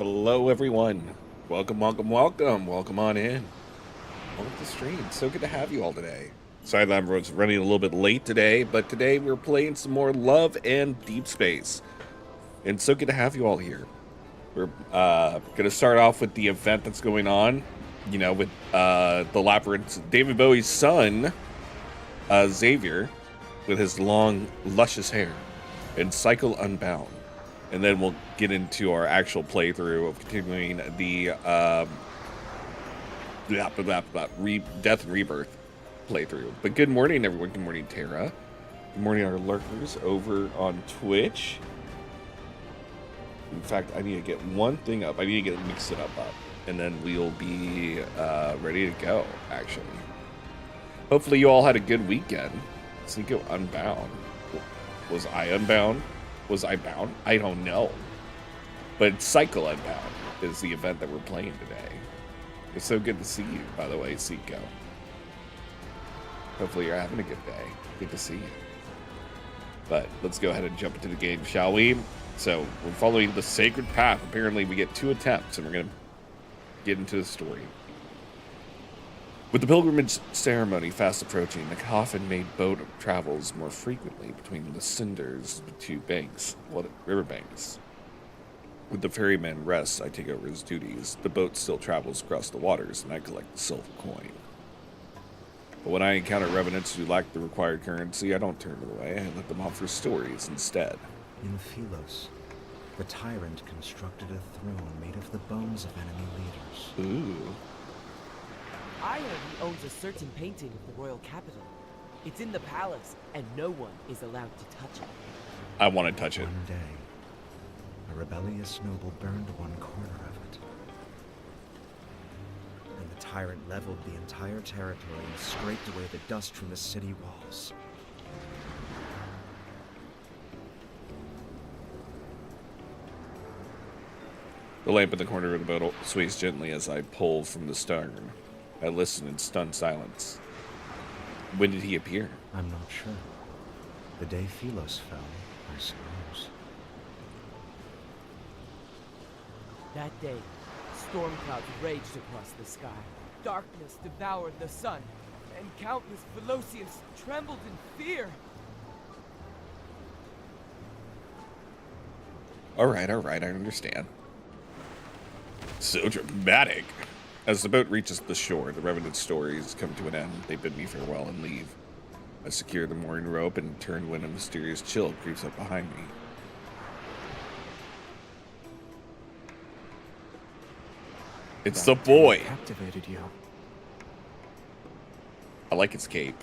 Hello, everyone. Welcome on in. Welcome to the stream. So good to have you all today. Sorry that I was running a little bit late today, but today we're playing some more Love and Deepsace. And so good to have you all here. We're going to start off with the event that's going on, with the Labyrinth. David Bowie's son, Xavier, with his long, luscious hair, and Cycle Unbound. And then we'll get into our actual playthrough of continuing the Death and Rebirth playthrough. But good morning, everyone. Good morning, Tara. Good morning, our lurkers over on Twitch. In fact, I need to get one thing up. I need to mix it up, and then we'll be ready to go, actually. Hopefully you all had a good weekend. Let's go Unbound. Was I Unbound? Was I bound? I don't know. But Cycle Unbound is the event that we're playing today. It's so good to see you, by the way, Seiko. Hopefully you're having a good day. Good to see you. But let's go ahead and jump into the game, shall we? So we're following the sacred path. Apparently we get 2 attempts, and we're going to get into the story. With the pilgrimage ceremony fast approaching, the coffin-made boat travels more frequently between the cinders of the 2 banks, river banks. With the ferryman rests, I take over his duties. The boat still travels across the waters, and I collect the silver coin. But when I encounter revenants who lack the required currency, I don't turn them away. I let them offer stories instead. In Philos, the tyrant constructed a throne made of the bones of enemy leaders. Ooh. I heard he owns a certain painting of the royal capital. It's in the palace, and no one is allowed to touch it. I want to touch it. One day, a rebellious noble burned one corner of it. And the tyrant leveled the entire territory and scraped away the dust from the city walls. The lamp in the corner of the boat sways gently as I pull from the stern. I listen in stunned silence. When did he appear? I'm not sure. The day Philos fell, I suppose. That day, storm clouds raged across the sky. Darkness devoured the sun, and countless Philosians trembled in fear. All right, I understand. So dramatic. As the boat reaches the shore, the revenant stories come to an end. They bid me farewell and leave. I secure the mooring rope and turn when a mysterious chill creeps up behind me. It's the boy. Captivated you. I like its cape.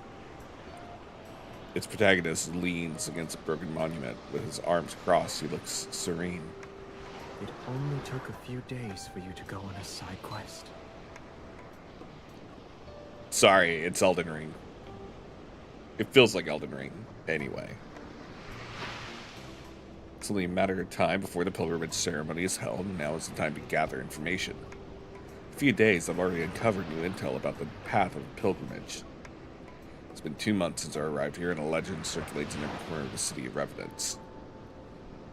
Its protagonist leans against a broken monument. With his arms crossed, he looks serene. It only took a few days for you to go on a side quest. Sorry, it's Elden Ring. It feels like Elden Ring, anyway. It's only a matter of time before the pilgrimage ceremony is held, and now is the time to gather information. In a few days, I've already uncovered new intel about the path of pilgrimage. It's been 2 months since I arrived here, and a legend circulates in every corner of the city of Revenants.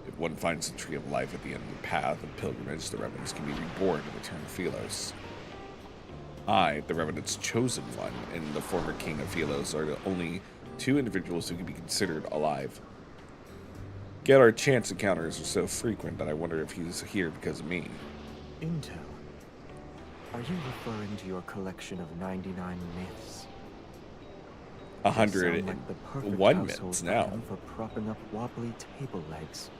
If one finds the tree of life at the end of the path of pilgrimage, the Revenants can be reborn and return to Philos. I, the Revenant's chosen one, and the former king of Philos are the only 2 individuals who can be considered alive. Yet our chance encounters are so frequent that I wonder if he's here because of me. Intel? Are you referring to your collection of 99 myths? 101 myths now. For propping up wobbly table legs.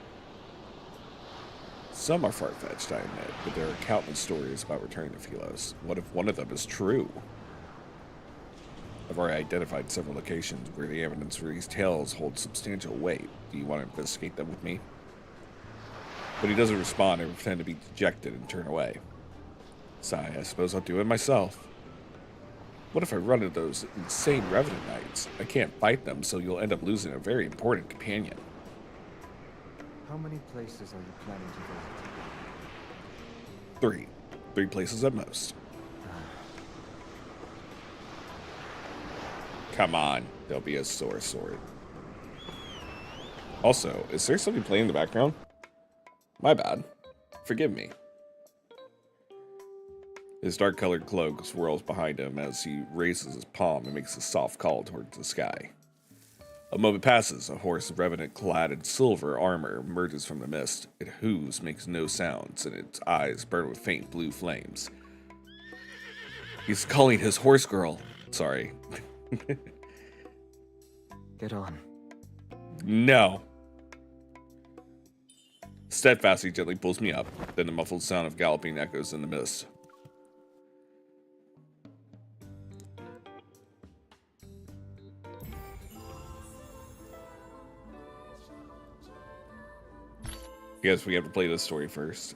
Some are far-fetched, I admit, but there are countless stories about returning to Philos. What if one of them is true? I've already identified several locations where the evidence for these tales holds substantial weight. Do you want to investigate them with me? But he doesn't respond and pretend to be dejected and turn away. Sigh, I suppose I'll do it myself. What if I run into those insane Revenant Knights? I can't fight them, so you'll end up losing a very important companion. How many places are you planning to visit? 3 places at most. Come on, there'll be a sore sword. Also, is there something playing in the background? My bad. Forgive me. His dark-colored cloak swirls behind him as he raises his palm and makes a soft call towards the sky. A moment passes. A horse, revenant clad in silver armor, emerges from the mist. It hooves, makes no sounds, and its eyes burn with faint blue flames. He's calling his horse girl. Sorry. Get on. No. Steadfastly gently pulls me up. Then the muffled sound of galloping echoes in the mist. I guess we have to play this story first.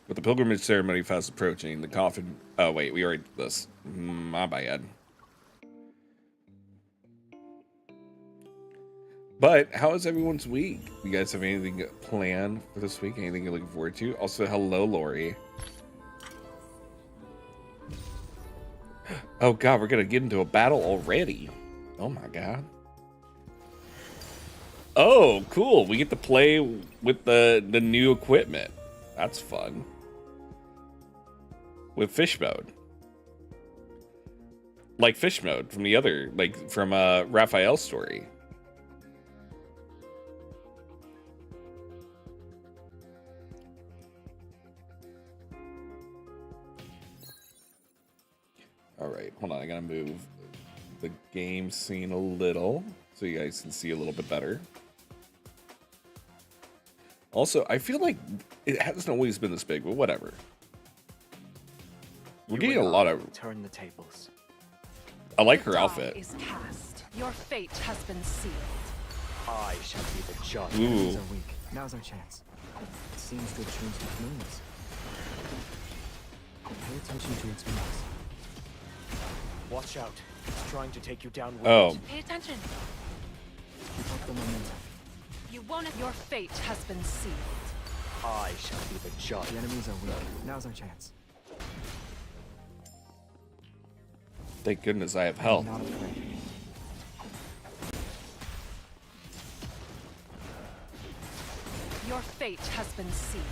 With the pilgrimage ceremony fast approaching, the coffin... Oh, wait, we already did this. My bad. But, how is everyone's week? You guys have anything planned for this week? Anything you're looking forward to? Also, hello, Lori. Oh, God, we're going to get into a battle already. Oh, my God. Oh, cool. We get to play with the new equipment. That's fun. With fish mode. Like fish mode from the other, like from Raphael's story. All right, hold on. I gotta move the game scene a little so you guys can see a little bit better. Also, I feel like it hasn't always been this big, but whatever. We're getting a lot of... Turn the tables. I like her Die outfit. is cast. Your fate has been sealed. I shall be the judge. Ooh. Enemies are weak. Now's our chance. It seems to have changed its moves. Pay attention to its moves. Watch out. It's trying to take you down. Oh. Pay attention. Keep up the momentum. You won't. Your fate has been sealed. I shall be the judge. The enemies are weak. Now's our chance. Thank goodness I have health. Not afraid. Your fate has been sealed.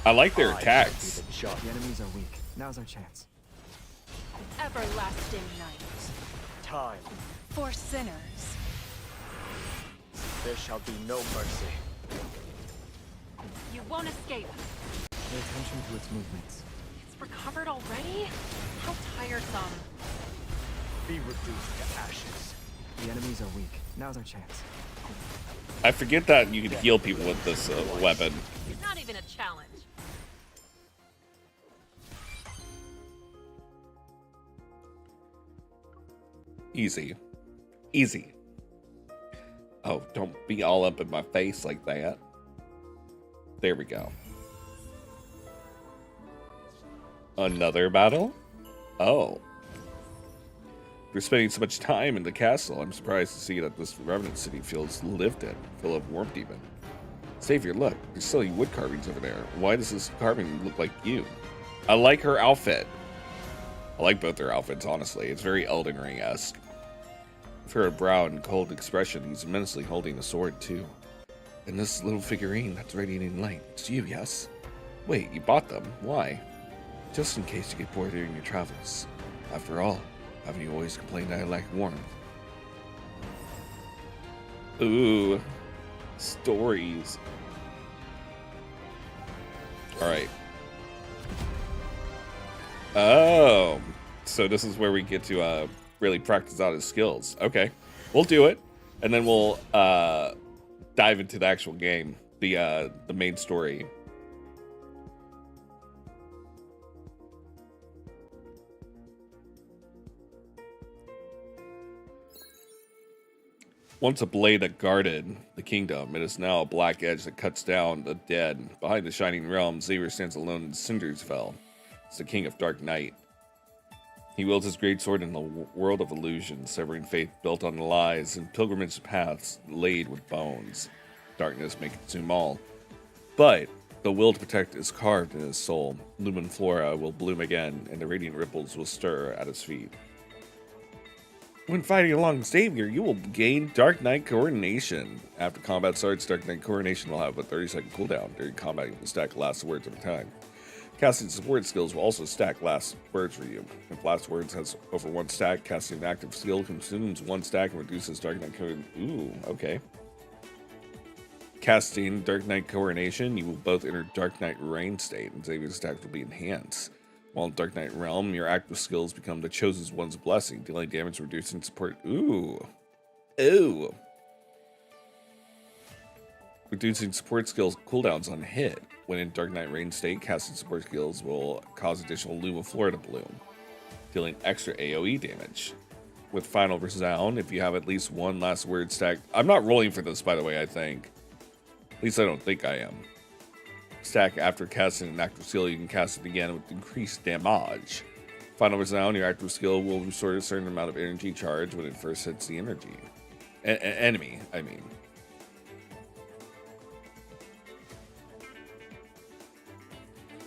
I like their I attacks. shall be the judge. The enemies are weak. Now's our chance. Everlasting night. Time. For sinners. There shall be no mercy. You won't escape. Pay attention to its movements. It's recovered already? How tiresome. Be reduced to ashes. The enemies are weak. Now's our chance. I forget that you can heal people with this weapon. It's not even a challenge. Easy. Easy. Oh, don't be all up in my face like that. There we go. Another battle? Oh. We're spending so much time in the castle. I'm surprised to see that this Revenant city feels lived in, full of warmth even. Savior, look, there's still wood carvings over there. Why does this carving look like you? I like her outfit. I like both their outfits, honestly. It's very Elden Ring-esque. With her brow and cold expression, he's immensely holding a sword, too. And this little figurine that's radiating light, it's you, yes? Wait, you bought them? Why? Just in case you get bored during your travels. After all, haven't you always complained I lack warmth? Ooh. Stories. Alright. Oh. So this is where we get to really practice out his skills. Okay. We'll do it. And then we'll dive into the actual game. The main story. Once a blade that guarded the kingdom, it is now a black edge that cuts down the dead. Behind the shining realm, Xavier stands alone in Cindersfell. It's the king of dark night. He wields his great sword in the world of illusion, severing faith built on lies and pilgrimage paths laid with bones. Darkness may consume all, but the will to protect is carved in his soul. Lumen Flora will bloom again, and the radiant ripples will stir at his feet. When fighting along Xavier, you will gain Dark Knight Coordination. After combat starts, Dark Knight Coordination will have a 30-second cooldown. During combat, you can stack last words at a time. Casting support skills will also stack last words for you. If last words has over 1 stack, casting an active skill consumes 1 stack and reduces Dark Knight code. Ooh, okay. Casting Dark Knight Coronation, you will both enter Dark Knight Rain state, and Xavier's attack will be enhanced. While in Dark Knight Realm, your active skills become the Chosen One's Blessing, dealing damage, reducing support. Ooh. Ooh. Reducing support skills cooldowns on hit. When in Dark Knight Rain state, casting support skills will cause additional Luma Florida Bloom, dealing extra AoE damage. With Final Resound, if you have at least 1 last word stack. I'm not rolling for this, by the way, I think. At least I don't think I am. Stack after casting an active skill, you can cast it again with increased damage. Final Resound, your active skill will restore a certain amount of energy charge when it first hits the energy. Enemy, I mean.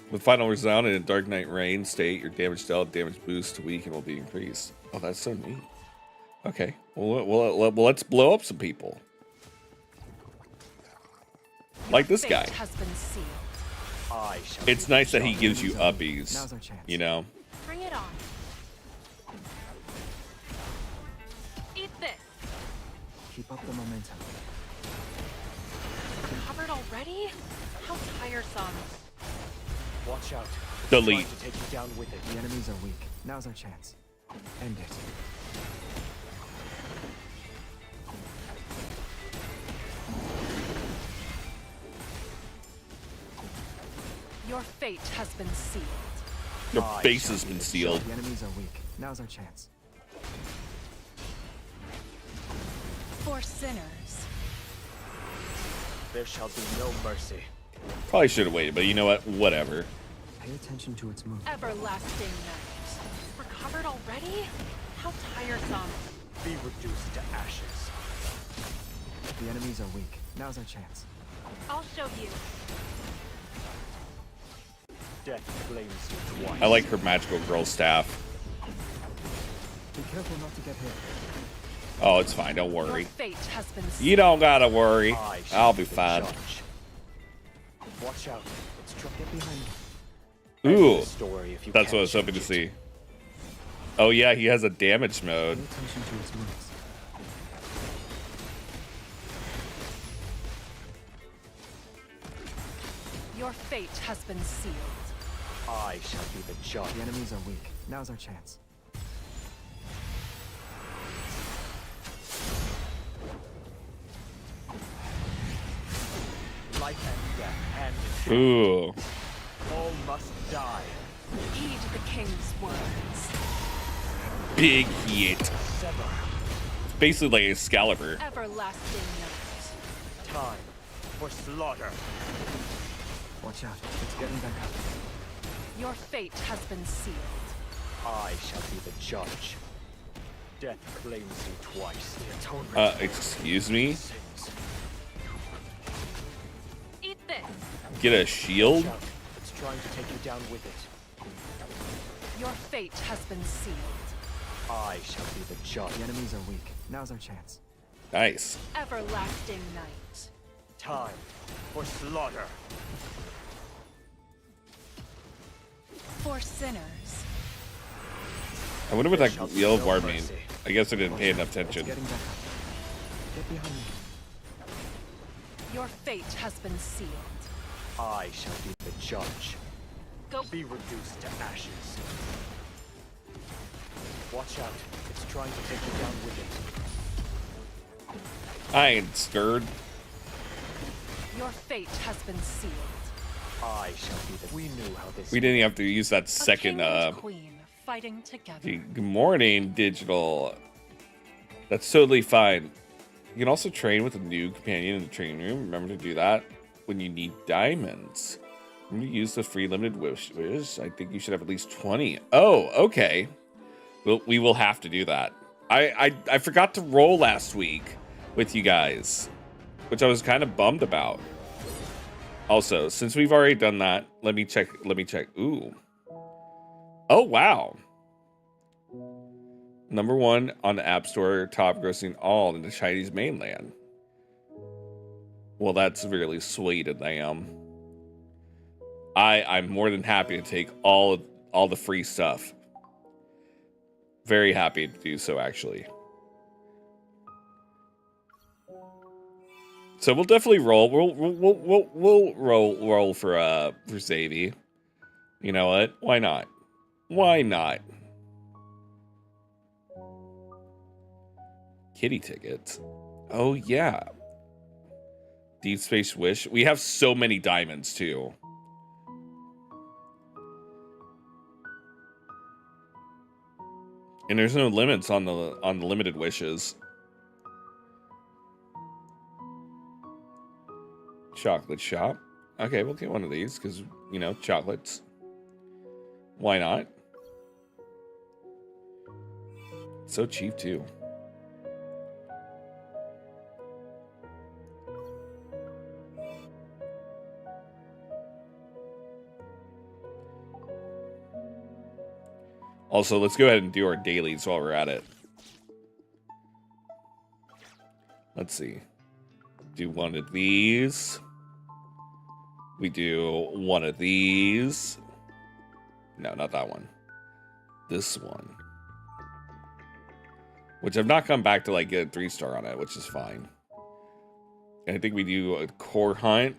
With Final Resound and in Dark Knight Rain state, your damage dealt, damage boost to weaken will be increased. Oh, that's so neat. Okay, well, let's blow up some people. Like this guy. It's nice that he gives you uppies, you know? Bring it on. Eat this. Keep up the momentum. Recovered already? How tiresome. Watch out. Delete. To take you down with it. The enemies are weak. Now's our chance. End it. Your fate has been sealed. Your face has been sealed. The enemies are weak. Now's our chance. For sinners. There shall be no mercy. Probably should have waited, but you know what? Whatever. Pay attention to its movement. Everlasting night. Recovered already? How tiresome. Be reduced to ashes. The enemies are weak. Now's our chance. I'll show you. Death flames you twice. I like her magical girl staff. Be careful not to get hit. Oh, it's fine. Don't Your worry. fate has been sealed. You don't gotta worry. I shall I'll be the fine. judge. Watch out. It's truck get behind me. Ooh, Story if you that's what I can't was hoping to change it. see. Oh yeah, he has a damage mode. Pay attention to its moves. Your fate has been sealed. I shall be the judge. The enemies are weak. Now's our chance. Life and death, hand in hand. Ooh, All must die. Heed the king's words. big hit. Sever. It's basically like Excalibur. Everlasting night. Time for slaughter. Watch out. It's getting better. Your fate has been sealed. I shall be the judge. Death claims you twice. The atonement Excuse me? sins. Eat this. Get a shield? Watch out. It's trying to take you down with it. Your fate has been sealed. I shall be the judge. The enemies are weak. Now's our chance. Nice. Everlasting night. Time for slaughter. For sinners. I wonder what that Shall be yellow no bar mercy. means. I guess I didn't pay enough It's attention. getting better. Get behind me. Your fate has been sealed. I shall be the judge. Go. Be reduced to ashes. Watch out. It's trying to take you down with it. I ain't scared. Your fate has been sealed. I shall be the... We knew how this... We didn't have to use that A second, king and queen fighting together. Good morning, digital. That's totally fine. You can also train with a new companion in the training room. Remember to do that when you need diamonds. When you use the free limited wishes, I think you should have at least 20. Oh, okay. Well, we will have to do that. I forgot to roll last week with you guys, which I was kind of bummed about. Also, since we've already done that, let me check. Ooh. Oh, wow. #1 on the App Store, top grossing all in the Chinese mainland. Well, that's really sweet of them. I'm more than happy to take all the free stuff. Very happy to do so, actually. So we'll definitely roll. We'll roll for Xavi. You know what? Why not? Why not? Kitty tickets. Oh yeah. Deepsace Wish. We have so many diamonds too. And there's no limits on the limited wishes. Chocolate shop. Okay, we'll get one of these because, you know, chocolates. Why not? So cheap too. Also, let's go ahead and do our dailies while we're at it. Let's see. Do one of these. We do one of these. No, not that one. This one. Which I've not come back to like get a 3-star on it, which is fine. And I think we do a core hunt.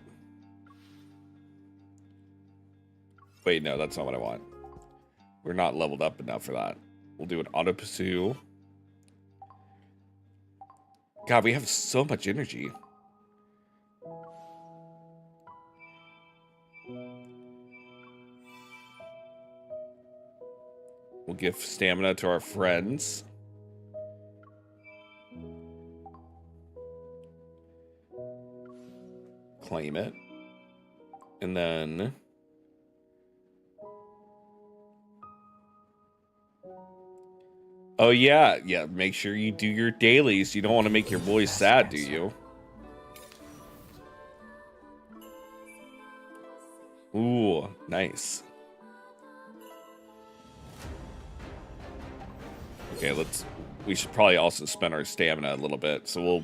Wait, no, that's not what I want. We're not leveled up enough for that. We'll do an auto pursue. God, we have so much energy. We'll give stamina to our friends. Claim it. And then... Oh, yeah. Yeah, make sure you do your dailies. You don't want to make your boys sad, do you? Ooh, nice. Okay, we should probably also spend our stamina a little bit. So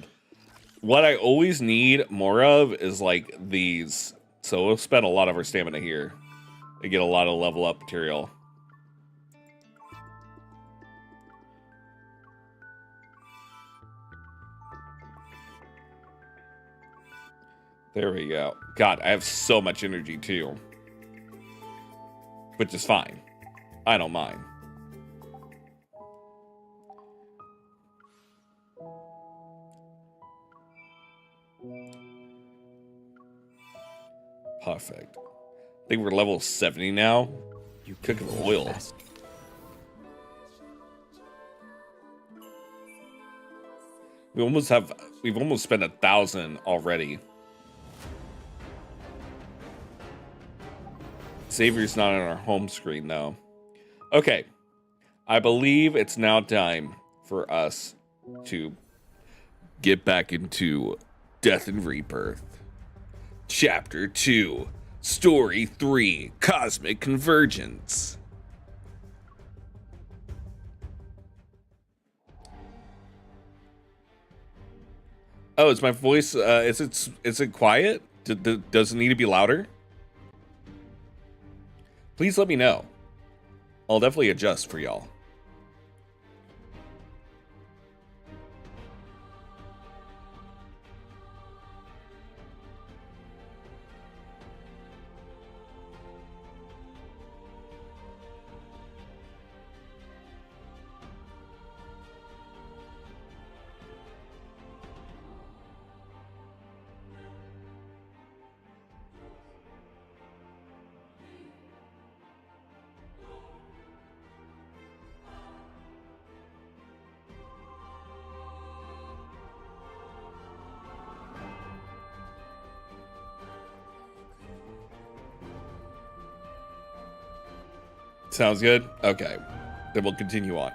what I always need more of is like these. So we'll spend a lot of our stamina here to get a lot of level up material. There we go. God, I have so much energy too. Which is fine. I don't mind. Perfect. I think we're level 70 now. You cooking oil. We've almost spent 1,000 already. Xavier's not on our home screen though. Okay. I believe it's now time for us to get back into Death and Rebirth. Chapter 2, Story 3, Cosmic Convergence. Oh, is my voice, is it quiet? Does it need to be louder? Please let me know. I'll definitely adjust for y'all. Sounds good? Okay. Then we'll continue on.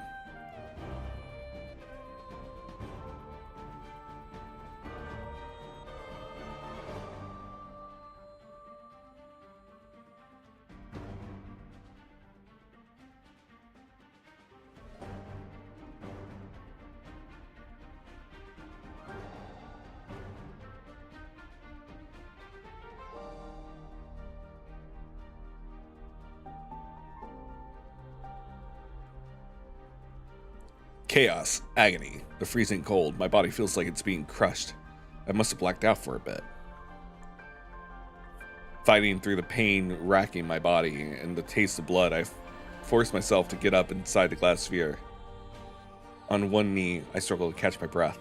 Chaos, agony, the freezing cold. My body feels like it's being crushed. I must have blacked out for a bit. Fighting through the pain racking my body and the taste of blood, I forced myself to get up inside the glass sphere. On one knee, I struggle to catch my breath.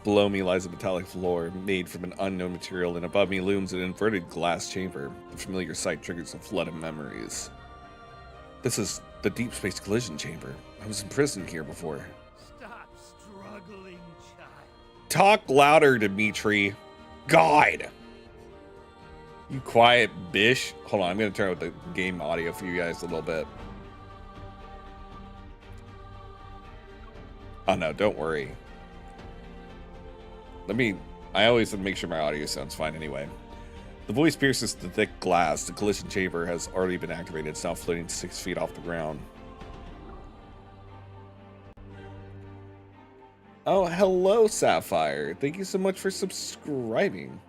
Below me lies a metallic floor made from an unknown material, and above me looms an inverted glass chamber. The familiar sight triggers a flood of memories. This is the deep space collision chamber. I was imprisoned here before. Stop struggling, child. Talk louder, Dimitri. God. You quiet bish. Hold on, I'm going to turn up the game audio for you guys a little bit. Oh no, don't worry. I always make sure my audio sounds fine anyway. The voice pierces the thick glass. The collision chamber has already been activated. It's now floating 6 feet off the ground. Oh, hello, Sapphire. Thank you so much for subscribing.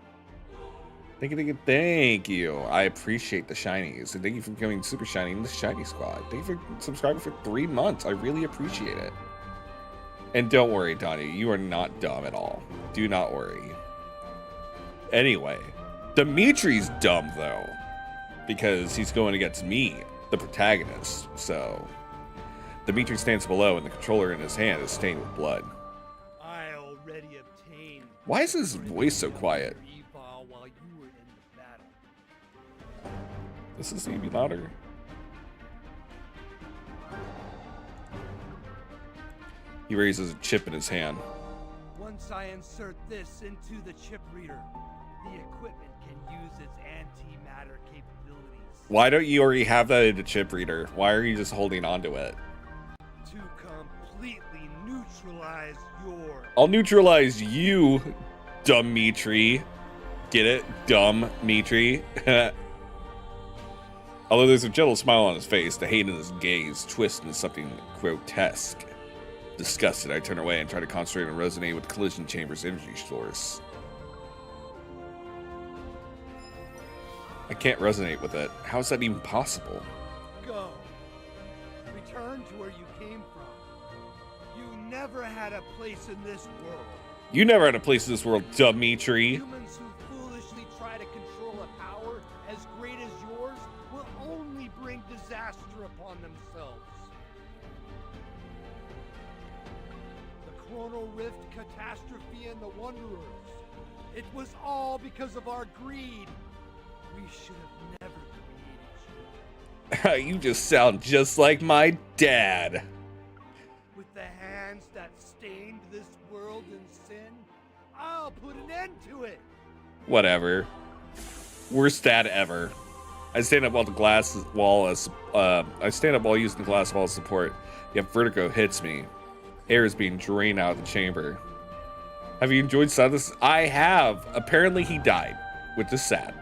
Thank you. I appreciate the shinies. And thank you for becoming super shiny in the shiny squad. Thank you for subscribing for 3 months. I really appreciate it. And don't worry, Donnie, you are not dumb at all. Do not worry. Anyway, Dimitri's dumb, though, because he's going against me, the protagonist. So, Dimitri stands below, and the controller in his hand is stained with blood. I already obtained. Why is his voice so quiet? While you were in the battle. This is even louder. He raises a chip in his hand. Once I insert this into the chip reader, the equipment can use its antimatter capabilities. Why don't you already have that in the chip reader? Why are you just holding on to it? To completely neutralize your... I'll neutralize you, Dimitri. Get it? Dumb Mitri. Although there's a gentle smile on his face, the hate in his gaze twists into something grotesque. Disgusted, I turn away and try to concentrate and resonate with collision chamber's energy source. I can't resonate with it. How is that even possible? Go. Return to where you came from. You never had a place in this world. You never had a place in this world, Dimitri. Humans who foolishly try to control a power as great as yours will only bring disaster upon themselves. The Chronal Rift catastrophe and the Wanderers. It was all because of our greed. We should have never created you. You just sound just like my dad. With the hands that stained this world in sin, I'll put an end to it. Whatever. Worst dad ever. I stand up while the glass wall as I stand up while using the glass wall as support. Yet vertigo hits me. Air is being drained out of the chamber. Have you enjoyed Silas? I have. Apparently he died, which is sad.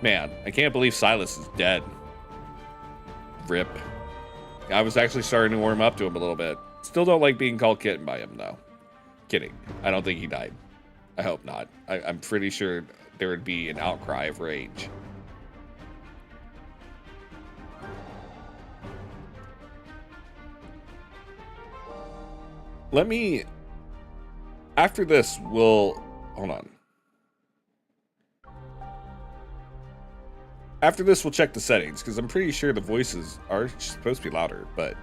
Man, I can't believe Silas is dead. Rip. I was actually starting to warm up to him a little bit. Still don't like being called kitten by him, though. Kidding. I don't think he died. I hope not. I'm pretty sure there would be an outcry of rage. Let me... After this, we'll... Hold on. After this, we'll check the settings, because I'm pretty sure the voices are supposed to be louder, but...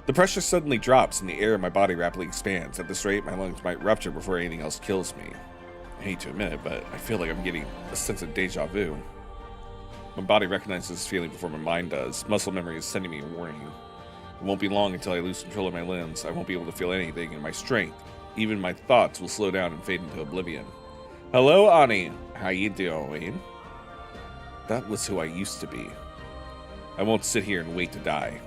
The pressure suddenly drops, and the air in my body rapidly expands. At this rate, my lungs might rupture before anything else kills me. I hate to admit it, but I feel like I'm getting a sense of deja vu. My body recognizes this feeling before my mind does. Muscle memory is sending me a warning. It won't be long until I lose control of my limbs. I won't be able to feel anything, and my strength, even my thoughts, will slow down and fade into oblivion. Hello, Ani. How you doing? That was who I used to be. I won't sit here and wait to die.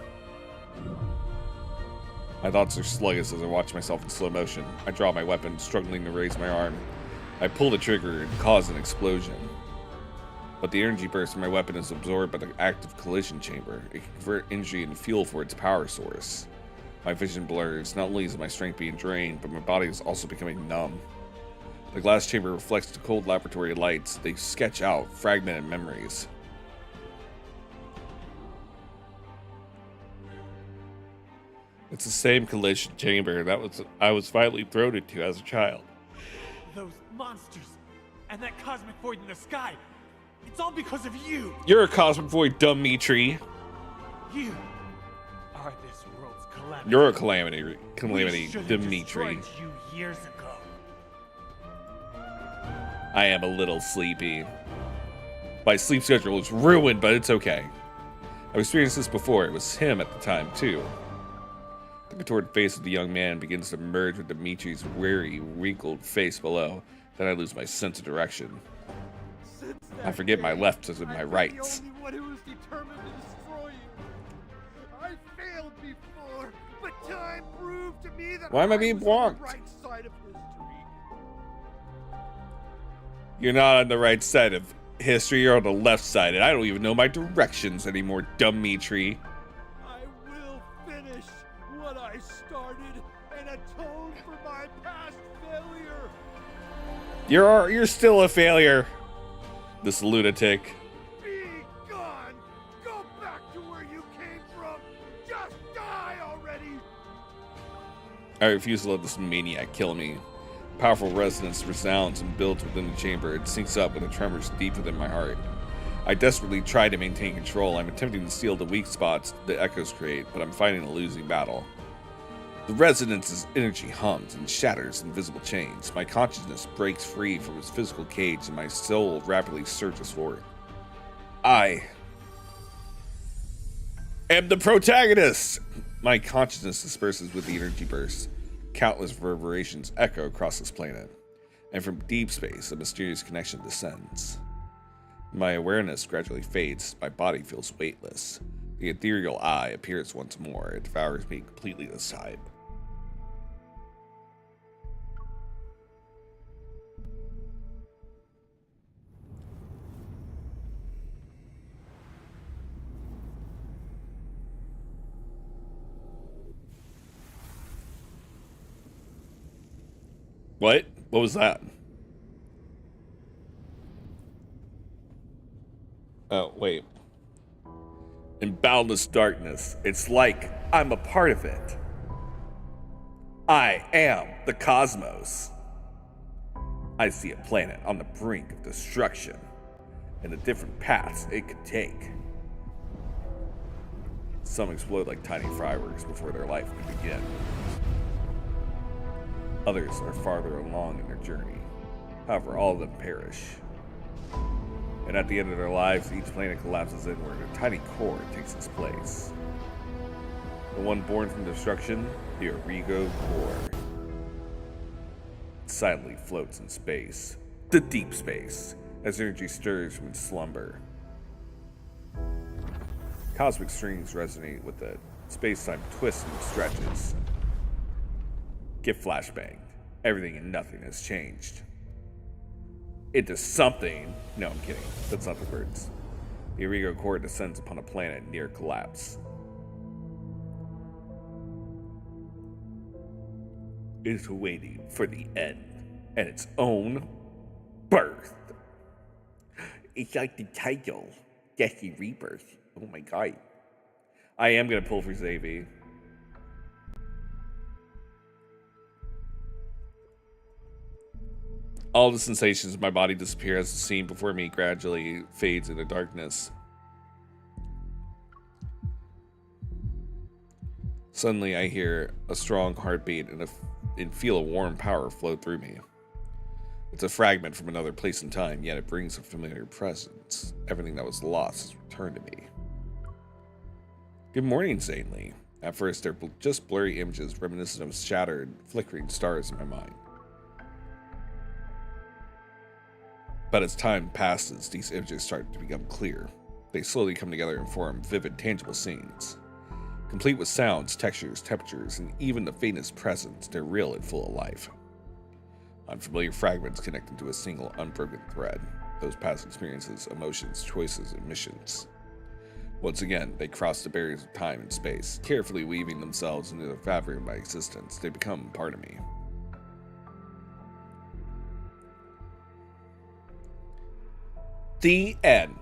My thoughts are sluggish as I watch myself in slow motion. I draw my weapon, struggling to raise my arm. I pull the trigger and cause an explosion. But the energy burst from my weapon is absorbed by the active collision chamber. It can convert energy into fuel for its power source. My vision blurs. Not only is my strength being drained, but my body is also becoming numb. The glass chamber reflects the cold laboratory lights. They sketch out fragmented memories. It's the same collision chamber I was finally thrown into as a child. Those monsters and that cosmic void in the sky. It's all because of you. You're a cosmic void, dumb Mitri. You are this world's calamity. You're a calamity, We should have Dimitri. destroyed you years ago. I am a little sleepy. My sleep schedule is ruined, but it's okay. I've experienced this before. It was him at the time, too. The contorted face of the young man begins to merge with Dimitri's weary, wrinkled face below. Then I lose my sense of direction. Since I that forget my day, lefts and my I've been rights. the only one who was determined to destroy you. I failed before, but time proved to me that Why am I I being was blocked? on the right side of history. You're not on the right side of history, you're on the left side, and I don't even know my directions anymore, dumb Mitri. I will finish what I started and atone for my past failure. You're still a failure. This lunatic. Be gone. Go back to where you came from. Just die already. I refuse to let this maniac kill me. Powerful resonance resounds and builds within the chamber. It sinks up with a tremors deep within my heart. I desperately try to maintain control. I'm attempting to steal the weak spots the echoes create, but I'm fighting a losing battle. The resonance's energy hums and shatters invisible chains. My consciousness breaks free from its physical cage and my soul rapidly surges forward. I am the protagonist! My consciousness disperses with the energy burst. Countless reverberations echo across this planet, and from deep space, a mysterious connection descends. My awareness gradually fades, my body feels weightless. The ethereal eye appears once more, it devours me completely this time. What? What was that? Oh, wait. In boundless darkness, it's like I'm a part of it. I am the cosmos. I see a planet on the brink of destruction and the different paths it could take. Some explode like tiny fireworks before their life can begin. Others are farther along in their journey. However, all of them perish. And at the end of their lives, each planet collapses inward. A tiny core takes its place. The one born from destruction, the Origo core. It silently floats in space. The deep space, as energy stirs from its slumber. Cosmic strings resonate with it. Space-time twists and stretches. Get flashbanged. Everything and nothing has changed. Into something. No, I'm kidding. That's not the words. The Origo core descends upon a planet near collapse. It is waiting for the end and its own birth. It's like the title, Destiny Rebirth. Oh my god. I am gonna pull for Xavier. All the sensations of my body disappear as the scene before me gradually fades into darkness. Suddenly, I hear a strong heartbeat and feel a warm power flow through me. It's a fragment from another place and time, yet it brings a familiar presence. Everything that was lost has returned to me. Good morning, Zanely. At first, they're just blurry images reminiscent of shattered, flickering stars in my mind. But as time passes, these images start to become clear. They slowly come together and form vivid, tangible scenes. Complete with sounds, textures, temperatures, and even the faintest presence, they're real and full of life. Unfamiliar fragments connect into a single, unbroken thread. Those past experiences, emotions, choices, and missions. Once again, they cross the barriers of time and space, carefully weaving themselves into the fabric of my existence. They become part of me. The end.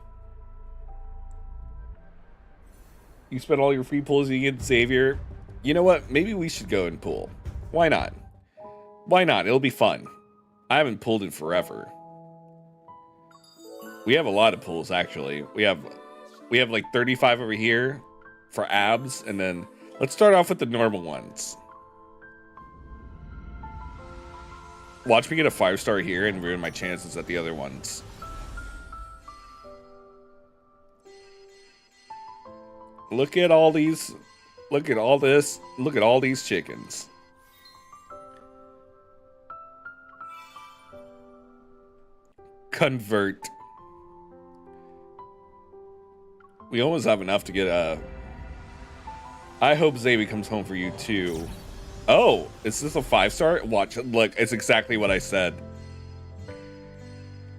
You spent all your free pulls against Xavier. You know what? Maybe we should go and pool. Why not? Why not? It'll be fun. I haven't pulled in forever. We have a lot of pools, actually. We have like 35 over here for abs, and then let's start off with the normal ones. Watch me get a 5-star here and ruin my chances at the other ones. Look at all these. Look at all this. Look at all these chickens. Convert. We almost have enough to get a... I hope Xavi comes home for you too. Oh, is this a 5-star? Watch, look, it's exactly what I said.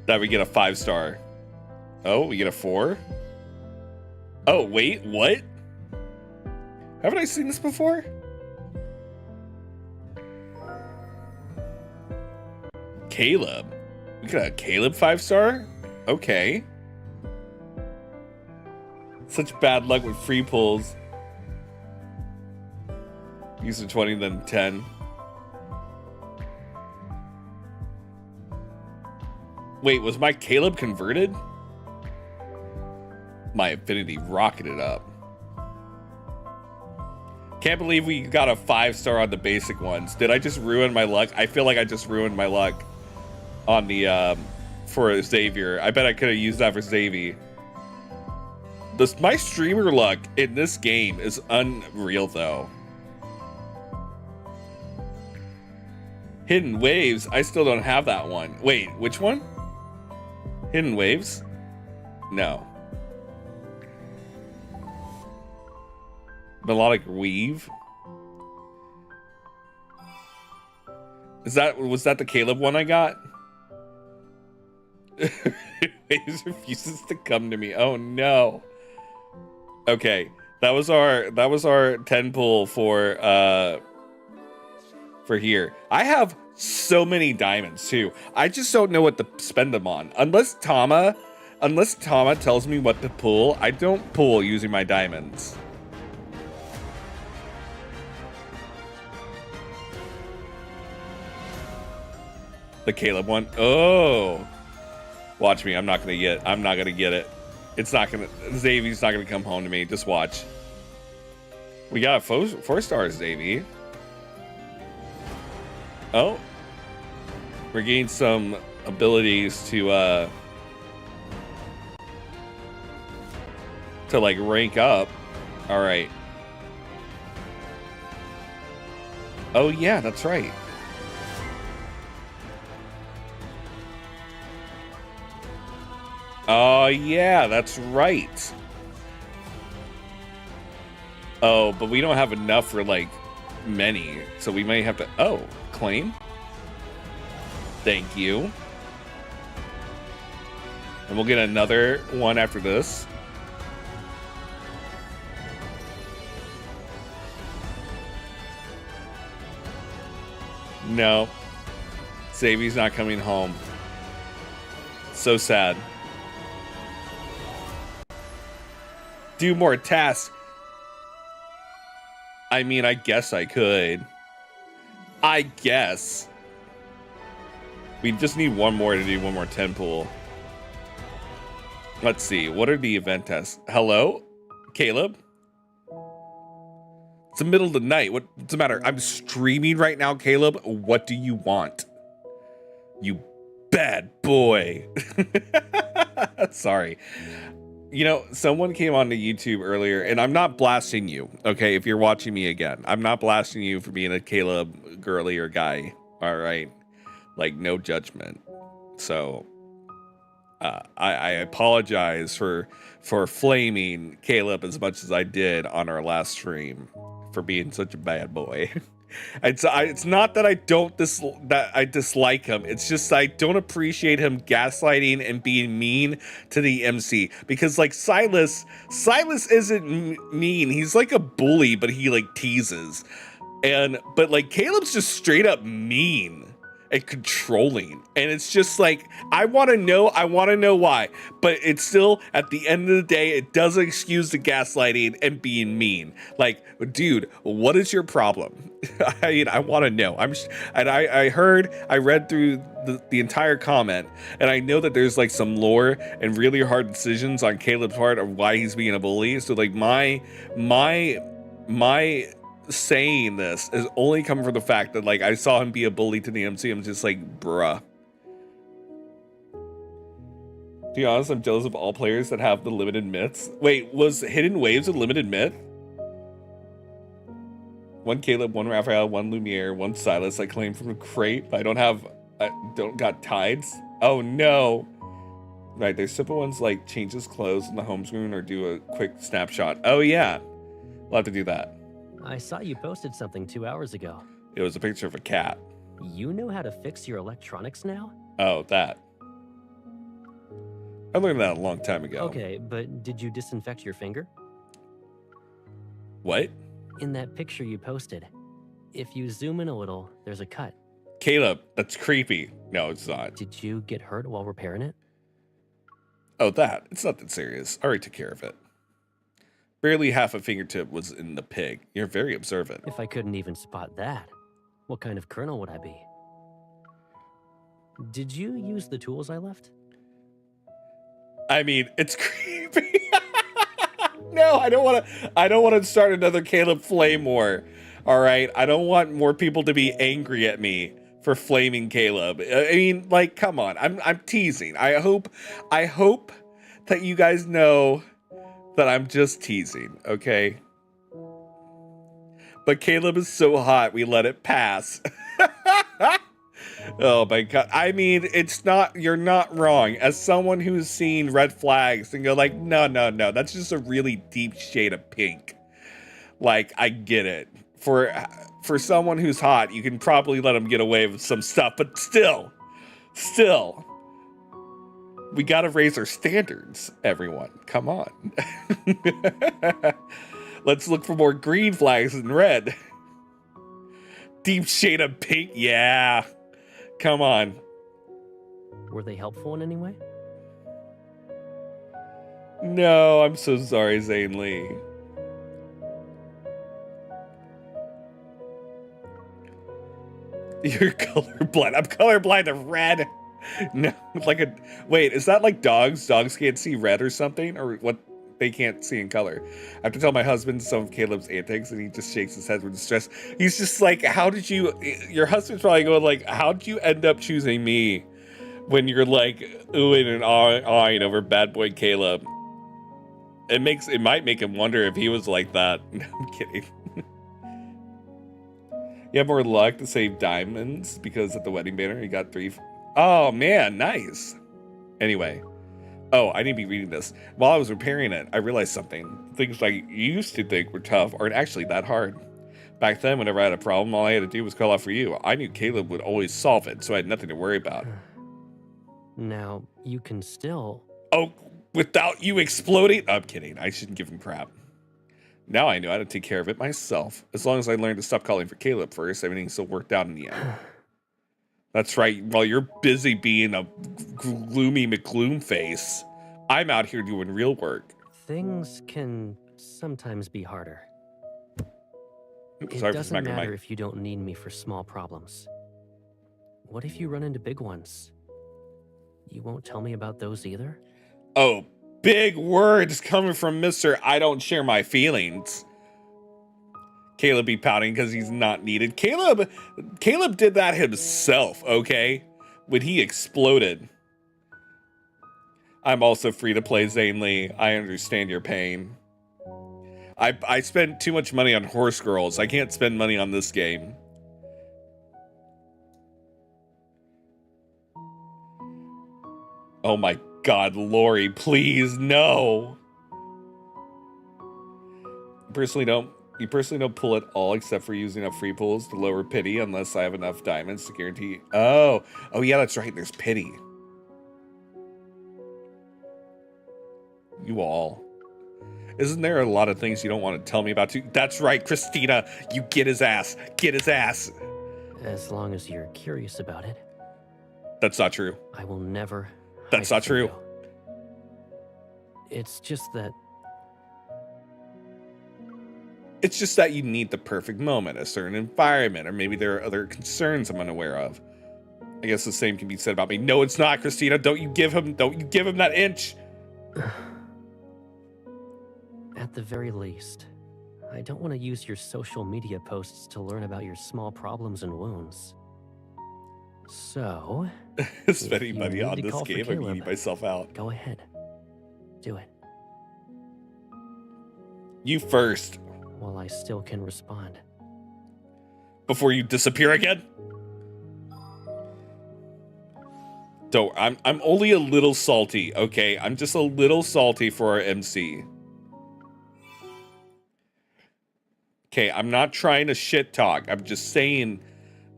That we get a 5-star. Oh, we get a 4? Oh, wait, what? Haven't I seen this before? Caleb. We got a Caleb 5-star? Okay. Such bad luck with free pulls. Use a 20, then 10. Wait, was my Caleb converted? My affinity rocketed up. Can't believe we got a 5-star on the basic ones. Did I just ruin my luck? I feel like I just ruined my luck on the for Xavier. I bet I could have used that for Xavier. My streamer luck in this game is unreal though. Hidden Waves, I still don't have that one. Wait, which one? Hidden Waves? No. Melodic Weave? Was that the Caleb one I got? Waves refuses to come to me. Oh no. Okay, that was our 10 pull for here. I have so many diamonds too. I just don't know what to spend them on. Unless Tama tells me what to pull, I don't pull using my diamonds. The Caleb one. Oh. Watch me. I'm not gonna get it. Xavier's not gonna come home to me. Just watch. We got a 4-star Xavier. Oh, we're getting some abilities to like rank up. All right. Oh yeah, that's right. Oh yeah, that's right. Oh, but we don't have enough for like many, so we may have to. Oh, claim. Thank you. And we'll get another one after this. No. Xavier's not coming home. So sad. Do more tasks. I mean, I guess I could. I guess. We just need one more to do one more 10 pool. Let's see. What are the event tests? Hello? Caleb? It's the middle of the night. What's the matter? I'm streaming right now, Caleb. What do you want? You bad boy. Sorry. You know, someone came onto YouTube earlier, and I'm not blasting you, okay? If you're watching me again, I'm not blasting you for being a Caleb girly or guy, all right? Like, no judgment. So, I apologize for flaming Caleb as much as I did on our last stream for being such a bad boy. It's not that I dislike him. It's just I don't appreciate him gaslighting and being mean to the MC, because like Silas isn't mean. He's like a bully, but he like teases. But like Caleb's just straight up mean. and controlling. And it's just like, I want to know why. But it's still, at the end of the day, it doesn't excuse the gaslighting and being mean. Like, dude, what is your problem? I mean, I want to know. I read through the entire comment, and I know that there's like some lore and really hard decisions on Caleb's part of why he's being a bully. So like my saying this is only coming from the fact that like I saw him be a bully to the MC. I'm just like, bruh. To be honest, I'm jealous of all players that have the limited myths. Wait, was Hidden Waves a limited myth? One Caleb, one Raphael, one Lumiere, one Silas. I claim from a crate, but I don't got tides. Oh no. Right, there's simple ones like change his clothes in the home screen or do a quick snapshot. Oh yeah, we'll have to do that. I saw you posted something 2 hours ago. It was a picture of a cat. You know how to fix your electronics now? Oh, that. I learned that a long time ago. Okay, but did you disinfect your finger? What? In that picture you posted, if you zoom in a little, there's a cut. Caleb, that's creepy. No, it's not. Did you get hurt while repairing it? Oh, that. It's not that serious. I already took care of it. Barely half a fingertip was in the pig. You're very observant. If I couldn't even spot that, what kind of colonel would I be? Did you use the tools I left? I mean, it's creepy. No, I don't want to start another Caleb flame war. All right, I don't want more people to be angry at me for flaming Caleb. I mean, like, come on. I'm teasing. I hope that you guys know that I'm just teasing, okay? But Caleb is so hot, we let it pass. Oh my god. I mean, you're not wrong. As someone who's seen red flags and go like, no, that's just a really deep shade of pink. Like, I get it. For someone who's hot, you can probably let them get away with some stuff, but still, we gotta raise our standards, everyone. Come on. Let's look for more green flags than red. Deep shade of pink, yeah. Come on. Were they helpful in any way? No, I'm so sorry, Zane Lee. You're colorblind. I'm colorblind to red. No, wait, is that like dogs? Dogs can't see red or something? Or what they can't see in color? I have to tell my husband some of Caleb's antics and he just shakes his head with distress. He's just like, your husband's probably going like, how'd you end up choosing me when you're like oohing and awing over bad boy Caleb? It might make him wonder if he was like that. No, I'm kidding. You have more luck to save diamonds because at the wedding banner you got 3. Oh man, nice. Anyway, I need to be reading this. While I was repairing it, I realized something. Things I used to think were tough aren't actually that hard. Back then, whenever I had a problem, all I had to do was call out for you. I knew Caleb would always solve it, so I had nothing to worry about. Now, you can still... Oh, without you exploding? I'm kidding. I shouldn't give him crap. Now I know how to take care of it myself. As long as I learn to stop calling for Caleb first, everything still worked out in the end. That's right. While you're busy being a gloomy McGloom face, I'm out here doing real work. Things can sometimes be harder. It Sorry doesn't matter if you don't need me for small problems. What if you run into big ones? You won't tell me about those either? Oh, big words coming from Mr. I don't share my feelings. Caleb be pouting because he's not needed. Caleb did that himself, okay? When he exploded. I'm also free to play Zane Lee. I understand your pain. I spent too much money on horse girls. I can't spend money on this game. Oh my God, Lori, please, no. You personally don't pull at all except for using up free pulls to lower pity unless I have enough diamonds to guarantee. Oh yeah, that's right. There's pity. You all. Isn't there a lot of things you don't want to tell me about too? That's right, Christina. You get his ass. Get his ass. As long as you're curious about it. That's not true. I will never. That's hide not from true. you. It's just that It's just that you need the perfect moment, a certain environment, or maybe there are other concerns I'm unaware of. I guess the same can be said about me. No, it's not, Christina. Don't you give him that inch. at the very least, I don't want to use your social media posts to learn about your small problems and wounds. So, Is if anybody you need on to this call for game? I'm Caleb, eating myself out. go ahead. Do it. You first, While I still can respond. before you disappear again. Don't. I'm only a little salty. Okay, I'm just a little salty for our MC. Okay, I'm not trying to shit talk. I'm just saying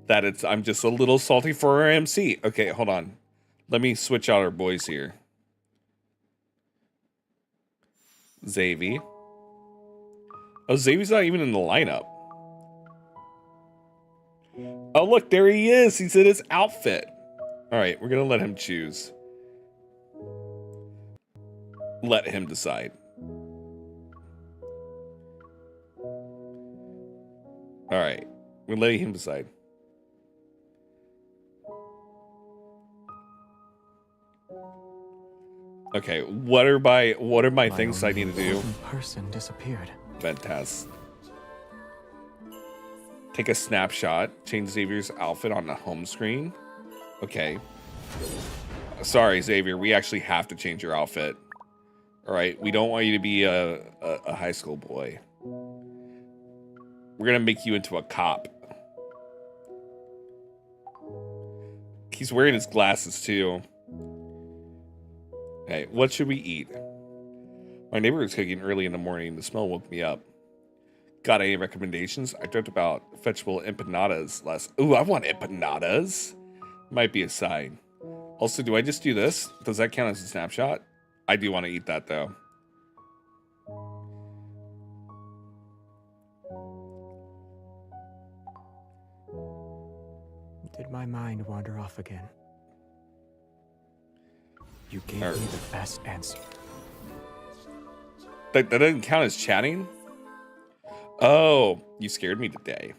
that I'm just a little salty for our MC. Okay, hold on. Let me switch out our boys here. Xavi. Oh, Xavi's not even in the lineup. Oh, look, there he is. He's in his outfit. All right, we're going to let him choose. Let him decide. All right, we're letting him decide. Okay, what are my things I need to do? Person disappeared. Fantastic. Take a snapshot. Change Xavier's outfit on the home screen. Okay. Sorry, Xavier. We actually have to change your outfit. All right. We don't want you to be a high school boy. We're going to make you into a cop. He's wearing his glasses, too. Hey, what should we eat? My neighbor was cooking early in the morning. The smell woke me up. Got any recommendations? I dreamt about fetchable empanadas last. Ooh, I want empanadas. Might be a sign. Also, do I just do this? Does that count as a snapshot? I do want to eat that, though. Did my mind wander off again? You gave me the best answer. That doesn't count as chatting? Oh, you scared me today.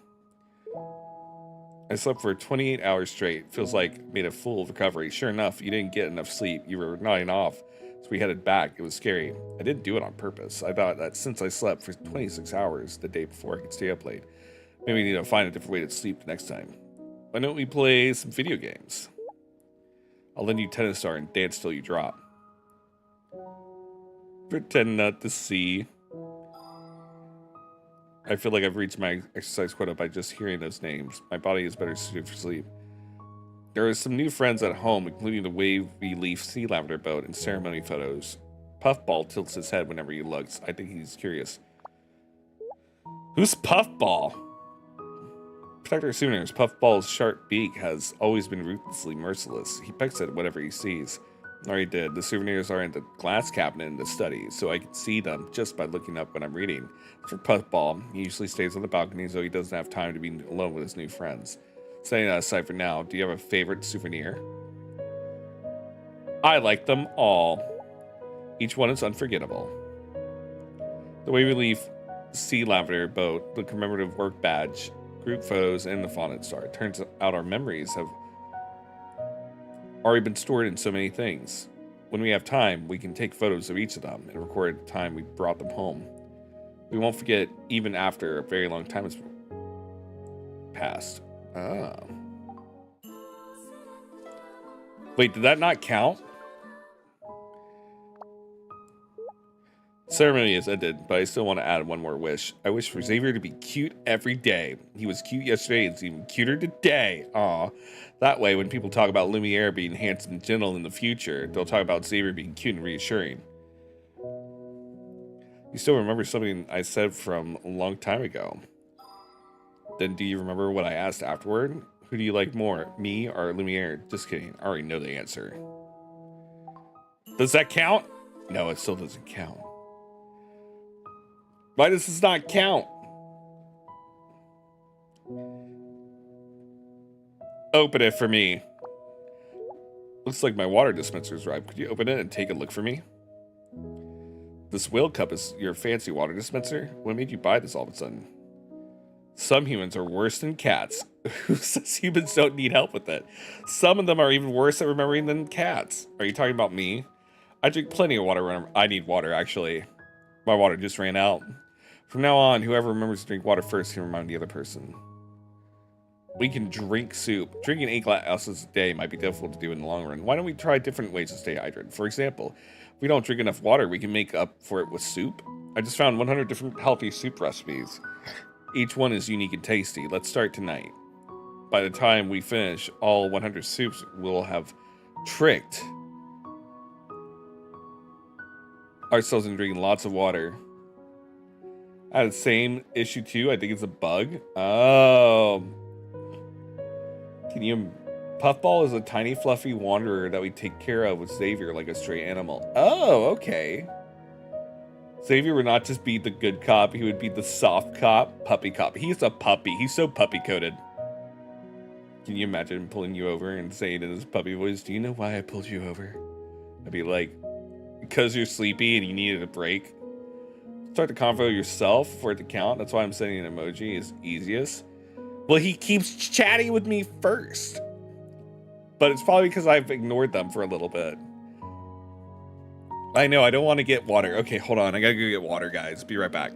I slept for 28 hours straight. Feels like made a full recovery. Sure enough, you didn't get enough sleep. You were nodding off. So we headed back. It was scary. I didn't do it on purpose. I thought that since I slept for 26 hours the day before, I could stay up late. Maybe we need to find a different way to sleep the next time. Why don't we play some video games? I'll lend you Tennis Star and dance till you drop. Pretend not to see. I feel like I've reached my exercise quota by just hearing those names. My body is better suited for sleep. There are some new friends at home, including the wavy leaf sea lavender boat and ceremony photos. Puffball tilts his head whenever he looks. I think he's curious. Who's Puffball? Protect our souvenirs. Puffball's sharp beak has always been ruthlessly merciless. He pecks at whatever he sees. Already did. The souvenirs are in the glass cabinet in the study, so I can see them just by looking up when I'm reading. For Puffball, he usually stays on the balcony, so he doesn't have time to be alone with his new friends. Setting that aside for now, do you have a favorite souvenir? I like them all. Each one is unforgettable. The wavy leaf sea lavender boat, the commemorative work badge, group photos, and the fondant star. It turns out our memories have already been stored in so many things. When we have time, we can take photos of each of them and record the time we brought them home. We won't forget even after a very long time has passed. Oh. Wait, did that not count? Ceremony is ended, but I still want to add one more wish. I wish for Xavier to be cute every day. He was cute yesterday and he's even cuter today. Aw. That way, when people talk about Lumiere being handsome and gentle in the future, they'll talk about Xavier being cute and reassuring. You still remember something I said from a long time ago. Then do you remember what I asked afterward? Who do you like more, me or Lumiere? Just kidding. I already know the answer. Does that count? No, it still doesn't count. Why does this not count? Open it for me. Looks like my water dispenser's arrived. Could you open it and take a look for me? This whale cup is your fancy water dispenser? What made you buy this all of a sudden? Some humans are worse than cats. Who says humans don't need help with it? Some of them are even worse at remembering than cats. Are you talking about me? I drink plenty of water. I need water, actually. My water just ran out. From now on, whoever remembers to drink water first can remind the other person. We can drink soup. Drinking 8 glasses a day might be difficult to do in the long run. Why don't we try different ways to stay hydrated? For example, if we don't drink enough water, we can make up for it with soup. I just found 100 different healthy soup recipes. Each one is unique and tasty. Let's start tonight. By the time we finish all 100 soups, we'll have tricked ourselves into drinking lots of water. I had the same issue too. I think it's a bug. Oh. Can you... Puffball is a tiny fluffy wanderer that we take care of with Xavier like a stray animal. Oh, okay. Xavier would not just be the good cop, he would be the soft cop, puppy cop. He's a puppy. He's so puppy-coated. Can you imagine pulling you over and saying in his puppy voice, do you know why I pulled you over? I'd be like, because you're sleepy and you needed a break. Start the convo yourself for it to count. That's why I'm sending an emoji is easiest. Well, he keeps chatting with me first. But it's probably because I've ignored them for a little bit. I know, I don't want to get water. Okay, hold on. I gotta go get water, guys. Be right back.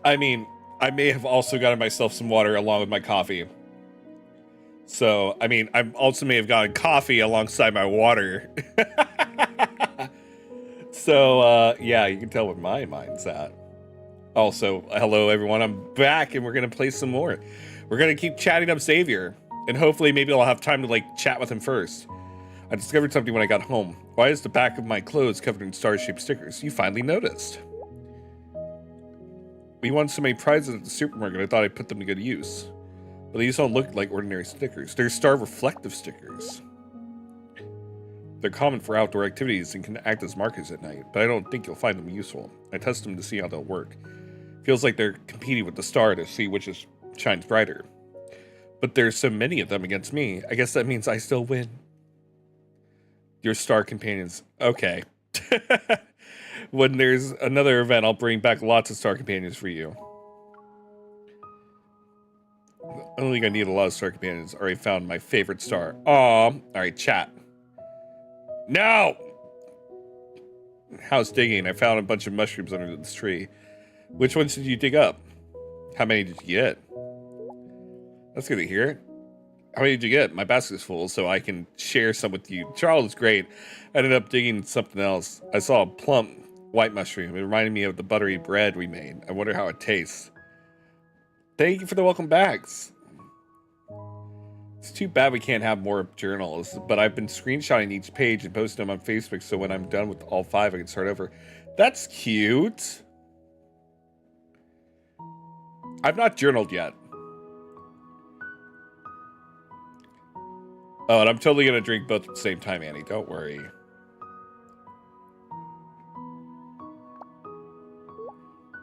I mean, I may have also gotten myself some water along with my coffee. So, I mean, I also may have gotten coffee alongside my water. So, yeah, you can tell where my mind's at. Also, hello everyone, I'm back and we're gonna play some more. We're gonna keep chatting up Xavier, and hopefully maybe I'll have time to like chat with him first. I discovered something when I got home. Why is the back of my clothes covered in star-shaped stickers? You finally noticed. We won so many prizes at the supermarket, I thought I'd put them to good use. But these don't look like ordinary stickers. They're star reflective stickers. They're common for outdoor activities and can act as markers at night, but I don't think you'll find them useful. I test them to see how they'll work. Feels like they're competing with the star to see which shines brighter. But there's so many of them against me. I guess that means I still win. Your star companions. Okay. When there's another event, I'll bring back lots of star companions for you. I don't think I need a lot of star companions. Already found my favorite star. Aw. Alright, chat. No! House digging. I found a bunch of mushrooms under this tree. Which ones did you dig up? How many did you get? That's good to hear. How many did you get? My basket's full, so I can share some with you. Charles is great. I ended up digging something else. I saw a plump white mushroom. It reminded me of the buttery bread we made. I wonder how it tastes. Thank you for the welcome backs. It's too bad we can't have more journals, but I've been screenshotting each page and posting them on Facebook, so when I'm done with all 5, I can start over. That's cute. I've not journaled yet. Oh, and I'm totally going to drink both at the same time, Annie. Don't worry.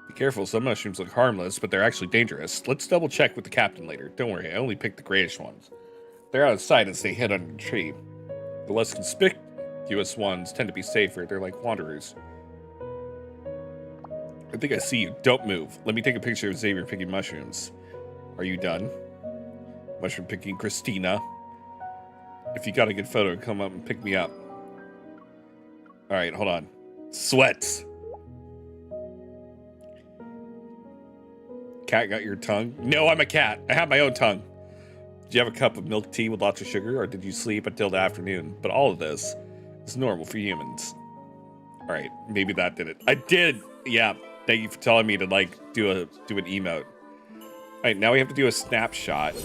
Be careful. Some mushrooms look harmless, but they're actually dangerous. Let's double check with the captain later. Don't worry. I only picked the grayish ones. They're out of sight as they hit under the tree. The less conspicuous ones tend to be safer. They're like wanderers. I think I see you. Don't move. Let me take a picture of Xavier picking mushrooms. Are you done? Mushroom picking Christina. If you got a good photo, come up and pick me up. Alright, hold on. Sweats. Cat got your tongue? No, I'm a cat. I have my own tongue. Did you have a cup of milk tea with lots of sugar, or did you sleep until the afternoon? But all of this is normal for humans. Alright, maybe that did it. I did! Yeah, thank you for telling me to, like, do an emote. Alright, now we have to do a snapshot.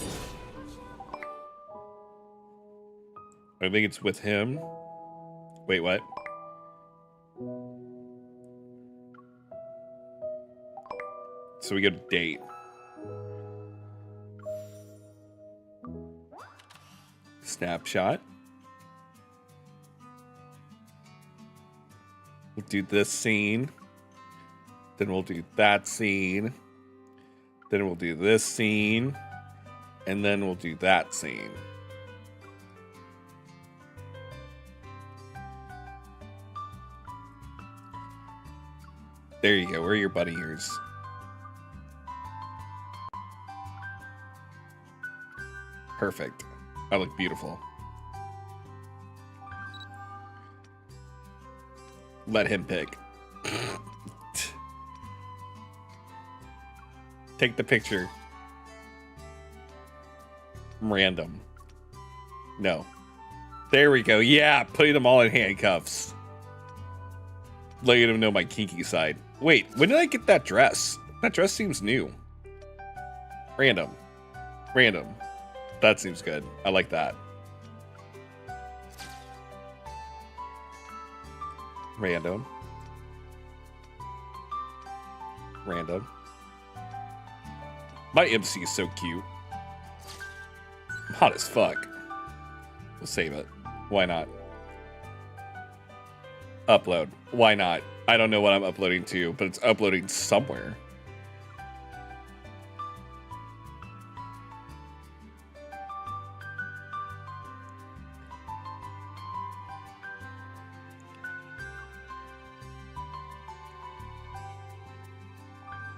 I think it's with him. Wait, what? So we go to date. Snapshot. We'll do this scene. Then we'll do that scene. Then we'll do this scene. And then we'll do that scene. There you go. Where are your bunny ears? Perfect. I look beautiful. Let him pick. Take the picture. Random. No. There we go. Yeah, putting them all in handcuffs. Letting him know my kinky side. Wait, when did I get that dress? That dress seems new. Random. Random. That seems good. I like that. Random. Random. My MC is so cute. I'm hot as fuck. We'll save it. Why not? Upload. Why not? I don't know what I'm uploading to, but it's uploading somewhere.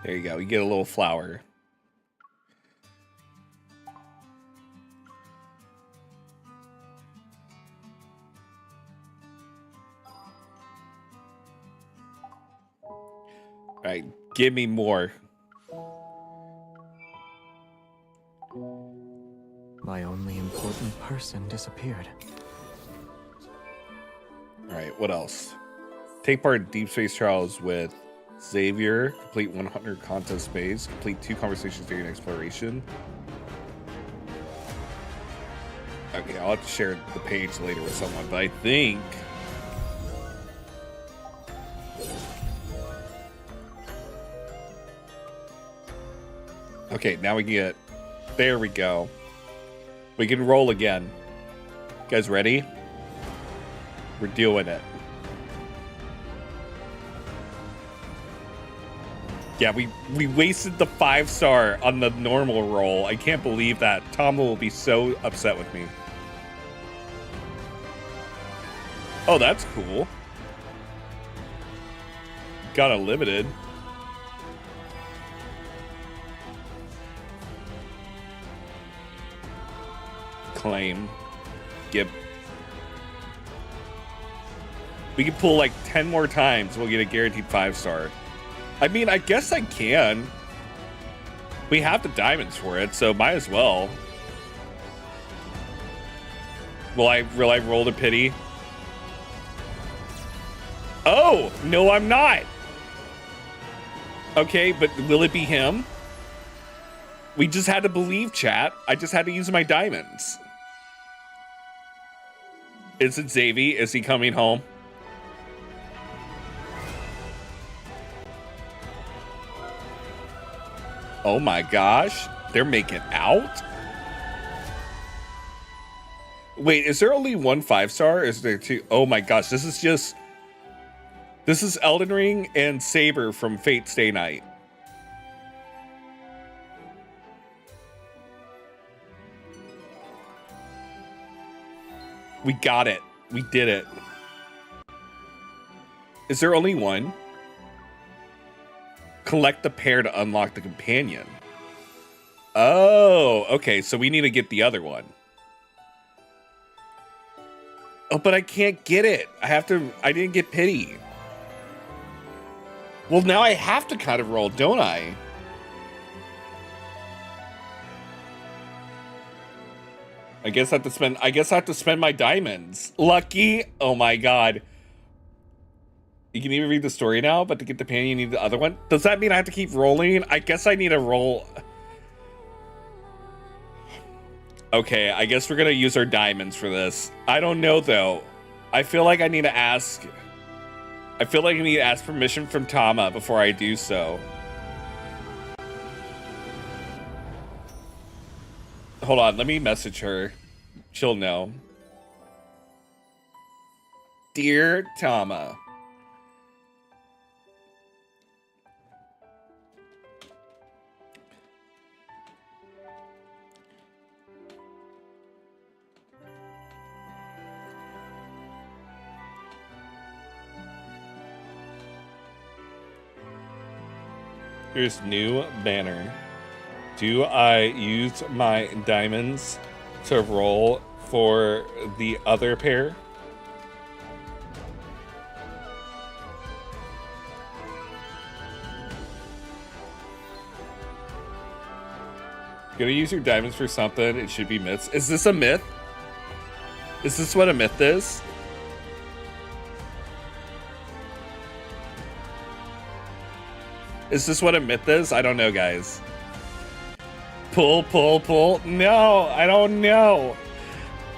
There you go. You get a little flower. All right, give me more. My only important person disappeared. All right, what else? Take part in deep space trials with Xavier. Complete 100 contest space. Complete 2 conversations during exploration. Okay, I'll have to share the page later with someone, but I think... Okay, now we can get... There we go. We can roll again. You guys ready? We're doing it. Yeah, we wasted the 5-star on the normal roll. I can't believe that. Tom will be so upset with me. Oh, that's cool. Got a limited. Claim. Yep. We can pull like 10 more times. We'll get a guaranteed 5-star. I mean, I guess I can. We have the diamonds for it, so might as well. Will I roll the pity? Oh, no, I'm not. Okay, but will it be him? We just had to believe, chat. I just had to use my diamonds. Is it Xavier? Is he coming home? Oh my gosh, they're making out? Wait, is there only one 5-star? Is there 2? Oh my gosh, this is Elden Ring and Saber from Fate Stay Night. We got it. We did it. Is there only one? Collect the pair to unlock the companion. Oh, okay. So we need to get the other one. Oh, but I can't get it. I didn't get pity. Well, now I have to kind of roll, don't I? I guess I have to spend my diamonds. Lucky. Oh my god. You can even read the story now, but to get the pan, you need the other one. Does that mean I have to keep rolling? I guess I need to roll. Okay, I guess we're gonna use our diamonds for this. I don't know though. I feel like I need to ask permission from Tama before I do so. Hold on, let me message her. She'll know. Dear Tama. Here's new banner. Do I use my diamonds to roll for the other pair? Gonna use your diamonds for something. It should be myths. Is this a myth? Is this what a myth is? Is this what a myth is? I don't know, guys. Pull, pull, pull. No, I don't know.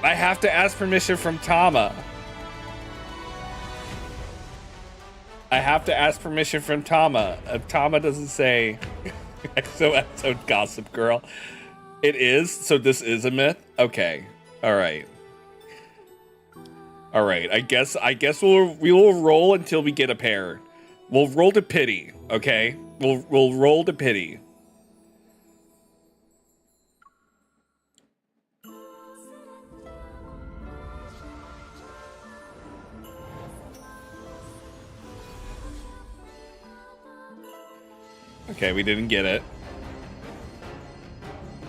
I have to ask permission from Tama. I have to ask permission from Tama. If Tama doesn't say XOXO Gossip Girl. It is? So this is a myth? Okay. All right. All right. I guess we will roll until we get a pair. We'll roll to pity, okay? We'll roll to pity. Okay, we didn't get it.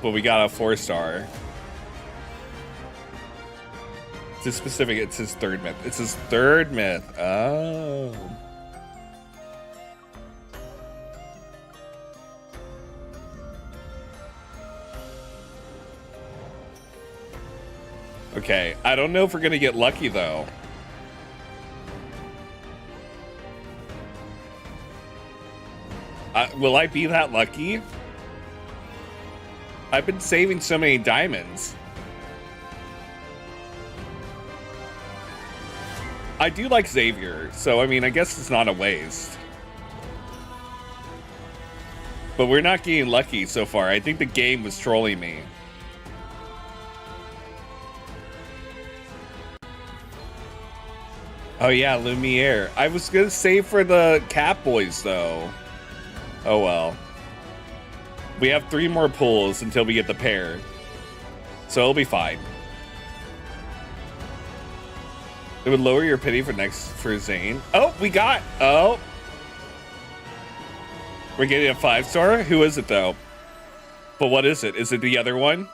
But we got a 4-star. It's his specific, it's his third myth. It's his third myth. Oh. Okay, I don't know if we're gonna get lucky though. Will I be that lucky? I've been saving so many diamonds. I do like Xavier, so I mean, I guess it's not a waste. But we're not getting lucky so far. I think the game was trolling me. Oh yeah, Lumiere. I was gonna save for the Cat Boys though. Oh well. We have 3 more pulls until we get the pair. So it'll be fine. It would lower your pity for Zane. Oh, we got, oh. We're getting a 5-star? Who is it though? But what is it? Is it the other one?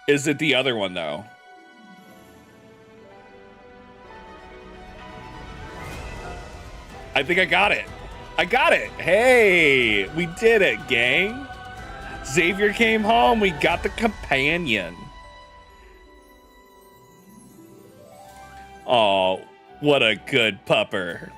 Is it the other one though? I think I got it. I got it. Hey, we did it, gang. Xavier came home. We got the companion. Oh, what a good pupper.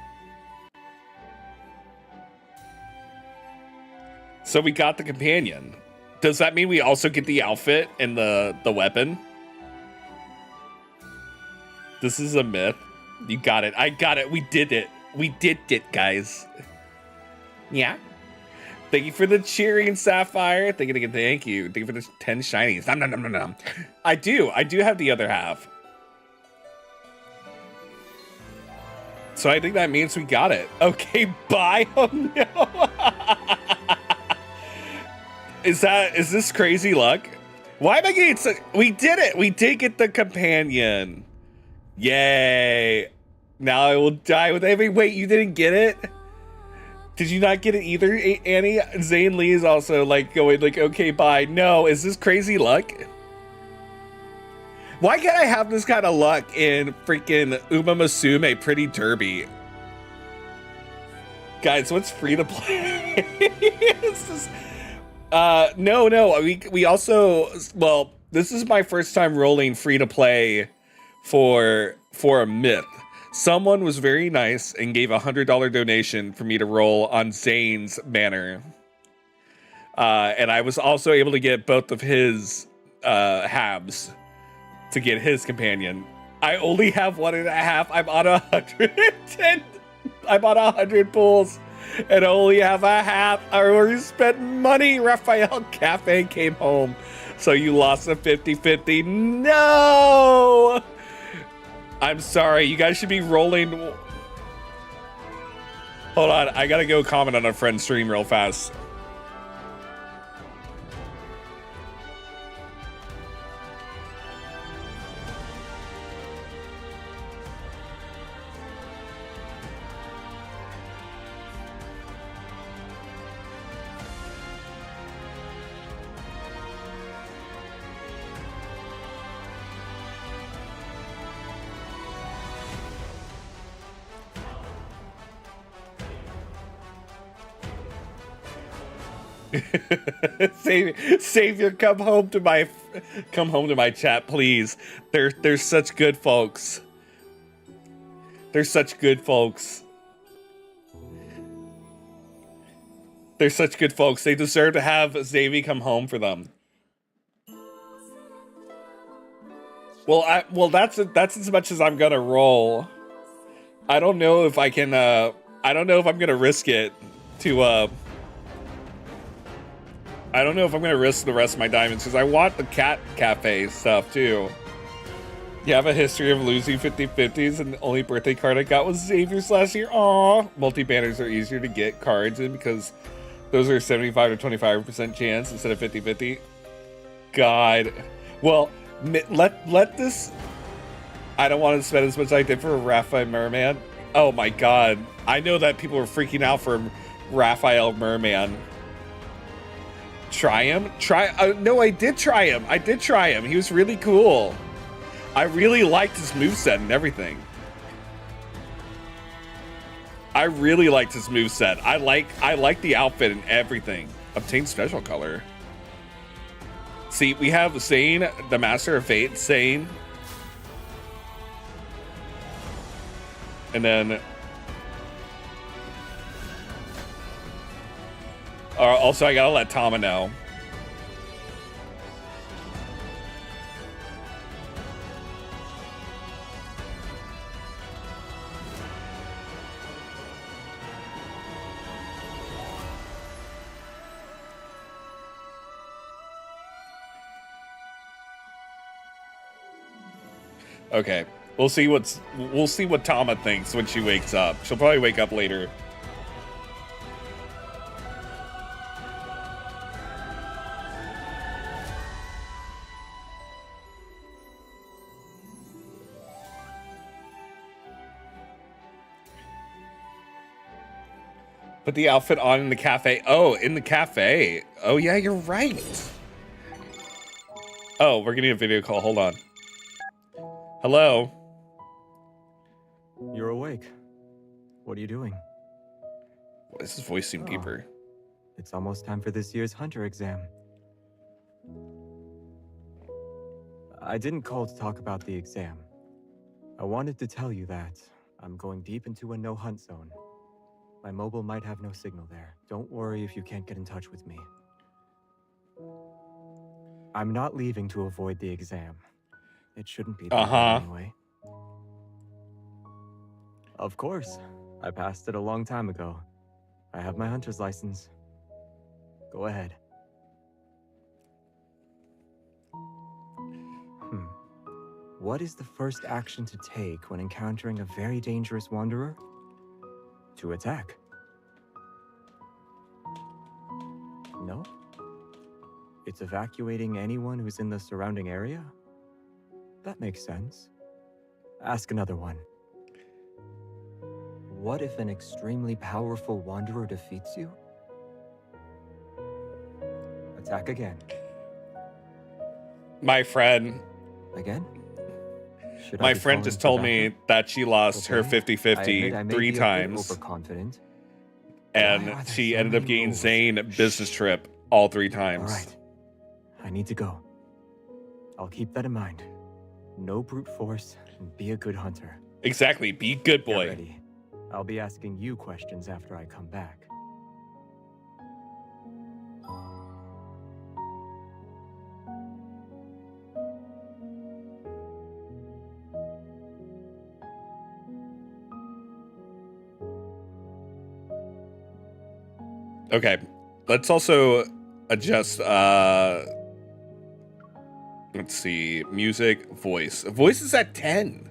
So we got the companion. Does that mean we also get the outfit and the weapon? This is a myth. You got it. I got it. We did it. We did it, guys. Yeah. Thank you for the cheering, Sapphire. Thank you. Thank you for the 10 shinies. Nom, nom, nom, nom, nom. I do have the other half. So I think that means we got it. Okay, bye. Oh no. Is this crazy luck? Why am I getting so, we did it. We did get the companion. Yay. Now I will die with every, wait, you didn't get it? Did you not get it either, Annie? Zane Lee is also like going like, okay, bye. No, is this crazy luck? Why can't I have this kind of luck in freaking Uma Musume Pretty Derby? Guys, what's free to play? No. We also, well, this is my first time rolling free to play for a myth. Someone was very nice and gave a $100 donation for me to roll on Zane's banner. And I was also able to get both of his halves to get his companion. I only have 1.5. I'm on 110. I'm on 100 pulls and I only have a half. I already spent money. Raphael Cafe came home. So you lost a 50-50. No! I'm sorry, you guys should be rolling. Hold on, I gotta go comment on a friend's stream real fast. Savior, come home to my chat, please. They're such good folks. They're such good folks. They're such good folks. They deserve to have Xavier come home for them. Well, that's as much as I'm gonna roll. I don't know if I can. I don't know if I'm gonna risk it to. I don't know if I'm gonna risk the rest of my diamonds because I want the cat cafe stuff too. You have a history of losing 50-50s, and the only birthday card I got was Xavier's last year. Aww. Multi-banners are easier to get cards in because those are 75 to 25% chance instead of 50-50. God. Well, let this. I don't want to spend as much as I did for Raphael Merman. Oh my God. I know that people were freaking out for Raphael Merman. Try him? No, I did try him. He was really cool. I really liked his moveset and everything. I really liked his moveset. I like the outfit and everything. Obtain special color. See, we have Zane, the Master of Fate, Zane. And then... also, I gotta let Tama know. Okay, we'll see what Tama thinks when she wakes up. She'll probably wake up later. Put the outfit on in the cafe. Oh, in the cafe. Oh yeah, you're right. Oh, we're getting a video call. Hold on. Hello. You're awake. What are you doing? Why does his voice seem deeper? It's almost time for this year's Hunter exam. I didn't call to talk about the exam. I wanted to tell you that I'm going deep into a no-hunt zone. My mobile might have no signal there. Don't worry if you can't get in touch with me. I'm not leaving to avoid the exam. It shouldn't be that bad anyway. Of course. I passed it a long time ago. I have my hunter's license. Go ahead. What is the first action to take when encountering a very dangerous wanderer? To attack. No? It's evacuating anyone who's in the surrounding area? That makes sense. Ask another one. What if an extremely powerful wanderer defeats you? Attack again. My friend. Again? My friend just told me that she lost her 50-50 3 times. Overconfident. And she ended up getting Zane business trip all 3 times. All right. I need to go. I'll keep that in mind. No brute force, and be a good hunter. Exactly. Be good boy. Get ready. I'll be asking you questions after I come back. Okay. Let's also adjust let's see, music, voice. Voice is at 10.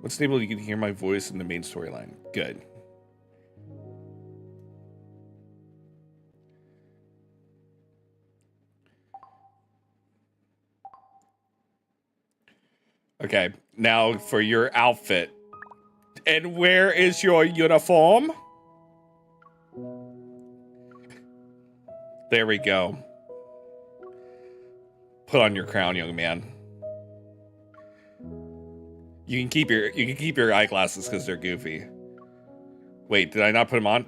Let's enable you can hear my voice in the main storyline. Good. Okay, now for your outfit. And where is your uniform? There we go. Put on your crown, young man. You can keep your eyeglasses because they're goofy. Wait, did I not put them on?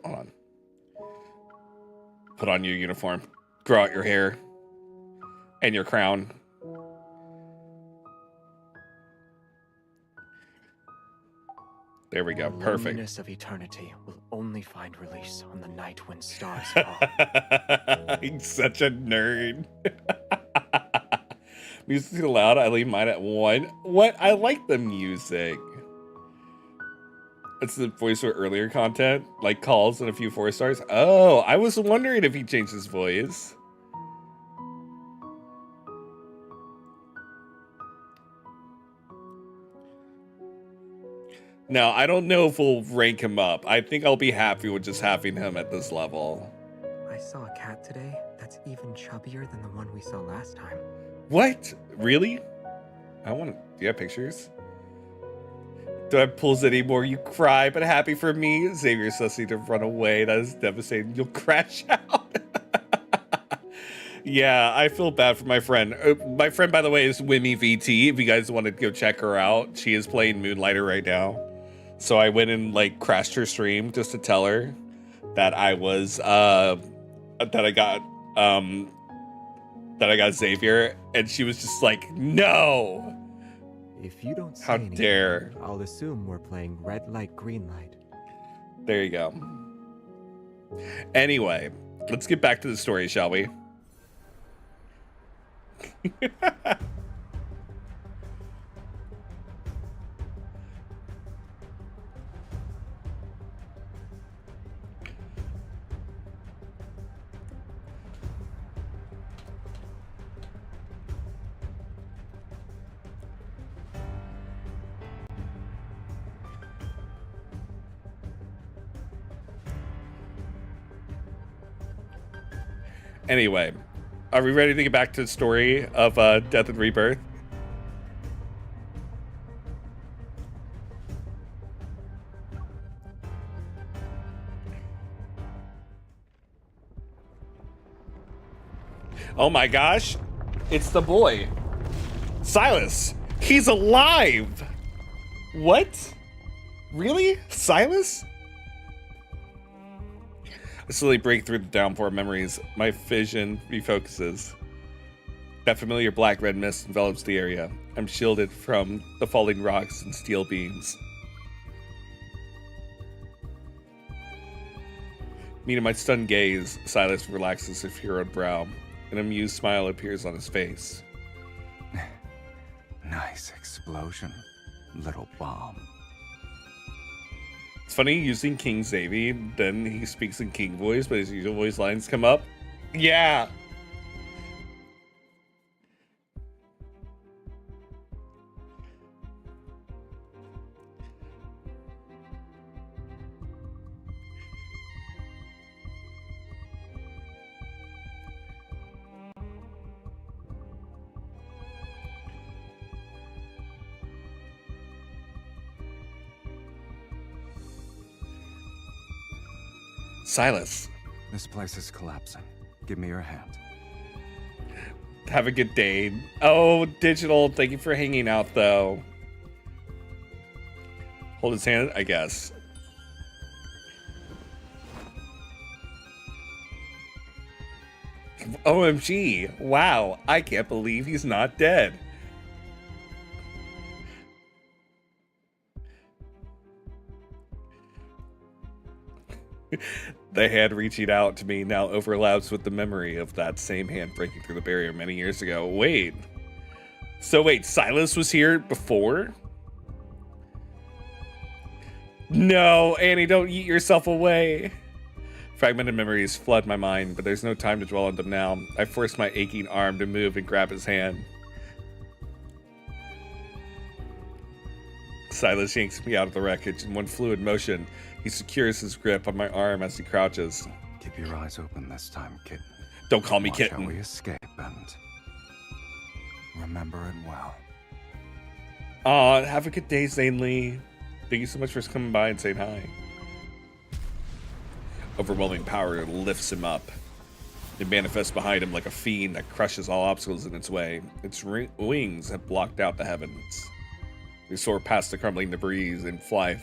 Hold on. Put on your uniform. Grow out your hair. And your crown. There we go. The Perfect. loneliness of eternity will only find release on the night when stars fall. He's such a nerd. Music's too loud. I leave mine at 1. What? I like the music. It's the voice for earlier content, like calls and a few 4 stars. Oh, I was wondering if he changed his voice. Now, I don't know if we'll rank him up. I think I'll be happy with just having him at this level. I saw a cat today that's even chubbier than the one we saw last time. What? Really? Do you have pictures? Do I have pulls anymore? You cry, but happy for me. Xavier says need to run away. That is devastating. You'll crash out. Yeah, I feel bad for my friend. My friend, by the way, is Wimmy VT. If you guys want to go check her out, she is playing Moonlighter right now. So I went and crashed her stream just to tell her that I was that I got Xavier, and she was just like, no. If you don't say How anything, dare. I'll assume we're playing red light, green light. There you go. Anyway, let's get back to the story, shall we? Anyway, are we ready to get back to the story of Death and Rebirth? Oh my gosh, it's the boy. Silas, he's alive. What? Really? Silas? I slowly break through the downpour of memories. My vision refocuses. That familiar black-red mist envelops the area. I'm shielded from the falling rocks and steel beams. Meeting my stunned gaze, Silas relaxes his furrowed brow. An amused smile appears on his face. Nice explosion, little bomb. It's funny using King Xavier, then he speaks in King voice, but his usual voice lines come up. Yeah. Silas. This place is collapsing. Give me your hand. Have a good day. Oh, Digital, thank you for hanging out, though. Hold his hand, I guess. OMG. Wow, I can't believe he's not dead. The hand reaching out to me now overlaps with the memory of that same hand breaking through the barrier many years ago. Wait. So wait, Silas was here before? No, Annie, don't eat yourself away. Fragmented memories flood my mind, but there's no time to dwell on them now. I force my aching arm to move and grab his hand. Silas yanks me out of the wreckage in one fluid motion. He secures his grip on my arm as he crouches. Keep your eyes open this time, kitten. Don't call me Watch kitten. how we escape and remember it well. Aw, have a good day, Zane Lee. Thank you so much for coming by and saying hi. Overwhelming power lifts him up. It manifests behind him like a fiend that crushes all obstacles in its way. Its wings have blocked out the heavens. We soar past the crumbling debris and fly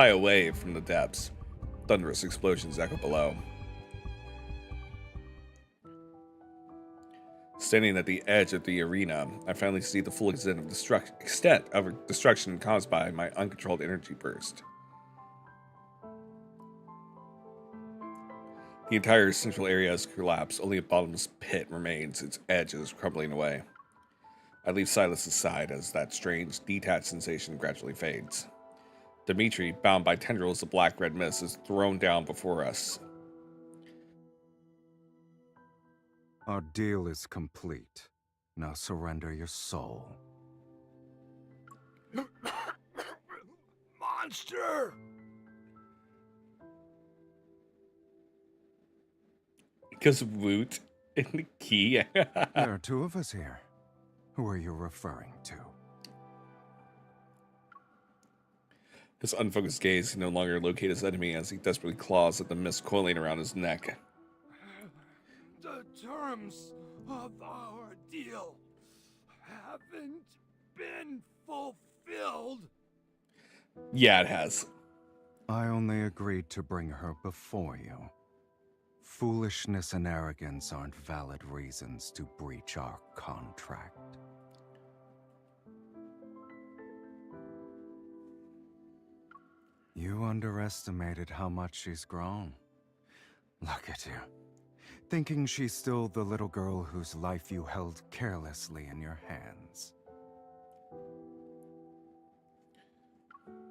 away from the depths. Thunderous explosions echo below. Standing at the edge of the arena, I finally see the full extent of destruction caused by my uncontrolled energy burst. The entire central area has collapsed. Only a bottomless pit remains, its edges crumbling away. I leave Silas' side as that strange, detached sensation gradually fades. Dimitri, bound by tendrils of black-red mist, is thrown down before us. Our deal is complete. Now surrender your soul. Monster! Because Woot in the key. There are two of us here. Who are you referring to? His unfocused gaze can no longer locate his enemy as he desperately claws at the mist coiling around his neck. The terms of our deal haven't been fulfilled. Yeah, it has. I only agreed to bring her before you. foolishness and arrogance aren't valid reasons to breach our contract. You underestimated how much she's grown. Look at you, thinking she's still the little girl whose life you held carelessly in your hands.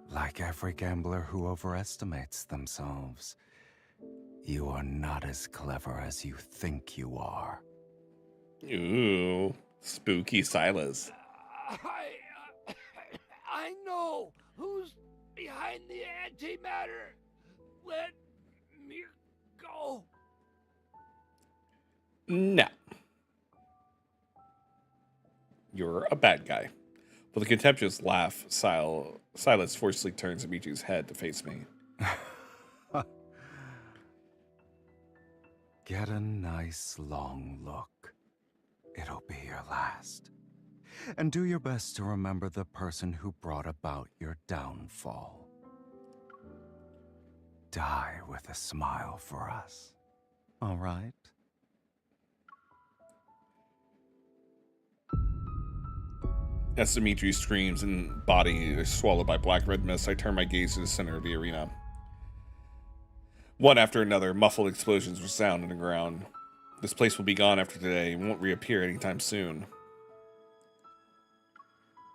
Like every gambler who overestimates themselves, you are not as clever as you think you are. Ooh, spooky Silas. I know who's behind the antimatter. Let me go. No. You're a bad guy. With a contemptuous laugh, Silas forcefully turns Amichi's head to face me. Get a nice long look. It'll be your last. And do your best to remember the person who brought about your downfall. Die with a smile for us. All right? As Dimitri screams and body is swallowed by black-red mist, I turn my gaze to the center of the arena. One after another, muffled explosions resound on the ground. This place will be gone after today and won't reappear anytime soon.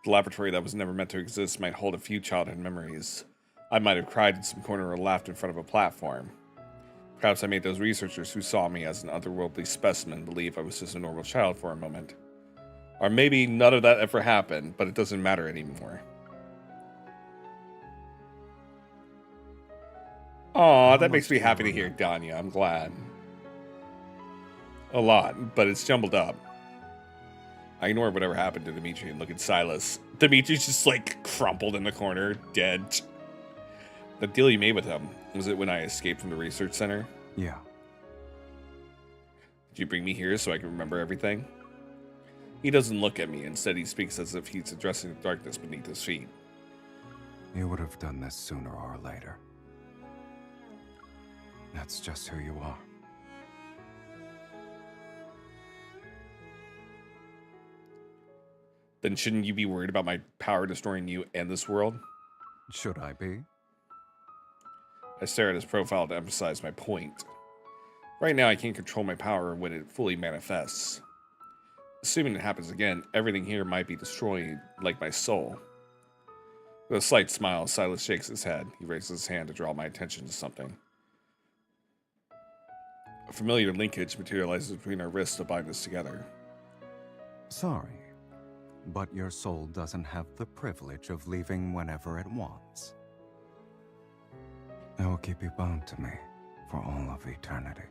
The laboratory that was never meant to exist might hold a few childhood memories. I might have cried in some corner or laughed in front of a platform. Perhaps I made those researchers who saw me as an otherworldly specimen believe I was just a normal child for a moment. Or maybe none of that ever happened, but it doesn't matter anymore. Aw, that makes me happy to hear, Danya. I'm glad. A lot, but it's jumbled up. I ignore whatever happened to Dimitri and look at Silas. Dimitri's just like crumpled in the corner, dead. The deal you made with him, was it when I escaped from the research center? Yeah. Did you bring me here so I can remember everything? He doesn't look at me. Instead, he speaks as if he's addressing the darkness beneath his feet. You would have done this sooner or later. That's just who you are. Then shouldn't you be worried about my power destroying you and this world? Should I be? I stare at his profile to emphasize my point. Right now, I can't control my power when it fully manifests. Assuming it happens again, everything here might be destroyed, like my soul. With a slight smile, Silas shakes his head. He raises his hand to draw my attention to something. A familiar linkage materializes between our wrists to bind us together. Sorry, but your soul doesn't have the privilege of leaving whenever it wants. I will keep you bound to me for all of eternity.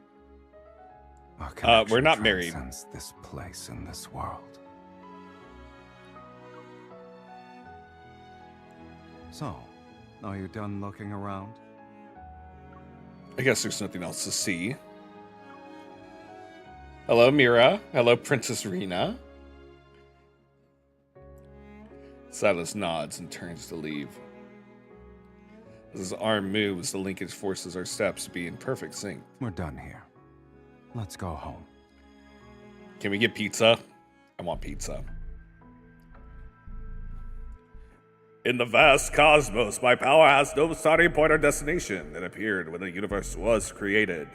Our we're not married. Transcends this place in this world. So, are you done looking around? I guess there's nothing else to see. Hello, Mira. Hello, Princess Rena. Silas nods and turns to leave. As his arm moves, the linkage forces our steps to be in perfect sync. We're done here. Let's go home. Can we get pizza? I want pizza. In the vast cosmos, my power has no starting point or destination. It appeared when the universe was created.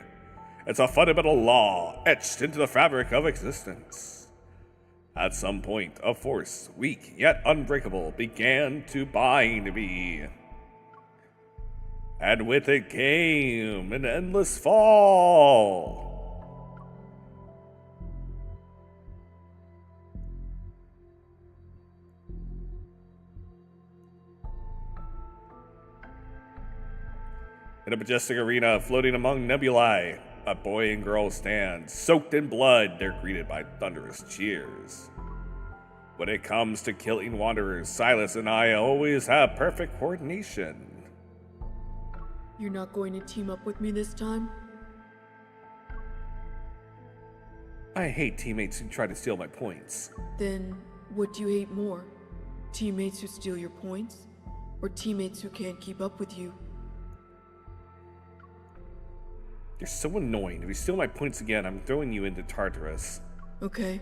It's a fundamental law etched into the fabric of existence. At some point, a force, weak yet unbreakable, began to bind me. And with it came an endless fall. In a majestic arena floating among nebulae, a boy and girl stand. Soaked in blood, they're greeted by thunderous cheers. When it comes to killing wanderers, Silas and I always have perfect coordination. You're not going to team up with me this time? I hate teammates who try to steal my points. Then, what do you hate more? Teammates who steal your points? Or teammates who can't keep up with you? You're so annoying. If you steal my points again, I'm throwing you into Tartarus. Okay.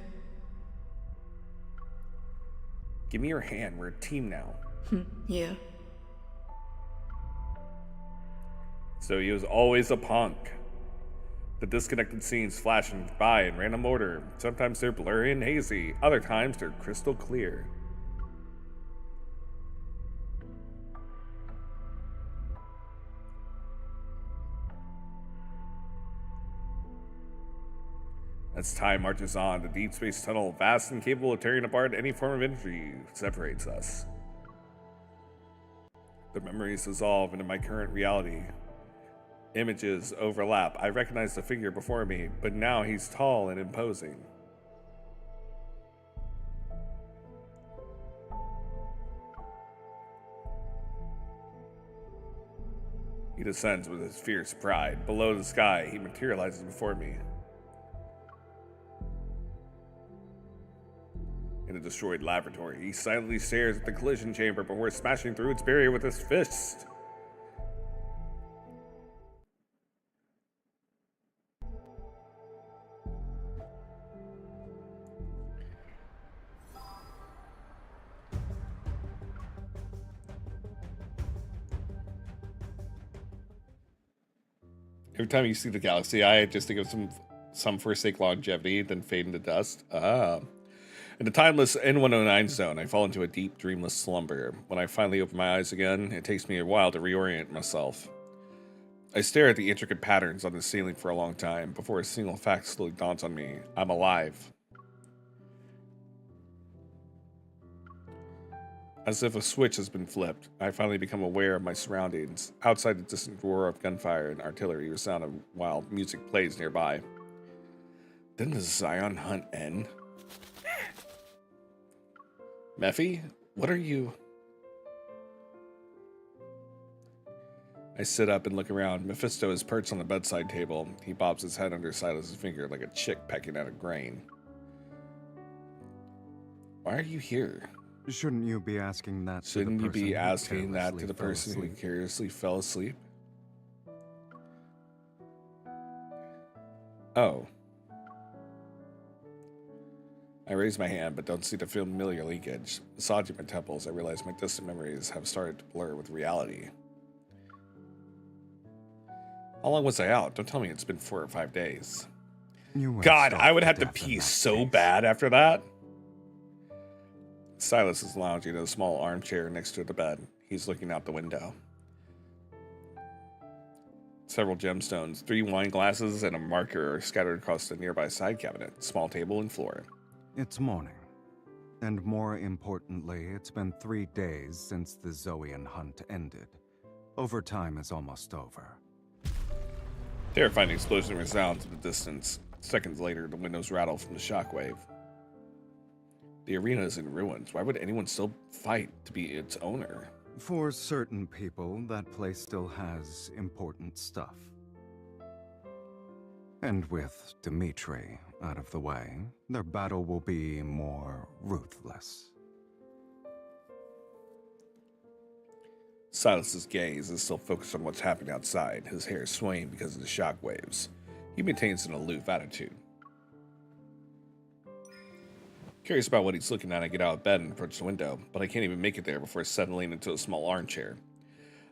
Give me your hand. We're a team now. Yeah. So he was always a punk. The disconnected scenes flashing by in random order. Sometimes they're blurry and hazy. Other times they're crystal clear. As time marches on, the deep space tunnel, vast and capable of tearing apart any form of energy, separates us. The memories dissolve into my current reality. Images overlap. I recognize the figure before me, but now he's tall and imposing. He descends with his fierce pride. Below the sky, he materializes before me. In a destroyed laboratory, he silently stares at the collision chamber before smashing through its barrier with his fist. Every time you see the galaxy eye, I just think of some forsake longevity, then fade into dust. In the timeless N109 zone, I fall into a deep, dreamless slumber. When I finally open my eyes again, it takes me a while to reorient myself. I stare at the intricate patterns on the ceiling for a long time before a single fact slowly dawns on me. I'm alive. As if a switch has been flipped, I finally become aware of my surroundings. Outside, the distant roar of gunfire and artillery resound while music plays nearby. Didn't the Zion hunt end? Mephi, what are you? I sit up and look around. Mephisto is perched on the bedside table. He bobs his head under Silas's finger like a chick pecking at a grain. Why are you here? Shouldn't you be asking that Shouldn't to you the person be who asking that to carelessly the fell person who asleep? carelessly fell asleep? Oh. I raise my hand, but don't see the familiar leakage. Massaging my temples, I realize my distant memories have started to blur with reality. How long was I out? Don't tell me it's been 4 or 5 days. God, I would have to pee so bad after that. Silas is lounging in a small armchair next to the bed. He's looking out the window. Several gemstones, 3 wine glasses, and a marker are scattered across the nearby side cabinet, small table, and floor. It's morning. And more importantly, it's been 3 days since the Zoian hunt ended. Overtime is almost over. Terrifying explosion resounds in the distance. Seconds later, the windows rattle from the shockwave. The arena is in ruins. Why would anyone still fight to be its owner? For certain people, that place still has important stuff. And with Dimitri out of the way, their battle will be more ruthless. Silas's gaze is still focused on what's happening outside, his hair swaying because of the shockwaves. He maintains an aloof attitude. Curious about what he's looking at, I get out of bed and approach the window, but I can't even make it there before settling into a small armchair.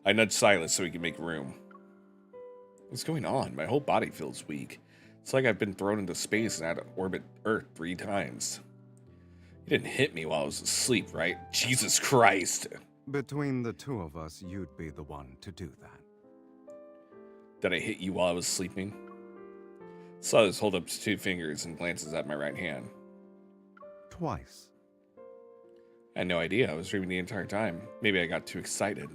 I nudge Silas so he can make room. What's going on? My whole body feels weak. It's like I've been thrown into space and had to orbit Earth 3 times. You didn't hit me while I was asleep, right? Jesus Christ! Between the two of us, you'd be the one to do that. Did I hit you while I was sleeping? Silas holds up his 2 fingers and glances at my right hand. Twice. I had no idea. I was dreaming the entire time. Maybe I got too excited.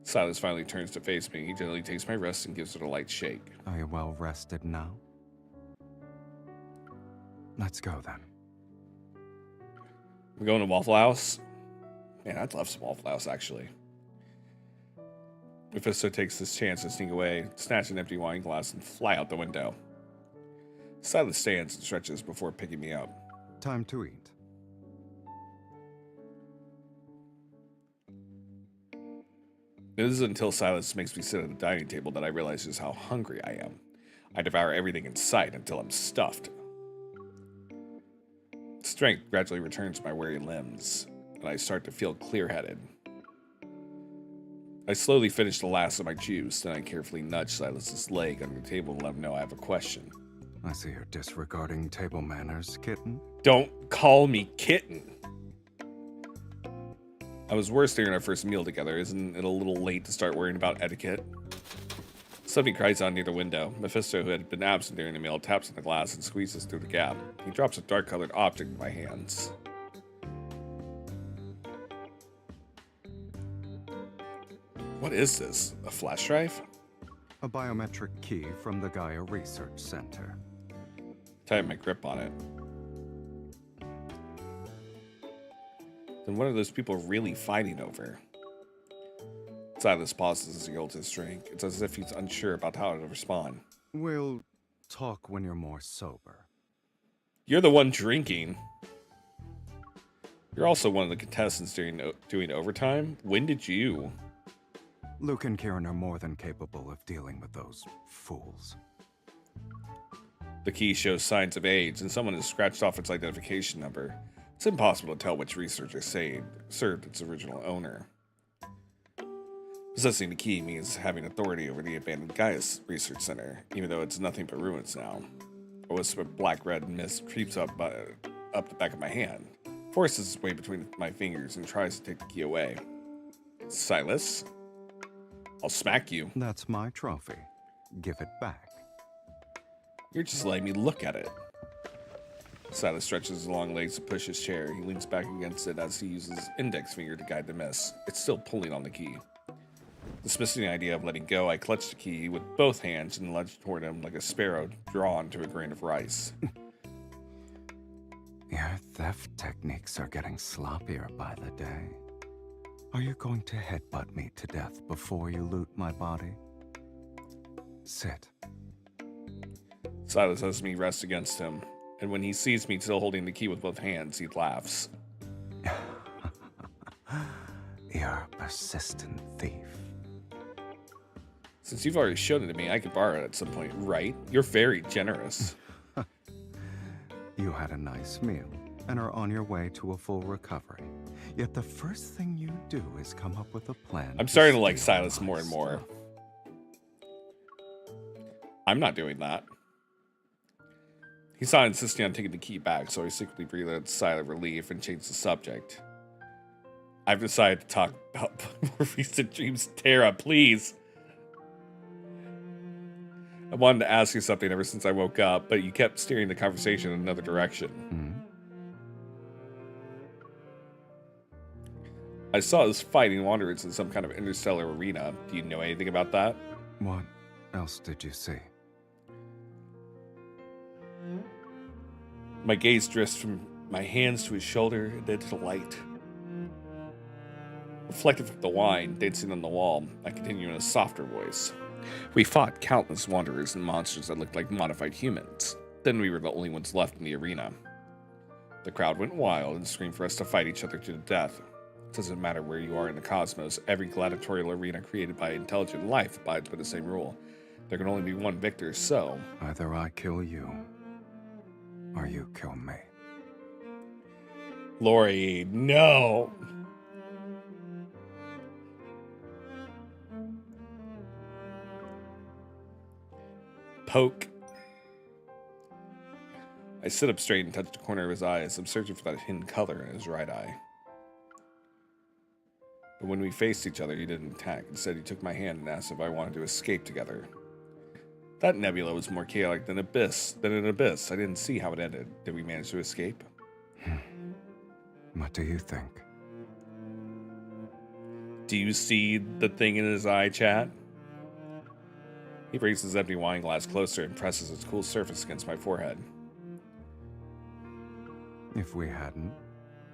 Silas finally turns to face me. He gently takes my wrist and gives it a light shake. Are you well rested now? Let's go then. We're going to Waffle House? Man, I'd love some Waffle House, actually. Mephisto takes this chance to sneak away, snatch an empty wine glass, and fly out the window. Silas stands and stretches before picking me up. Time to eat. It isn't until Silas makes me sit at the dining table that I realize just how hungry I am. I devour everything in sight until I'm stuffed. Strength gradually returns to my weary limbs, and I start to feel clear-headed. I slowly finish the last of my juice, then I carefully nudge Silas's leg under the table and let him know I have a question. I see you're disregarding table manners, kitten. Don't call me kitten! I was worse during our first meal together. Isn't it a little late to start worrying about etiquette? Somebody cries out near the window. Mephisto, who had been absent during the meal, taps on the glass and squeezes through the gap. He drops a dark-colored object in my hands. What is this? A flash drive? A biometric key from the Gaia Research Center. Tighten my grip on it. Then what are those people really fighting over? Silas pauses as he holds his drink. It's as if he's unsure about how to respond. We'll talk when you're more sober. You're the one drinking. You're also one of the contestants doing overtime. When did you? Luke and Kieran are more than capable of dealing with those fools. The key shows signs of age, and someone has scratched off its identification number. It's impossible to tell which researcher served its original owner. Possessing the key means having authority over the abandoned Gaia's Research Center, even though it's nothing but ruins now. A wisp of black-red mist creeps up the back of my hand, forces its way between my fingers, and tries to take the key away. Silas? I'll smack you. That's my trophy. Give it back. You're just letting me look at it. Silas stretches his long legs to push his chair. He leans back against it as he uses his index finger to guide the mist. It's still pulling on the key. Dismissing the idea of letting go, I clutch the key with both hands and lunge toward him like a sparrow drawn to a grain of rice. Your theft techniques are getting sloppier by the day. Are you going to headbutt me to death before you loot my body? Sit. Silas has me rest against him, and when he sees me still holding the key with both hands, he laughs. You're a persistent thief. Since you've already shown it to me, I could borrow it at some point, right? You're very generous. You had a nice meal and are on your way to a full recovery. Yet the first thing you do is come up with a plan. I'm starting to like Silas more and more. I'm not doing that. He saw insisting on taking the key back, so I secretly breathed a sigh of relief and changed the subject. I've decided to talk about more recent dreams. Tara, please. I wanted to ask you something ever since I woke up, but you kept steering the conversation in another direction. I saw us fighting wanderers in some kind of interstellar arena. Do you know anything about that? What else did you see? My gaze drifts from my hands to his shoulder and then to the light. Reflected from the wine dancing on the wall, I continue in a softer voice. We fought countless wanderers and monsters that looked like modified humans. Then we were the only ones left in the arena. The crowd went wild and screamed for us to fight each other to the death. It doesn't matter where you are in the cosmos, every gladiatorial arena created by intelligent life abides by the same rule. There can only be one victor, so... Either I kill you, or you kill me. Lori, no! Poke. I sit up straight and touch the corner of his eyes. I'm searching for that hidden color in his right eye. But when we faced each other, he didn't attack. Instead, he took my hand and asked if I wanted to escape together. That nebula was more chaotic than an abyss. I didn't see how it ended. Did we manage to escape? What do you think? Do you see the thing in his eye, chat? He brings his empty wine glass closer and presses its cool surface against my forehead. If we hadn't,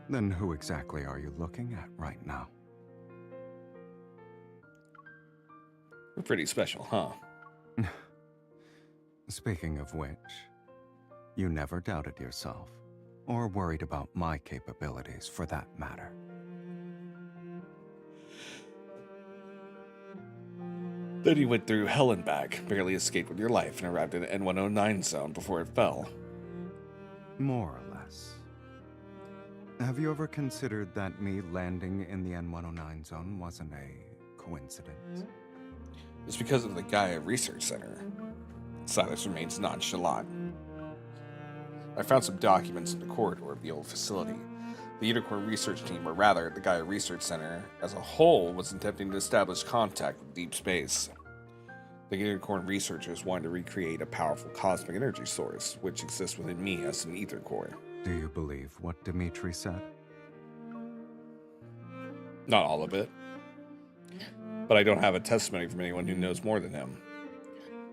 then who exactly are you looking at right now? We're pretty special, huh? Speaking of which, you never doubted yourself, or worried about my capabilities for that matter. Then you went through hell and back, barely escaped with your life, and arrived in the N109 zone before it fell. More or less. Have you ever considered that me landing in the N109 zone wasn't a coincidence? It's because of the Gaia Research Center. Silas remains nonchalant. I found some documents in the corridor of the old facility. The Unicorn research team, or rather, the Gaia Research Center as a whole, was attempting to establish contact with deep space. The Unicorn researchers wanted to recreate a powerful cosmic energy source, which exists within me as an ether core. Do you believe what Dimitri said? Not all of it. But I don't have a testimony from anyone who knows more than him.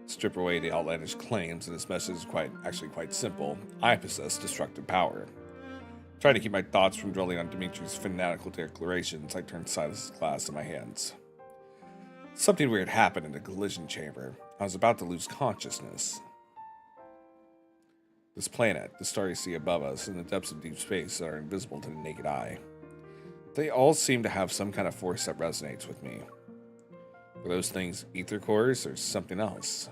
Strip away the outlandish claims, and his message is actually quite simple. I possess destructive power. Trying to keep my thoughts from dwelling on Dimitri's fanatical declarations, I turned Silas's glass in my hands. Something weird happened in the collision chamber. I was about to lose consciousness. This planet, the star you see above us, and the depths of deep space that are invisible to the naked eye. They all seem to have some kind of force that resonates with me. Are those things ether cores or something else?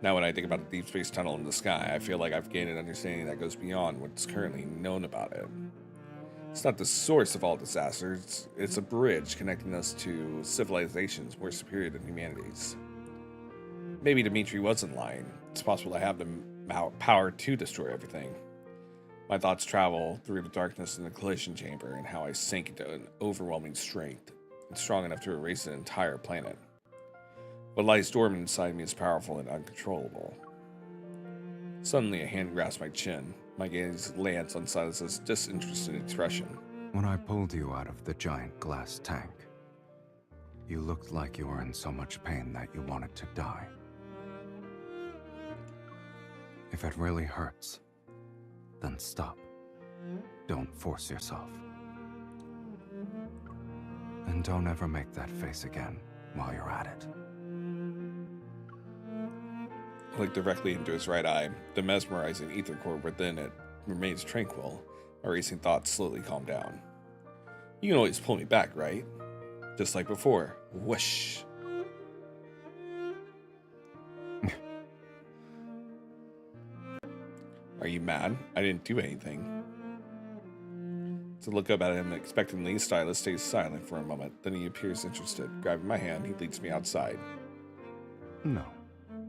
Now when I think about the deep space tunnel in the sky, I feel like I've gained an understanding that goes beyond what's currently known about it. It's not the source of all disasters, it's a bridge connecting us to civilizations more superior than humanity's. Maybe Dimitri wasn't lying. It's possible I have the power to destroy everything. My thoughts travel through the darkness in the collision chamber and how I sink into an overwhelming strength. It's strong enough to erase an entire planet. What lies dormant inside me is powerful and uncontrollable. Suddenly, a hand grasps my chin. My gaze lands on Silas's disinterested expression. When I pulled you out of the giant glass tank, you looked like you were in so much pain that you wanted to die. If it really hurts, then stop. Don't force yourself. And don't ever make that face again while you're at it. I look directly into his right eye. The mesmerizing ether core within it remains tranquil. My racing thoughts slowly calm down. You can always pull me back, right? Just like before. Whoosh. Are you mad? I didn't do anything. To look up at him expectantly, Silas stays silent for a moment. Then he appears interested. Grabbing my hand, he leads me outside. No,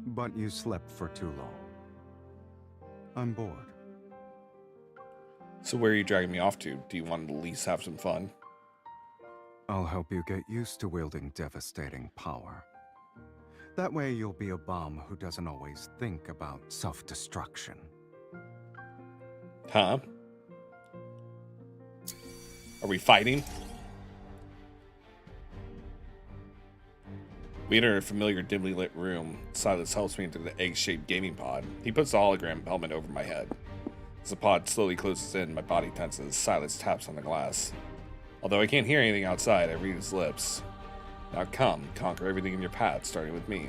but you slept for too long. I'm bored. So where are you dragging me off to? Do you want to at least have some fun? I'll help you get used to wielding devastating power. That way you'll be a bomb who doesn't always think about self-destruction. Huh? Are we fighting? We enter a familiar dimly lit room. Silas helps me into the egg-shaped gaming pod. He puts the hologram helmet over my head. As the pod slowly closes in, my body tenses. Silas taps on the glass. Although I can't hear anything outside, I read his lips. Now come, conquer everything in your path, starting with me.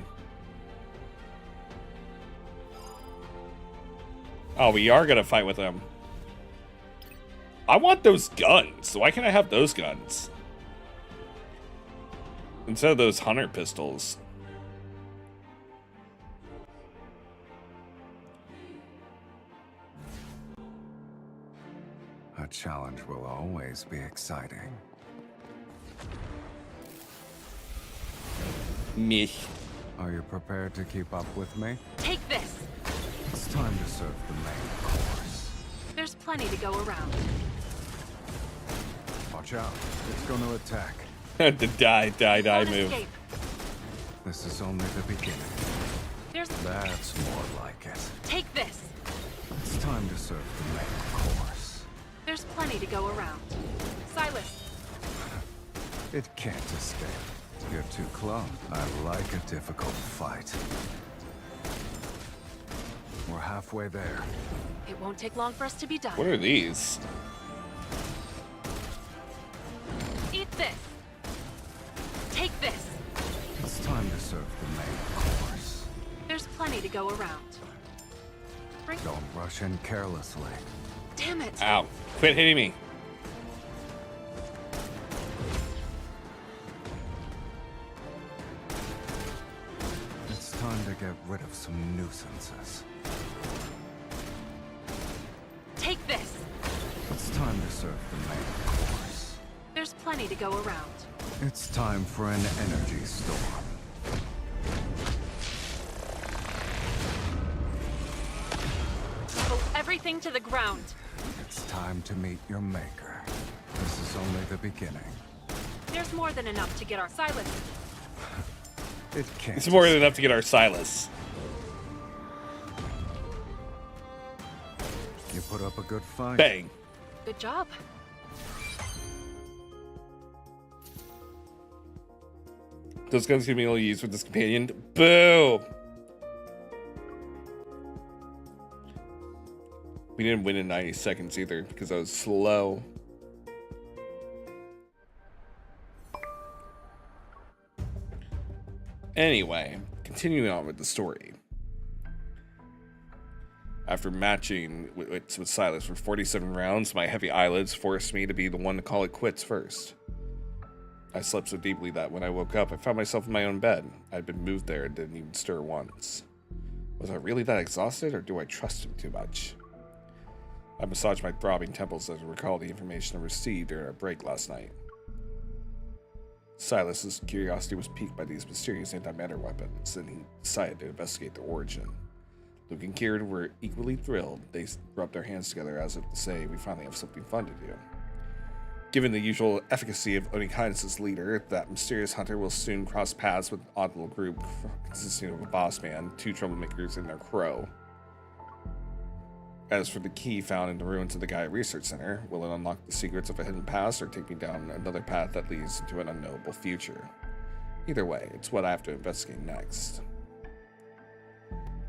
Oh, we are gonna fight with him. I want those guns. Why can't I have those guns? Instead of those hunter pistols. A challenge will always be exciting. Meh. Are you prepared to keep up with me? Take this! It's time to serve the main course. There's plenty to go around. Watch out. It's going to attack. The die Won't move. escape. This is only the beginning. There's... That's more like it. Take this! It's time to serve the main course. There's plenty to go around. Silas! It can't escape. You're too close. I like a difficult fight. We're halfway there. It won't take long for us to be done. What are these? Eat this! Take this! It's time to serve the main course. There's plenty to go around. Bring... Don't rush in carelessly. Damn it! Ow. Quit hitting me. to get rid of some nuisances. Take this! It's time to serve the main course. There's plenty to go around. It's time for an energy storm. Pull everything to the ground. It's time to meet your maker. This is only the beginning. There's more than enough to get our silence. It can't. It's more than enough to get our Silas. You put up a good fight. Bang. Good job. Those guns can be only used with this companion. Boo! We didn't win in 90 seconds either because I was slow. Anyway, continuing on with the story. After matching with Silas for 47 rounds, my heavy eyelids forced me to be the one to call it quits first. I slept so deeply that when I woke up, I found myself in my own bed. I'd been moved there and didn't even stir once. Was I really that exhausted, or do I trust him too much? I massaged my throbbing temples as I recalled the information I received during our break last night. Silas's curiosity was piqued by these mysterious antimatter weapons, and he decided to investigate their origin. Luke and Kieran were equally thrilled. They rubbed their hands together as if to say, we finally have something fun to do. Given the usual efficacy of Onikainis' leader, that mysterious hunter will soon cross paths with an odd little group consisting of a boss man, 2 troublemakers, and their crow. As for the key found in the ruins of the Gaia Research Center, will it unlock the secrets of a hidden past or take me down another path that leads into an unknowable future? Either way, it's what I have to investigate next.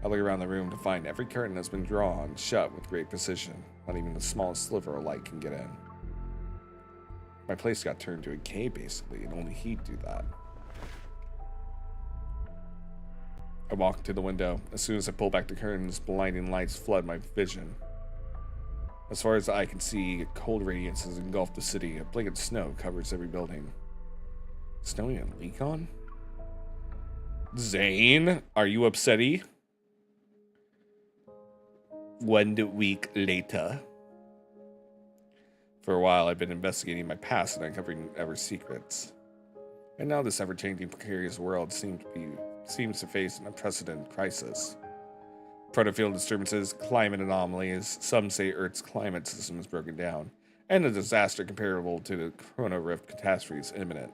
I look around the room to find every curtain has been drawn shut with great precision. Not even the smallest sliver of light can get in. My place got turned to a cave basically, and only he'd do that. I walk to the window. As soon as I pull back the curtains, blinding lights flood my vision. As far as the eye can see, cold radiance has engulfed the city. A blanket of snow covers every building. Snowing in Lekon? Zane, are you upsetty? 1 week later. For a while, I've been investigating my past and uncovering ever secrets. And now this ever-changing, precarious world seems to face an unprecedented crisis. Protofield disturbances, climate anomalies, some say Earth's climate system is broken down, and a disaster comparable to the Chrono Rift catastrophe is imminent.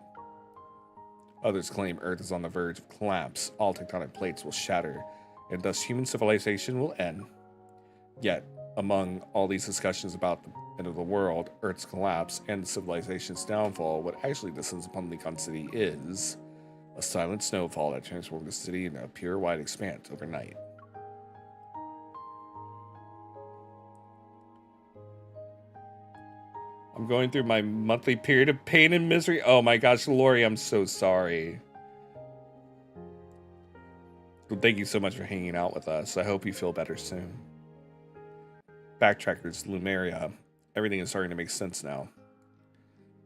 Others claim Earth is on the verge of collapse, all tectonic plates will shatter, and thus human civilization will end. Yet, among all these discussions about the end of the world, Earth's collapse, and the civilization's downfall, what actually descends upon Lekon City is a silent snowfall that transformed the city into a pure white expanse overnight. I'm going through my monthly period of pain and misery. Oh my gosh, Lori, I'm so sorry. Well, thank you so much for hanging out with us. I hope you feel better soon. Backtrackers, Lumeria. Everything is starting to make sense now.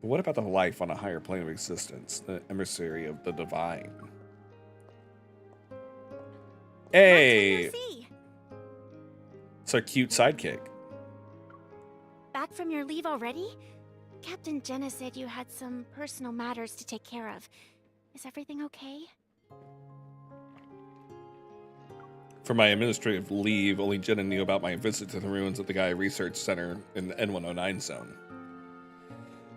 But what about the life on a higher plane of existence, the emissary of the divine? Hey! It's our cute sidekick. Back from your leave already? Captain Jenna said you had some personal matters to take care of. Is everything okay? For my administrative leave, only Jenna knew about my visit to the ruins of the Gaia Research Center in the N109 zone.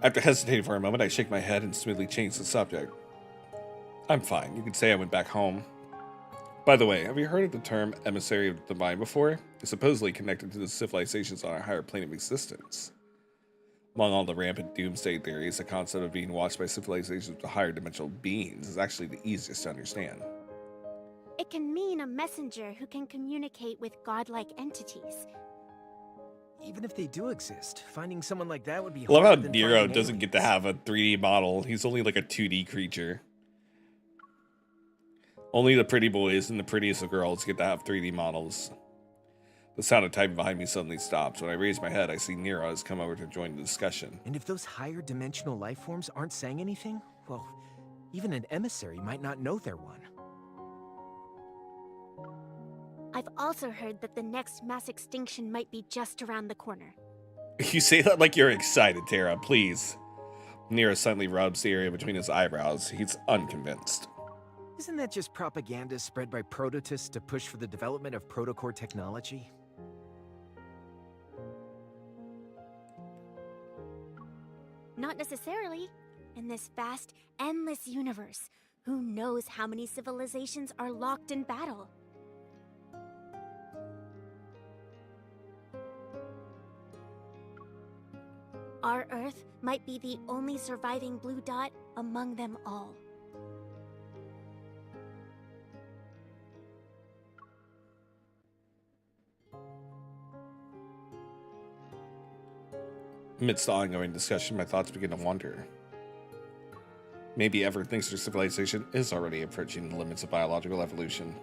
After hesitating for a moment, I shake my head and smoothly change the subject. I'm fine. You could say I went back home. By the way, have you heard of the term emissary of the divine before? It's supposedly connected to the civilizations on a higher plane of existence. Among all the rampant doomsday theories, the concept of being watched by civilizations with higher dimensional beings is actually the easiest to understand. It can mean a messenger who can communicate with godlike entities. Even if they do exist, finding someone like that would be I love how harder than Nero finding doesn't get to have a 3D model. He's only like a 2D creature. Only the pretty boys and the prettiest of girls get to have 3D models. The sound of typing behind me suddenly stops. When I raise my head, I see Nero has come over to join the discussion. And if those higher dimensional life forms aren't saying anything, well, even an emissary might not know they're one. I've also heard that the next mass extinction might be just around the corner. You say that like you're excited, Tara, please. Nero suddenly rubs the area between his eyebrows. He's unconvinced. Isn't that just propaganda spread by prototists to push for the development of protocore technology? Not necessarily. In this vast, endless universe, who knows how many civilizations are locked in battle? Our Earth might be the only surviving blue dot among them all. Amidst the ongoing discussion, my thoughts begin to wander. Maybe Ever thinks their civilization is already approaching the limits of biological evolution.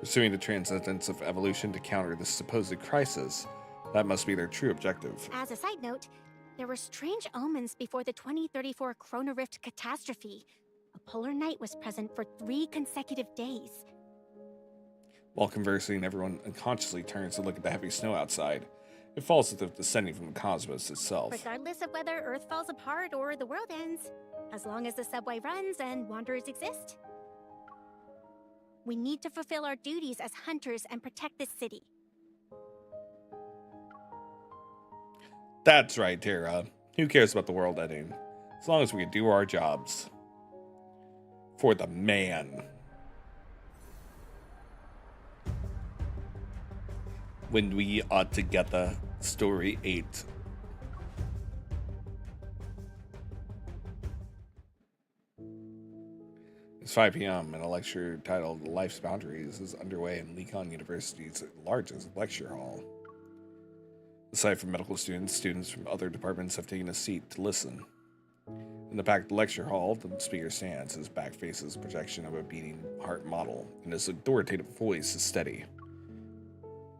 Pursuing the transcendence of evolution to counter this supposed crisis, that must be their true objective. As a side note, there were strange omens before the 2034 Chrono Rift catastrophe. A polar night was present for 3 consecutive days. While conversing, everyone unconsciously turns to look at the heavy snow outside. It falls as if descending from the cosmos itself. Regardless of whether Earth falls apart or the world ends, as long as the subway runs and wanderers exist, we need to fulfill our duties as hunters and protect this city. That's right, Tara. Who cares about the world ending? As long as we can do our jobs. For the man. When we are together, story 8. It's 5 p.m. and a lecture titled Life's Boundaries is underway in Lekon University's largest lecture hall. Aside from medical students, students from other departments have taken a seat to listen. In the packed lecture hall, the speaker stands. His back faces a projection of a beating heart model, and his authoritative voice is steady.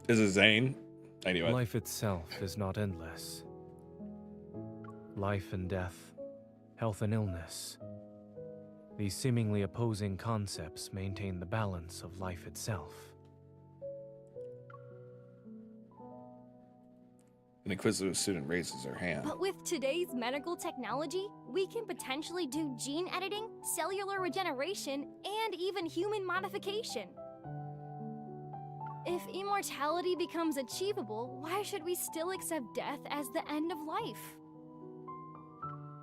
Is it Zane? I knew it. Life itself is not endless. Life and death, health and illness. These seemingly opposing concepts maintain the balance of life itself. An inquisitive student raises her hand. But with today's medical technology, we can potentially do gene editing, cellular regeneration, and even human modification. If immortality becomes achievable, why should we still accept death as the end of life?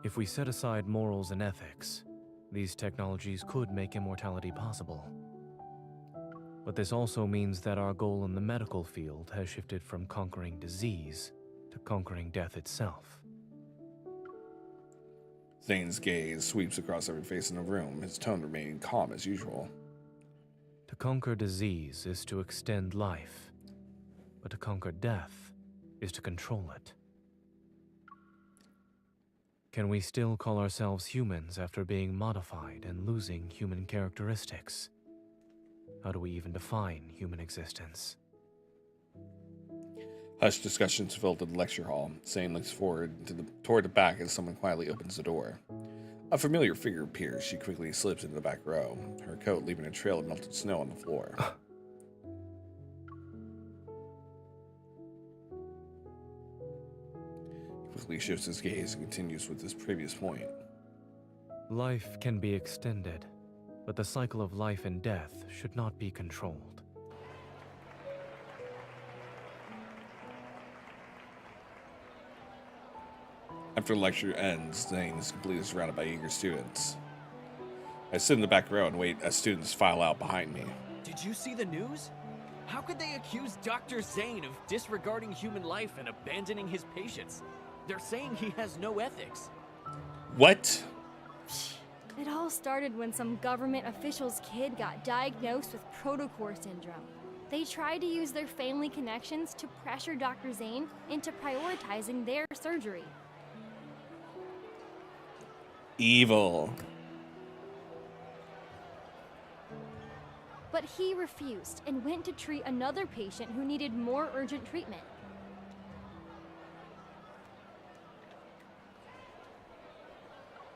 If we set aside morals and ethics, these technologies could make immortality possible. But this also means that our goal in the medical field has shifted from conquering disease to conquering death itself. Zane's gaze sweeps across every face in the room, his tone remaining calm as usual. To conquer disease is to extend life, but to conquer death is to control it. Can we still call ourselves humans after being modified and losing human characteristics? How do we even define human existence? Hushed discussions filled the lecture hall. Zane looks toward the back as someone quietly opens the door. A familiar figure appears. She quickly slips into the back row, her coat leaving a trail of melted snow on the floor. He quickly shifts his gaze and continues with his previous point. Life can be extended, but the cycle of life and death should not be controlled. After the lecture ends, Zane is completely surrounded by eager students. I sit in the back row and wait as students file out behind me. Did you see the news? How could they accuse Dr. Zane of disregarding human life and abandoning his patients? They're saying he has no ethics. What? It all started when some government official's kid got diagnosed with protocore syndrome. They tried to use their family connections to pressure Dr. Zane into prioritizing their surgery. Evil. But he refused and went to treat another patient who needed more urgent treatment.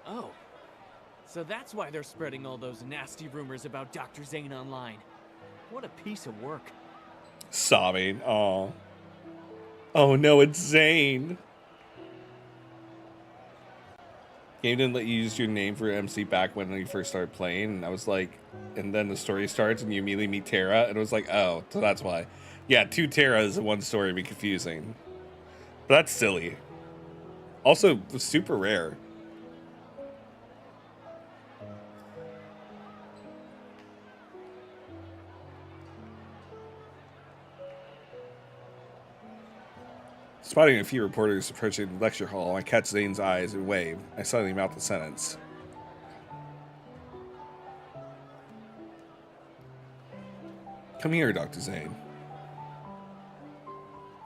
Oh. So that's why they're spreading all those nasty rumors about Dr. Zane online. What a piece of work. Sobbing. Oh. Oh no, it's Zane. Game didn't let you use your name for MC back when you first started playing, and I was like, and then the story starts and you immediately meet Tara, and it was like, oh, so that's why. Yeah, 2 Taras in one story would be confusing. But that's silly. Also, super rare. Spotting a few reporters approaching the lecture hall, I catch Zane's eyes and wave. I suddenly mouth the sentence. Come here, Dr. Zane.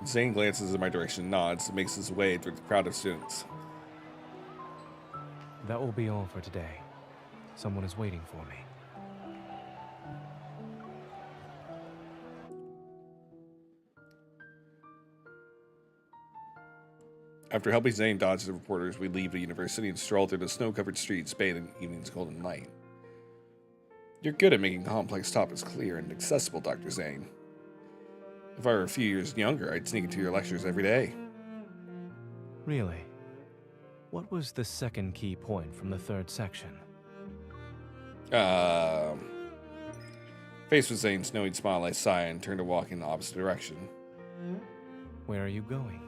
Zane glances in my direction, nods, and makes his way through the crowd of students. That will be all for today. Someone is waiting for me. After helping Zane dodge the reporters, we leave the university and stroll through the snow-covered streets bathed in evening's golden light. You're good at making complex topics clear and accessible, Dr. Zane. If I were a few years younger, I'd sneak into your lectures every day. Really? What was the second key point from the 3rd section? Faced with Zane's snowy smile, I sigh and turn to walk in the opposite direction. Where are you going?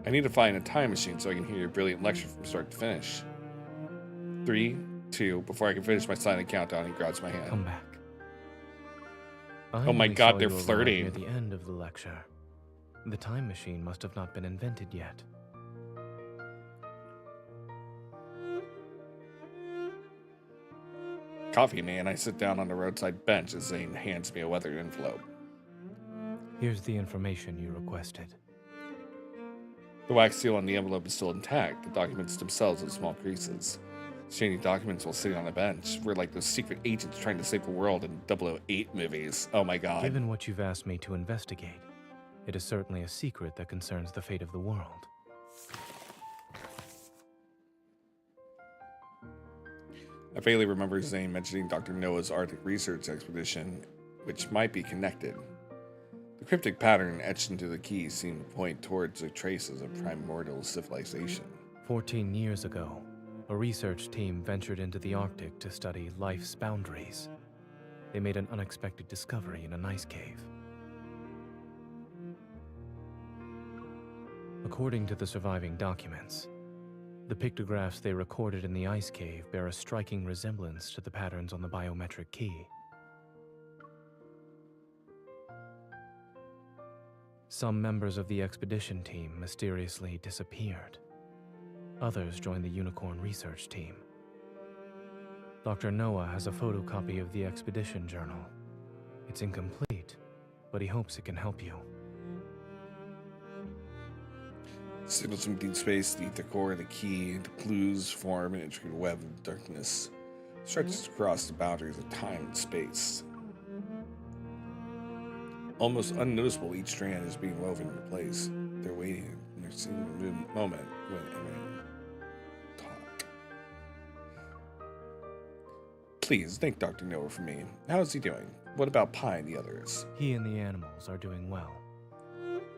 I need to find a time machine so I can hear your brilliant lecture from start to finish. 3, 2, before I can finish my silent countdown, he grabs my hand. Come back. Oh my god, they're flirting. Near the end of the lecture. The time machine must have not been invented yet. Coffee man, I sit down on the roadside bench as Zane hands me a weathered envelope. Here's the information you requested. The wax seal on the envelope is still intact. The documents themselves have small creases. Exchanging documents while sitting on a bench. We're like those secret agents trying to save the world in 008 movies. Oh my god. Given what you've asked me to investigate, it is certainly a secret that concerns the fate of the world. I vaguely remember Zane mentioning Dr. Noah's Arctic research expedition, which might be connected. The cryptic pattern etched into the keys seemed to point towards the traces of primordial civilization. 14 years ago, a research team ventured into the Arctic to study life's boundaries. They made an unexpected discovery in an ice cave. According to the surviving documents, the pictographs they recorded in the ice cave bear a striking resemblance to the patterns on the biometric key. Some members of the expedition team mysteriously disappeared. Others joined the Unicorn research team. Dr. Noah has a photocopy of the expedition journal. It's incomplete, but he hopes it can help you. Signals from Deepsace, the ether core, the key, and the clues form an intricate web of darkness. Stretches across the boundaries of time and space. Almost unnoticeable, each strand is being woven into place. They're waiting in their single moment when everyone talk. Please, thank Dr. Noah for me. How is he doing? What about Pi and the others? He and the animals are doing well.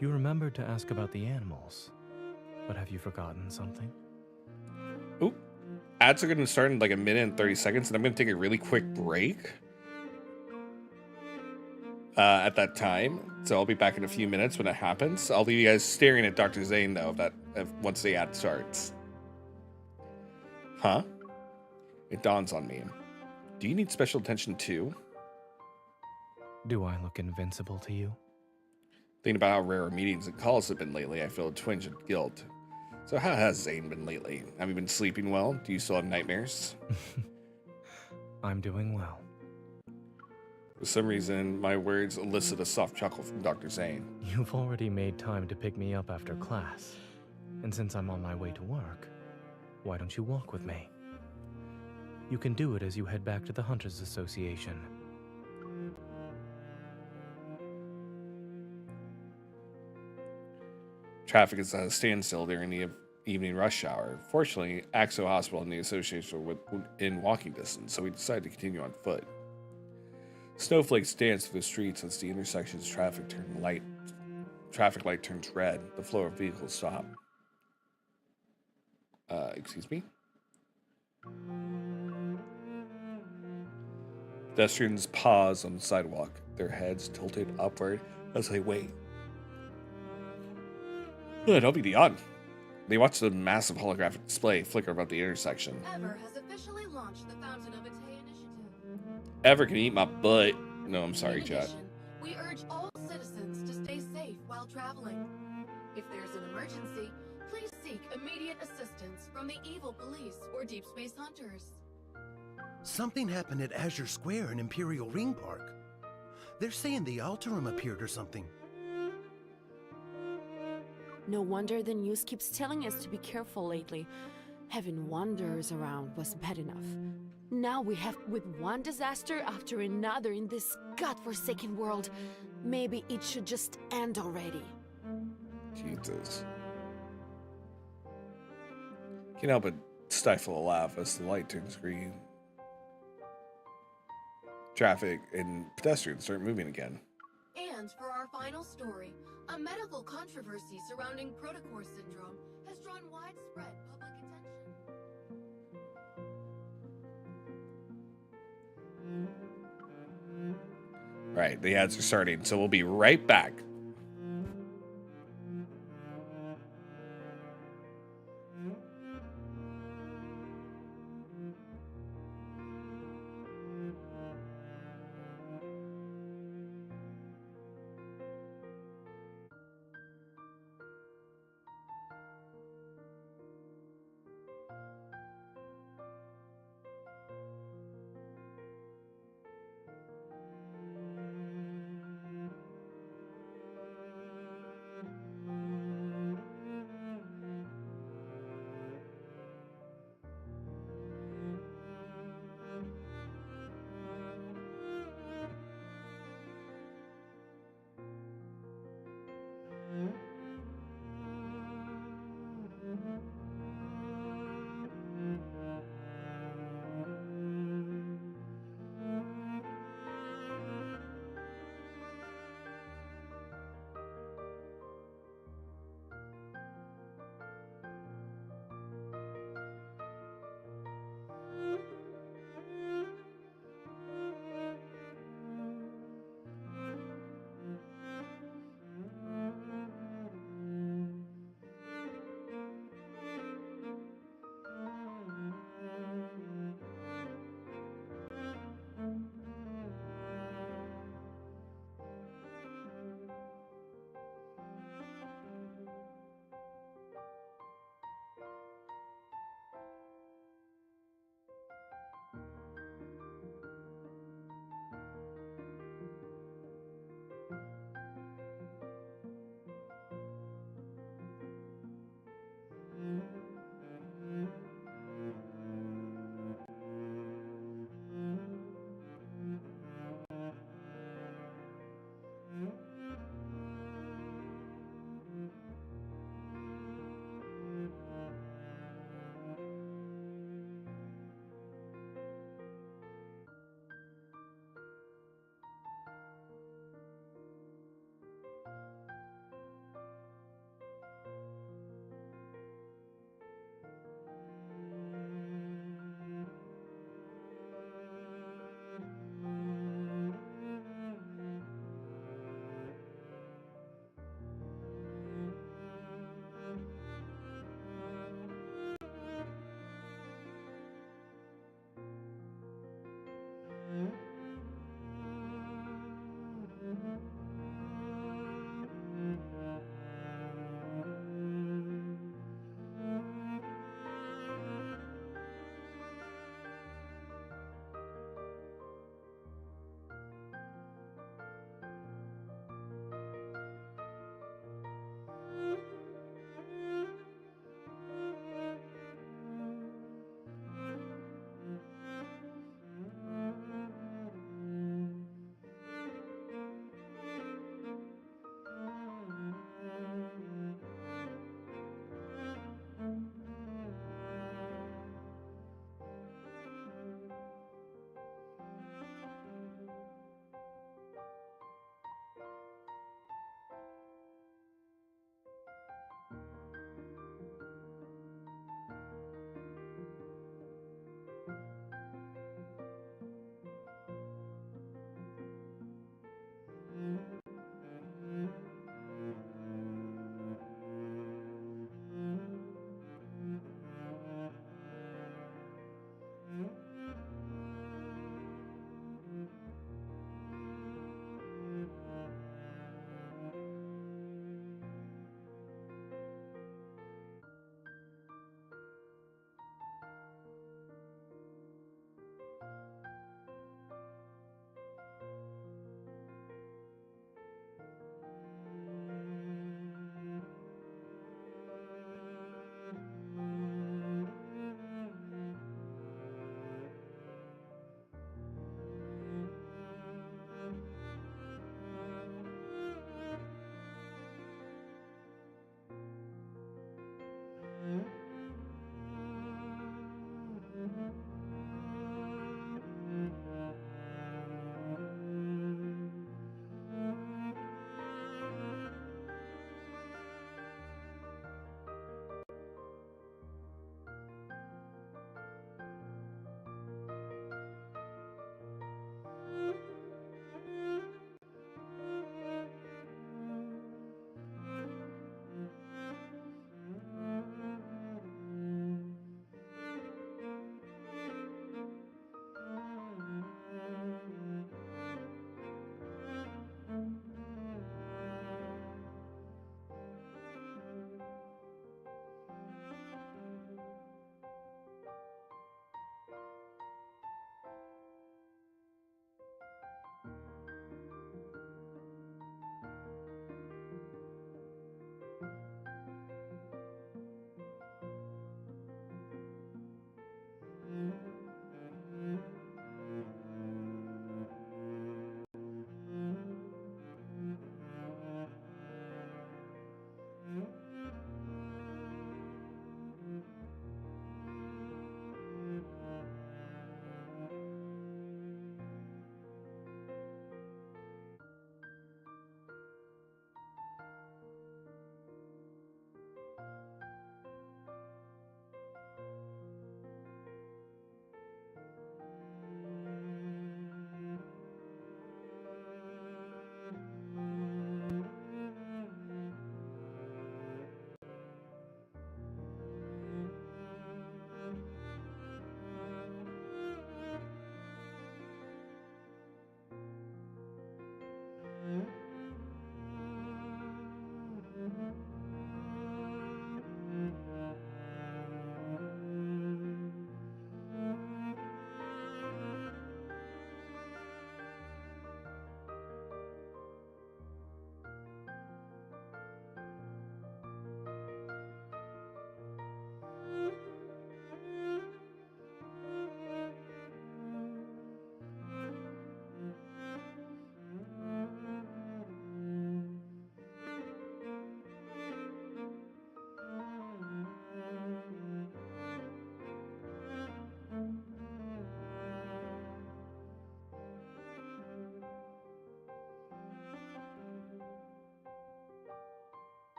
You remembered to ask about the animals, but have you forgotten something? Oop. Ads are going to start in like a minute and 30 seconds, and I'm going to take a really quick break. At that time, so I'll be back in a few minutes when it happens. I'll leave you guys staring at Dr. Zane though, once the ad starts. Huh? It dawns on me. Do you need special attention too? Do I look invincible to you? Thinking about how rare our meetings and calls have been lately, I feel a twinge of guilt. So how has Zane been lately? Have you been sleeping well? Do you still have nightmares? I'm doing well. For some reason, my words elicit a soft chuckle from Dr. Zane. You've already made time to pick me up after class. And since I'm on my way to work, why don't you walk with me? You can do it as you head back to the Hunters Association. Traffic is at a standstill during the evening rush hour. Fortunately, Axo Hospital and the association were in walking distance, so we decided to continue on foot. Snowflakes dance through the streets as the intersection's traffic light turns red. The flow of vehicles stop. Excuse me? Pedestrians pause on the sidewalk, their heads tilted upward as they wait. Don't be on. They watch the massive holographic display flicker above the intersection. Ever has officially launched the Fountain of Itay initiative. Ever can eat my butt. No, I'm sorry, chat. We urge all citizens to stay safe while traveling. If there's an emergency, please seek immediate assistance from the evil police or deep space hunters. Something happened at Azure Square in Imperial Ring Park. They're saying the Alterum appeared or something. No wonder the news keeps telling us to be careful lately. Having wanderers around was bad enough. Now we have with one disaster after another in this godforsaken world. Maybe it should just end already. Jesus. Can't help but stifle a laugh as the light turns green. Traffic and pedestrians start moving again. And for our final story, a medical controversy surrounding protocore syndrome has drawn widespread public attention. Right, the ads are starting, so we'll be right back.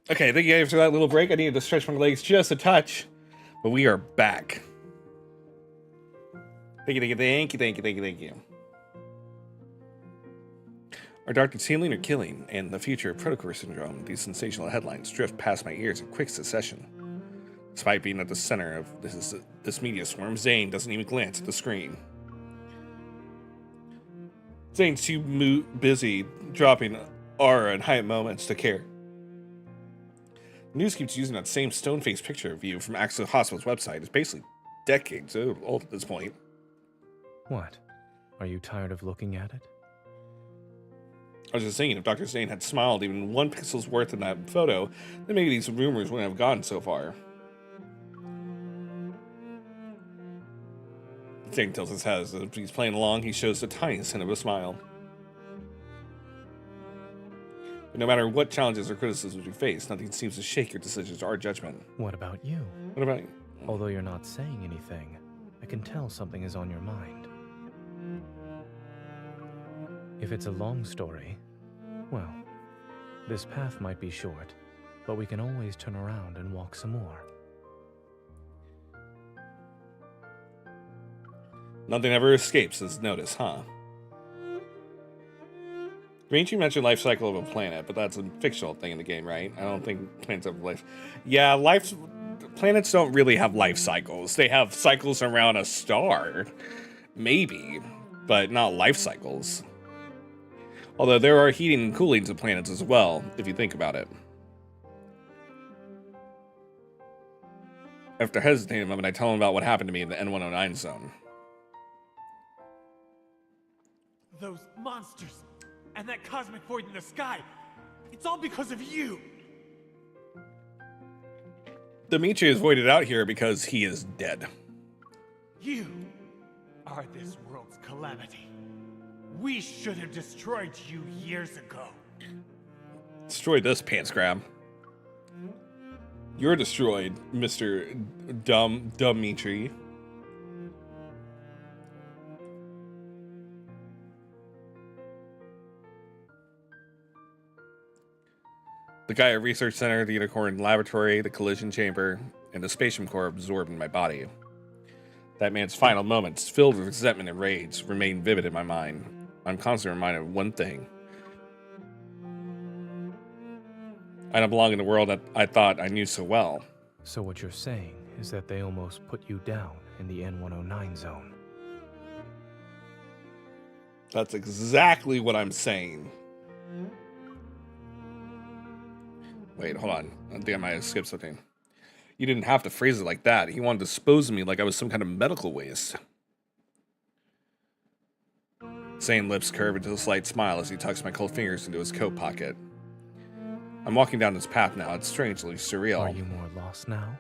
Okay, thank you guys for that little break. I needed to stretch my legs just a touch, but we are back. Thank you. Are doctors healing or killing? And the future of Protocore Syndrome, these sensational headlines drift past my ears in quick succession. Despite being at the center of this media swarm, Zane doesn't even glance at the screen. Zane's too busy dropping aura and hype moments to care. The news keeps using that same stone-faced picture of you from Axel Hospital's website. It's basically decades old at this point. What? Are you tired of looking at it? I was just thinking, if Dr. Zane had smiled even 1 pixel's worth in that photo, then maybe these rumors wouldn't have gone so far. Zane tilts his head as if he's playing along. He shows the tiniest hint of a smile. But no matter what challenges or criticisms we face, nothing seems to shake your decisions or our judgment. What about you? What about you? Although you're not saying anything, I can tell something is on your mind. If it's a long story, well, this path might be short, but we can always turn around and walk some more. Nothing ever escapes this notice, huh? Dimitri mentioned life cycle of a planet, but that's a fictional thing in the game, right? I don't think planets have life. Yeah, planets don't really have life cycles. They have cycles around a star, maybe, but not life cycles. Although there are heating and cooling to planets as well, if you think about it. After hesitating a moment, I tell him about what happened to me in the N109 zone. Those monsters and that cosmic void in the sky. It's all because of you. Dimitri is voided out here because he is dead. You are this world's calamity. We should have destroyed you years ago. Destroy this pants grab. You're destroyed, Mr. Dimitri. The Gaia Research Center, the Unicorn Laboratory, the Collision Chamber, and the Spatium Core absorbed in my body. That man's final moments, filled with resentment and rage, remain vivid in my mind. I'm constantly reminded of one thing. I don't belong in the world that I thought I knew so well. So what you're saying is that they almost put you down in the N109 zone. That's exactly what I'm saying. Wait, hold on. I think I might have skipped something. You didn't have to phrase it like that. He wanted to dispose of me like I was some kind of medical waste. Zane's lips curve into a slight smile as he tucks my cold fingers into his coat pocket. I'm walking down this path now. It's strangely surreal. Are you more lost now?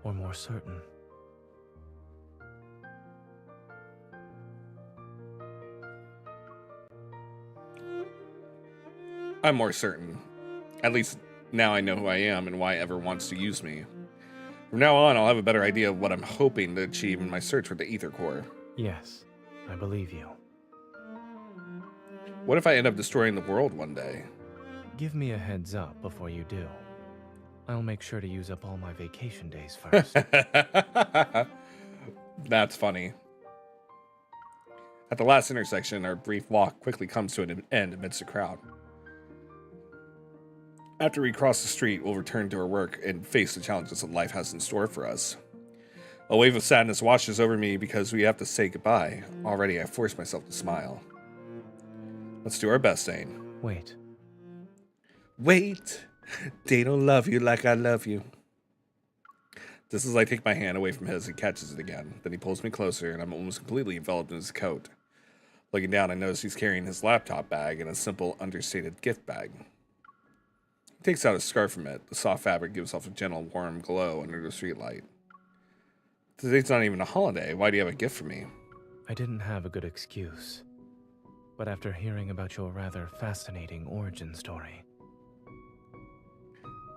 Or more certain? I'm more certain. At least now I know who I am and why Ever wants to use me. From now on, I'll have a better idea of what I'm hoping to achieve in my search for the Ether Core. Yes, I believe you. What if I end up destroying the world one day? Give me a heads up before you do. I'll make sure to use up all my vacation days first. That's funny. At the last intersection, our brief walk quickly comes to an end amidst a crowd. After we cross the street, we'll return to our work and face the challenges that life has in store for us. A wave of sadness washes over me because we have to say goodbye. Already, I force myself to smile. Let's do our best, Zane. Wait. Wait! They don't love you like I love you. Just as I take my hand away from his, he catches it again. Then he pulls me closer, and I'm almost completely enveloped in his coat. Looking down, I notice he's carrying his laptop bag and a simple, understated gift bag. He takes out a scarf from it. The soft fabric gives off a gentle, warm glow under the streetlight. Today's not even a holiday. Why do you have a gift for me? I didn't have a good excuse. But after hearing about your rather fascinating origin story...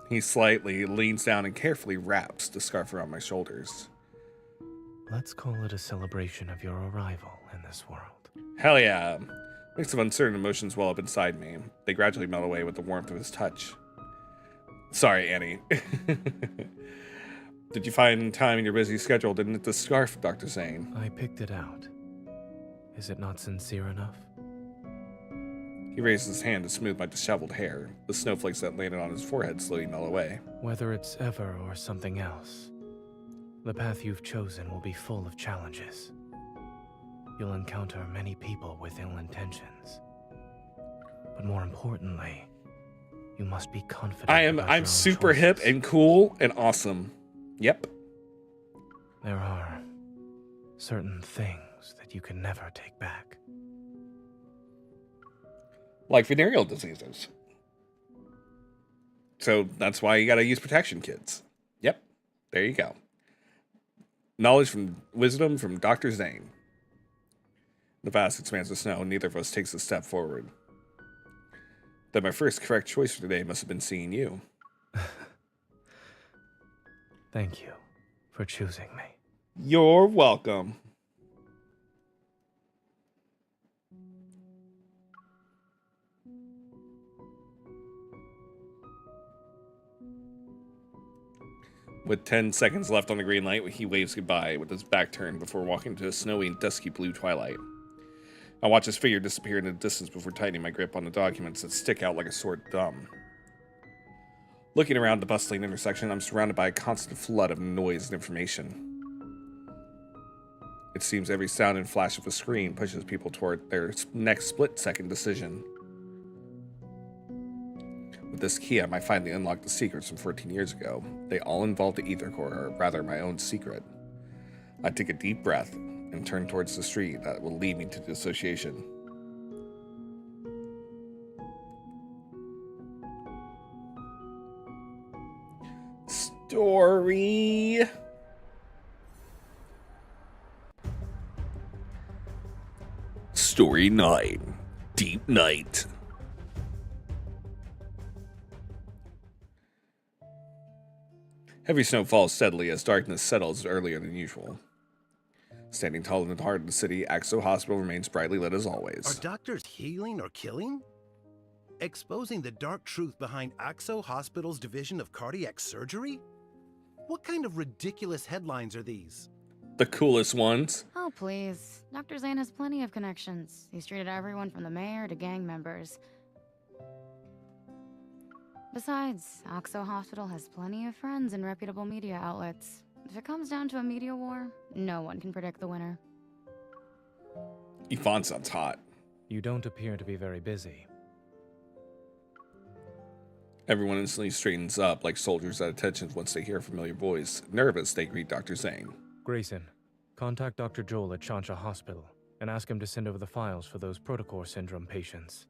He slightly leans down and carefully wraps the scarf around my shoulders. Let's call it a celebration of your arrival in this world. Hell yeah. Mix of uncertain emotions well up inside me. They gradually melt away with the warmth of his touch. Sorry, Annie. Did you find time in your busy schedule to knit the scarf, Dr. Zane? I picked it out. Is it not sincere enough? He raised his hand to smooth my disheveled hair. The snowflakes that landed on his forehead slowly melt away. Whether it's ever or something else, the path you've chosen will be full of challenges. You'll encounter many people with ill intentions. But more importantly, you must be confident. I'm super hip and cool and awesome. Yep. There are certain things that you can never take back. Like venereal diseases. So that's why you gotta use protection, kids. Yep. There you go. Wisdom from Dr. Zane. The vast expanse of snow, neither of us takes a step forward. That my first correct choice for today must have been seeing you. Thank you for choosing me. You're welcome. With 10 seconds left on the green light, he waves goodbye with his back turned before walking into a snowy and dusky blue twilight. I watch his figure disappear in the distance before tightening my grip on the documents that stick out like a sore thumb. Looking around the bustling intersection, I'm surrounded by a constant flood of noise and information. It seems every sound and flash of a screen pushes people toward their next split-second decision. With this key, I might finally unlock the secrets from 14 years ago. They all involve the Ether Core, or rather my own secret. I take a deep breath and turn towards the street that will lead me to dissociation. Story. Story 9. Deep Night. Heavy snow falls steadily as darkness settles earlier than usual. Standing tall in the heart of the city, Axo Hospital remains brightly lit as always. Are doctors healing or killing? Exposing the dark truth behind Axo Hospital's division of cardiac surgery? What kind of ridiculous headlines are these? The coolest ones. Oh, please. Dr. Zane has plenty of connections. He's treated everyone from the mayor to gang members. Besides, Axo Hospital has plenty of friends in reputable media outlets. If it comes down to a media war, no one can predict the winner. Yvonne sounds hot. You don't appear to be very busy. Everyone instantly straightens up like soldiers at attention once they hear a familiar voice. Nervous, they greet Dr. Zane. Grayson, contact Dr. Joel at Chansha Hospital and ask him to send over the files for those Protocore syndrome patients.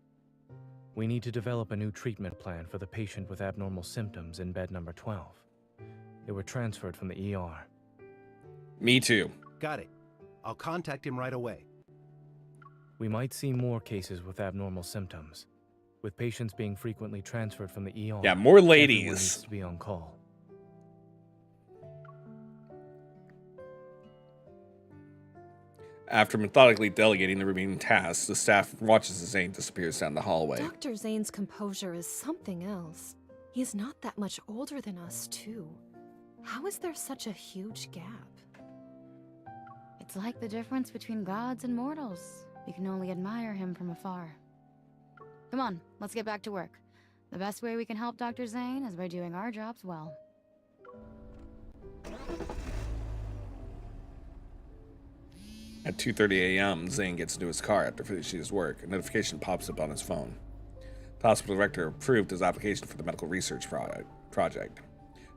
We need to develop a new treatment plan for the patient with abnormal symptoms in bed number 12. They were transferred from the ER. Me too. Got it. I'll contact him right away. We might see more cases with abnormal symptoms, with patients being frequently transferred from the ER. Yeah, more Everyone ladies. needs to be on call. After methodically delegating the remaining tasks, the staff watches as Zane disappears down the hallway. Dr. Zane's composure is something else. He's not that much older than us, too. How is there such a huge gap? It's like the difference between gods and mortals. We can only admire him from afar. Come on, let's get back to work. The best way we can help Dr. Zane is by doing our jobs well. At 2:30 a.m., Zane gets into his car after finishing his work. A notification pops up on his phone. The hospital director approved his application for the medical research project.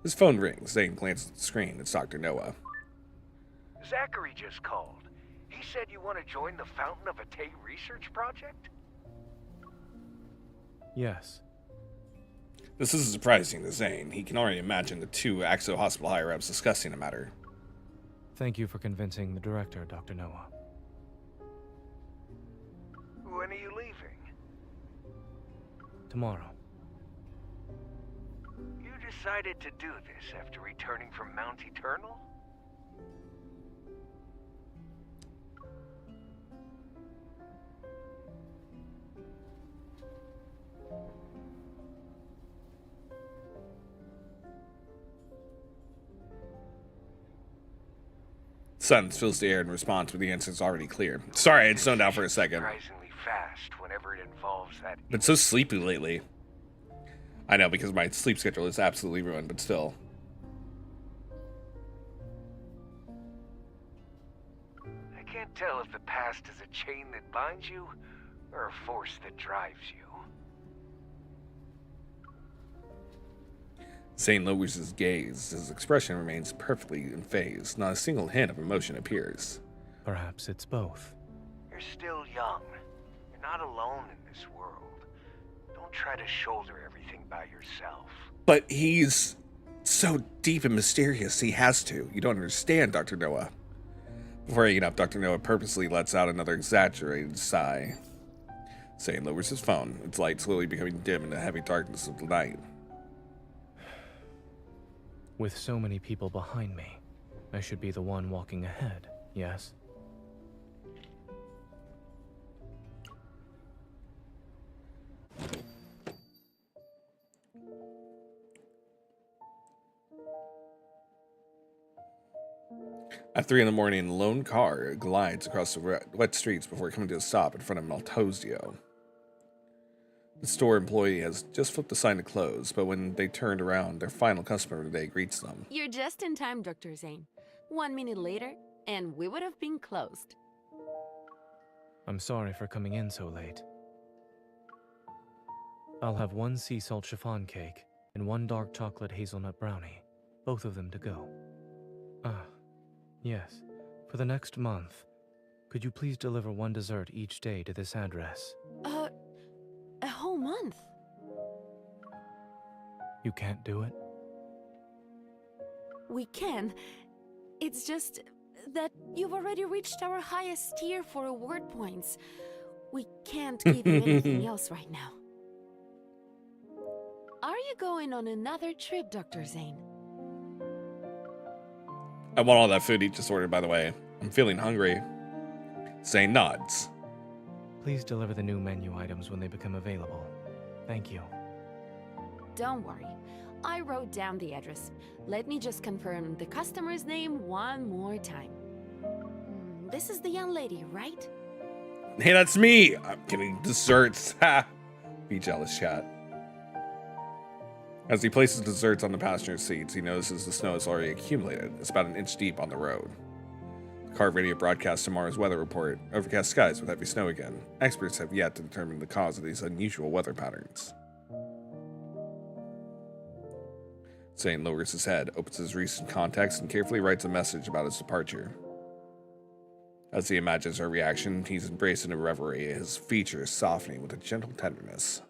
His phone rings. Zane glances at the screen. It's Dr. Noah. Zachary just called. He said you want to join the Fountain of Atay research project? Yes. This isn't surprising to Zane. He can already imagine the two Axo Hospital higher-ups discussing the matter. Thank you for convincing the director, Dr. Noah. When are you leaving? Tomorrow. You decided to do this after returning from Mount Eternal? Silence fills the air in response, but the answer is already clear. Sorry, I'd zoned out for a second. Surprisingly fast whenever it involves that. Been so sleepy lately. I know, because my sleep schedule is absolutely ruined, but still. I can't tell if the past is a chain that binds you or a force that drives you. Zane lowers his gaze. His expression remains perfectly in phase. Not a single hint of emotion appears. Perhaps it's both. You're still young. You're not alone in this world. Don't try to shoulder everything by yourself. But he's so deep and mysterious, he has to. You don't understand, Dr. Noah. Before hanging up, Dr. Noah purposely lets out another exaggerated sigh. Zane lowers his phone, its light slowly becoming dim in the heavy darkness of the night. With so many people behind me, I should be the one walking ahead, yes? At 3 in the morning, a lone car glides across the wet streets before coming to a stop in front of Maltosio. The store employee has just flipped the sign to close, but when they turned around, their final customer of the day greets them. You're just in time, Dr. Zane. 1 minute later, and we would have been closed. I'm sorry for coming in so late. I'll have 1 sea salt chiffon cake and 1 dark chocolate hazelnut brownie, both of them to go. Ah, yes. For the next month, could you please deliver 1 dessert each day to this address? A whole month? You can't do it? We can. It's just that you've already reached our highest tier for reward points. We can't give you anything else right now. Are you going on another trip, Dr. Zane? I want all that food he just ordered, by the way. I'm feeling hungry. Zane nods. Please deliver the new menu items when they become available. Thank you. Don't worry. I wrote down the address. Let me just confirm the customer's name 1 more time. This is the young lady, right? Hey, that's me! I'm getting desserts. Ha! Be jealous, chat. As he places desserts on the passenger seats, he notices the snow has already accumulated. It's about 1 inch deep on the road. Car radio broadcasts tomorrow's weather report. Overcast skies with heavy snow again. Experts have yet to determine the cause of these unusual weather patterns. Zane lowers his head, opens his recent contacts, and carefully writes a message about his departure. As he imagines her reaction, he's embraced in a reverie, his features softening with a gentle tenderness.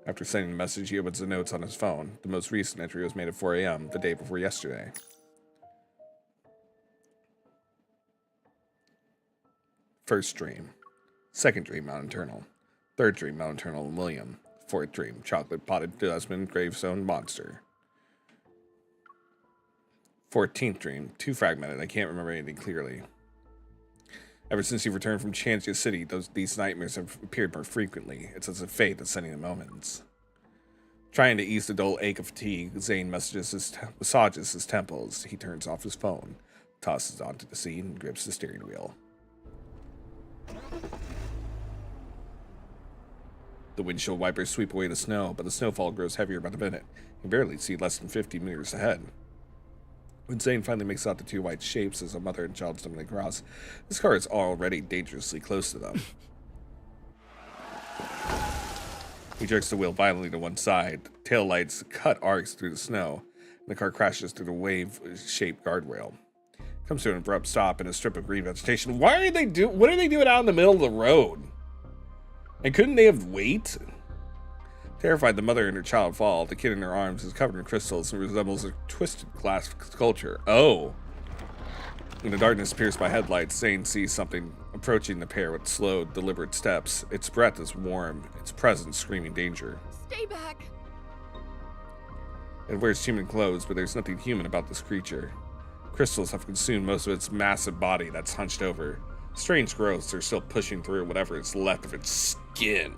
After sending the message, he opens the notes on his phone. The most recent entry was made at 4 a.m., the day before yesterday. First dream. Second dream, Mount Eternal. Third dream, Mount Eternal and William. Fourth dream, chocolate potted Desmond gravestone monster. 14th dream, too fragmented, I can't remember anything clearly. Ever since he returned from Chansia City, these nightmares have appeared more frequently. It's as if fate is sending them omens. Trying to ease the dull ache of fatigue, Zane massages his temples. He turns off his phone, tosses onto the seat, and grips the steering wheel. The windshield wipers sweep away the snow, but the snowfall grows heavier by the minute. You can barely see less than 50 meters ahead. When Zane finally makes out the 2 white shapes as a mother and child stumbling across, this car is already dangerously close to them. He jerks the wheel violently to one side. The tail lights cut arcs through the snow, and the car crashes through the wave-shaped guardrail. Comes to an abrupt stop in a strip of green vegetation. What are they doing out in the middle of the road? And couldn't they have waited? Terrified, the mother and her child fall. The kid in her arms is covered in crystals and resembles a twisted glass sculpture. Oh. In the darkness pierced by headlights, Zane sees something approaching the pair with slow, deliberate steps. Its breath is warm, its presence screaming danger. Stay back! It wears human clothes, but there's nothing human about this creature. Crystals have consumed most of its massive body that's hunched over. Strange growths are still pushing through whatever is left of its skin.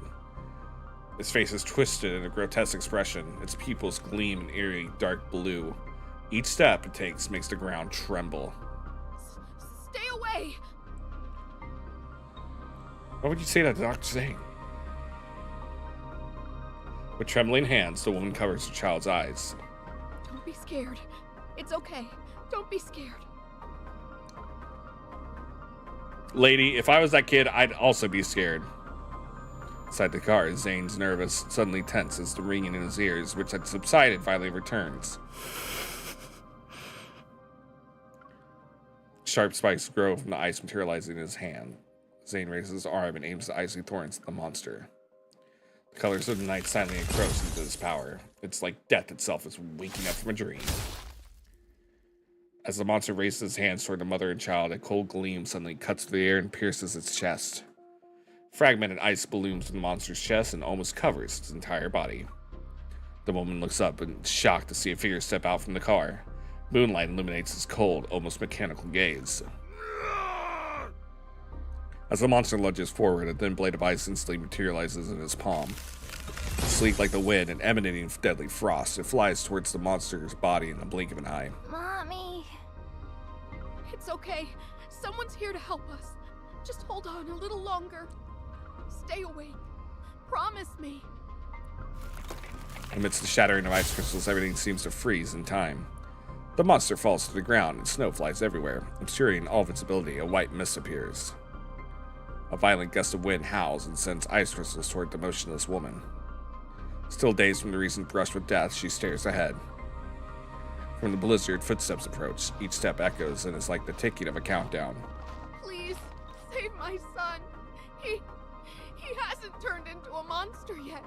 His face is twisted in a grotesque expression. Its pupils gleam in eerie, dark blue. Each step it takes makes the ground tremble. Stay away! What would you say that to Dr. Zane? With trembling hands, the woman covers the child's eyes. Don't be scared. It's okay. Don't be scared. Lady, if I was that kid, I'd also be scared. Inside the car, Zane's nervous, suddenly tense as the ringing in his ears, which had subsided, finally returns. Sharp spikes grow from the ice materializing in his hand. Zane raises his arm and aims the icy thorns at the monster. The colors of the night silently encroach into his power. It's like death itself is waking up from a dream. As the monster raises his hands toward the mother and child, a cold gleam suddenly cuts through the air and pierces its chest. Fragmented ice balloons from the monster's chest and almost covers its entire body. The woman looks up in shock to see a figure step out from the car. Moonlight illuminates his cold, almost mechanical gaze. As the monster lunges forward, a thin blade of ice instantly materializes in his palm. Sleek like the wind and emanating deadly frost, it flies towards the monster's body in the blink of an eye. Mommy! It's okay. Someone's here to help us. Just hold on a little longer. Stay awake. Promise me. Amidst the shattering of ice crystals, everything seems to freeze in time. The monster falls to the ground and snow flies everywhere. Obscuring all visibility, a white mist appears. A violent gust of wind howls and sends ice crystals toward the motionless woman. Still dazed from the recent brush with death, she stares ahead. From the blizzard, footsteps approach. Each step echoes and is like the ticking of a countdown. Please, save my son. He hasn't turned into a monster yet.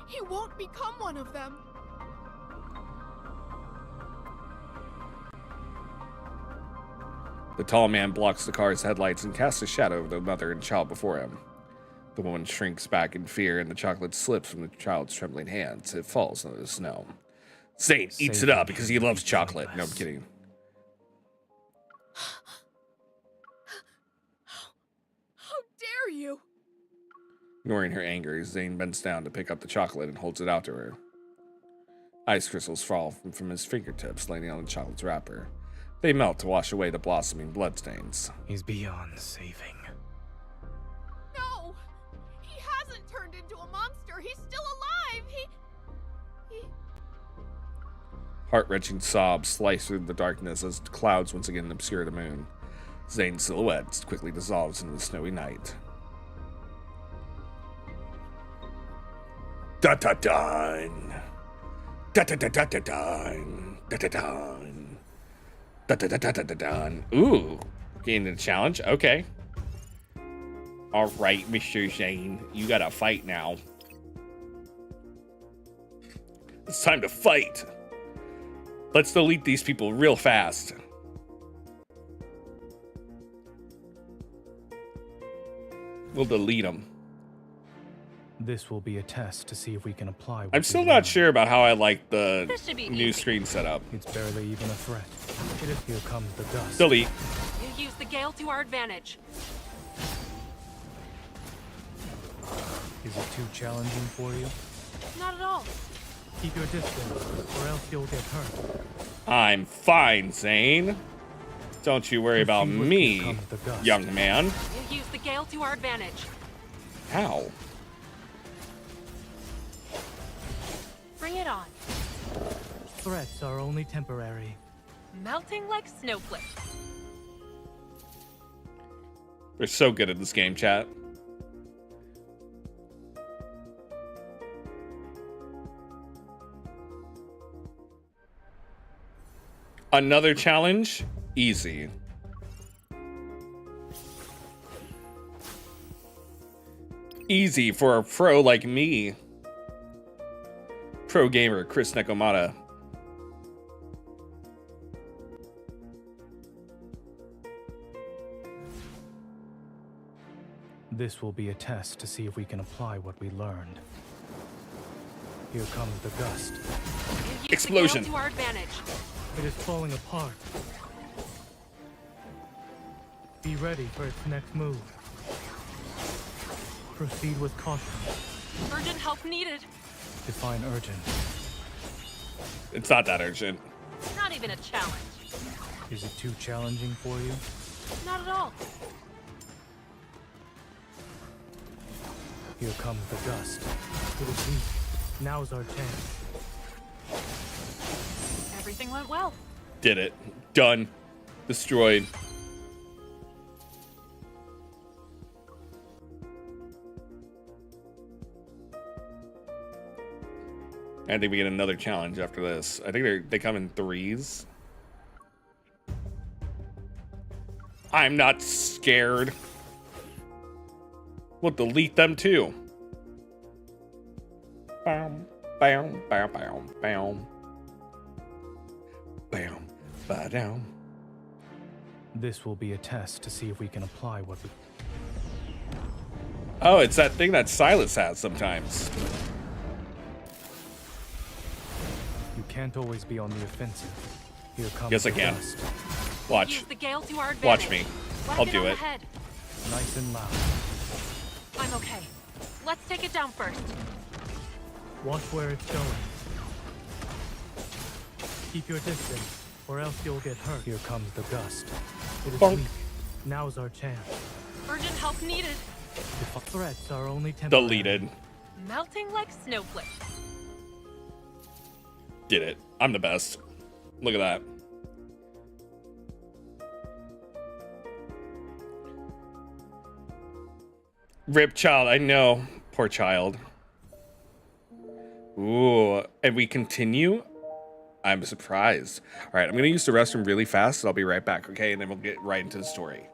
He won't become one of them. The tall man blocks the car's headlights and casts a shadow over the mother and child before him. The woman shrinks back in fear, and the chocolate slips from the child's trembling hands. It falls into the snow. Zane eats it up because he loves chocolate. No, I'm kidding. How dare you? Ignoring her anger, Zane bends down to pick up the chocolate and holds it out to her. Ice crystals fall from his fingertips, landing on the chocolate's wrapper. They melt to wash away the blossoming bloodstains. He's beyond saving. No! He hasn't turned into a monster! He's still alive! He... Heart-wrenching sobs slice through the darkness as clouds once again obscure the moon. Zane's silhouette quickly dissolves into the snowy night. Da-da-dun! Da-da-da-da-da-dun! Da-da-dun! Da-da-da-da-da-dun! Ooh! Getting the challenge? Okay. Alright, Mr. Zane. You gotta fight now. It's time to fight! Let's delete these people real fast. We'll delete them. This will be a test to see if we can apply. I'm still not sure about how I like the new screen setup. It's barely even a threat. It is here comes the dust. Delete. You use the gale to our advantage. Is it too challenging for you? Not at all. Keep your distance, or else you'll get hurt. I'm fine, Zane. Don't you worry about me, young man. You use the gale to our advantage. How? Bring it on. Threats are only temporary. Melting like snowflakes. We're so good at this game, chat. Another challenge? Easy. Easy for a pro like me. Pro gamer Chris Nekomata. This will be a test to see if we can apply what we learned. Here comes the gust. Explosion. To our advantage. It is falling apart. Be ready for its next move. Proceed with caution. Urgent help needed. Define urgent. It's not that urgent. Not even a challenge. Is it too challenging for you? Not at all. Here comes the dust. It is weak. Now's our chance. Everything went well. Did it. Done. Destroyed. I think we get another challenge after this. I think they come in 3s. I'm not scared. We'll delete them too. Bam, bam, bam, bam, bam. Bam, ba-down. This will be a test to see if we can apply what we... Oh, it's that thing that Silas has sometimes. You can't always be on the offensive. Here comes Yes, I the can. dust. Watch. Use the gale to our advantage. Watch me. Whack I'll it do on the it. head. Nice and loud. I'm okay. Let's take it down first. Watch where it's going. Keep your distance, or else you'll get hurt. Here comes the gust. It is Bonk. weak. Now's our chance. Urgent help needed. The threats are only temporary. Deleted. Melting like snowflakes. Did it. I'm the best. Look at that. Rip child, I know. Poor child. Ooh, and we continue? I'm surprised. All right, I'm going to use the restroom really fast, and I'll be right back, okay? And then we'll get right into the story.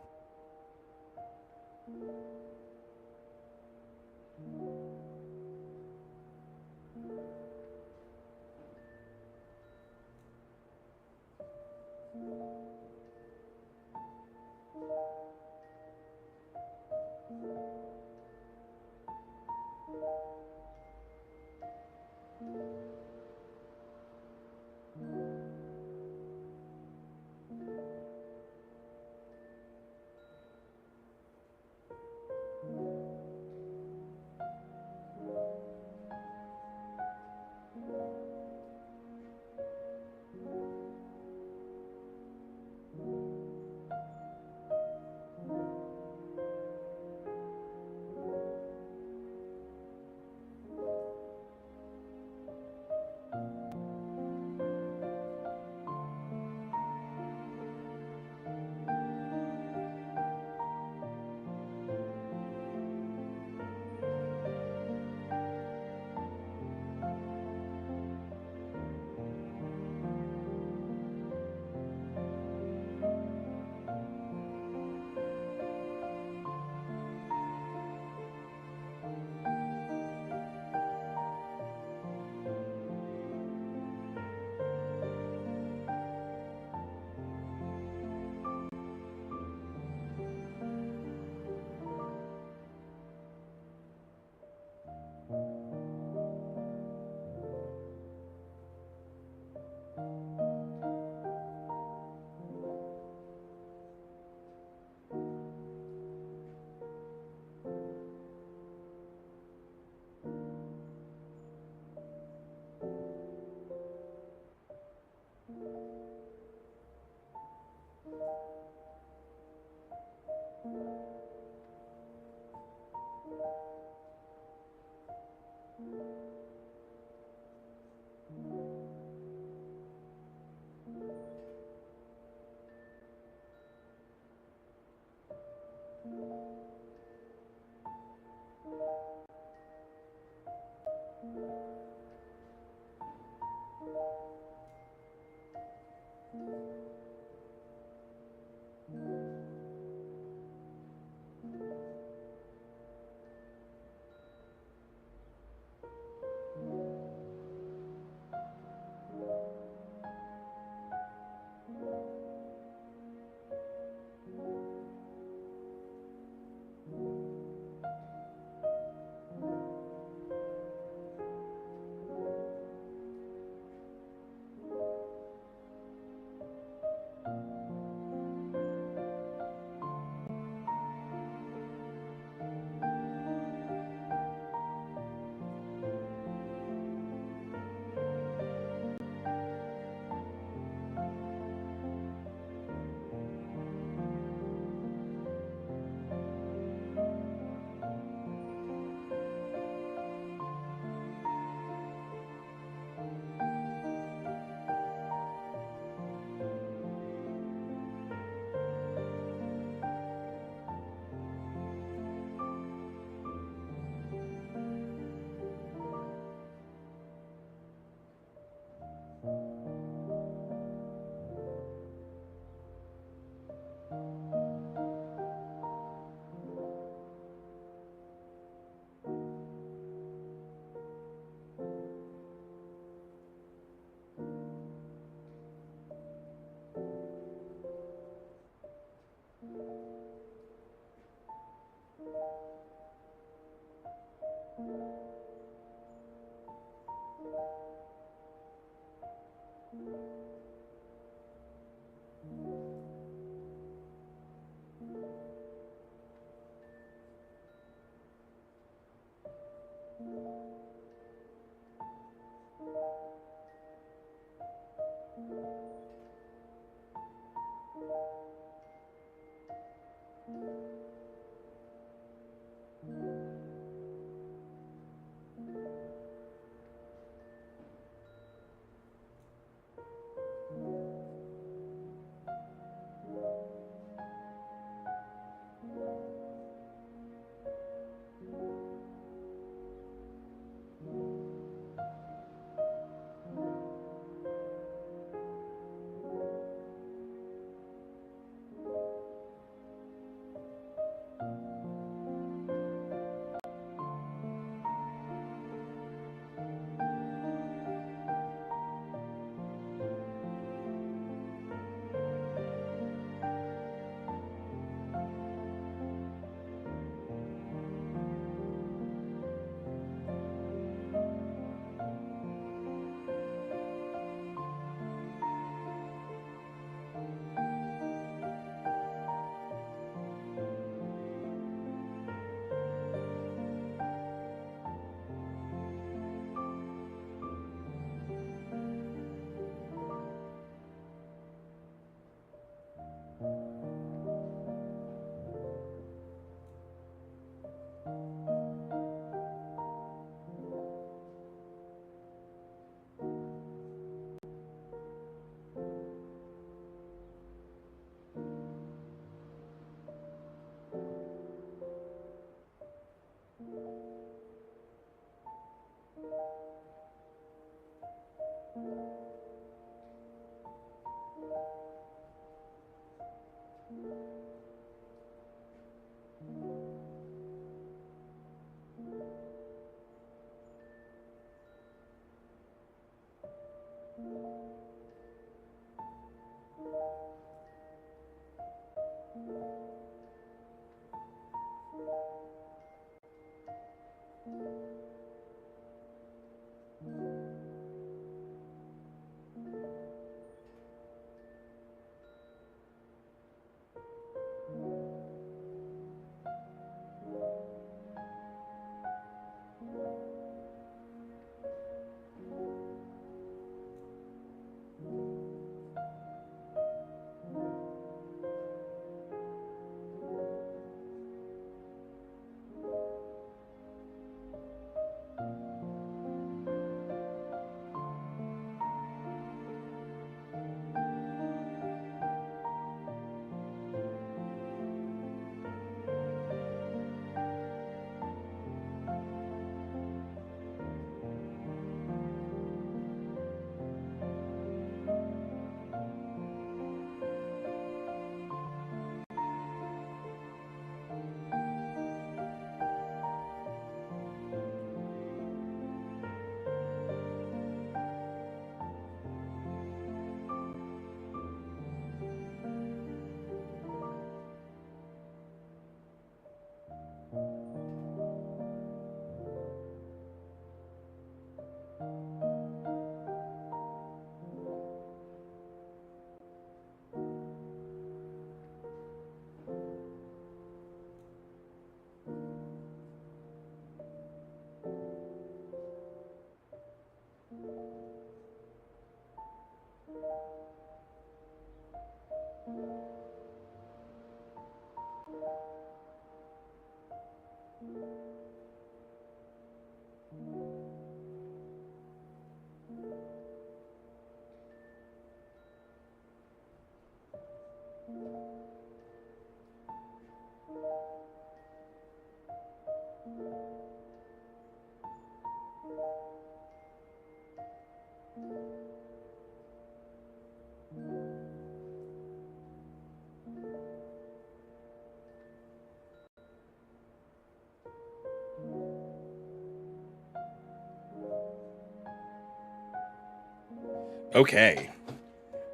Okay.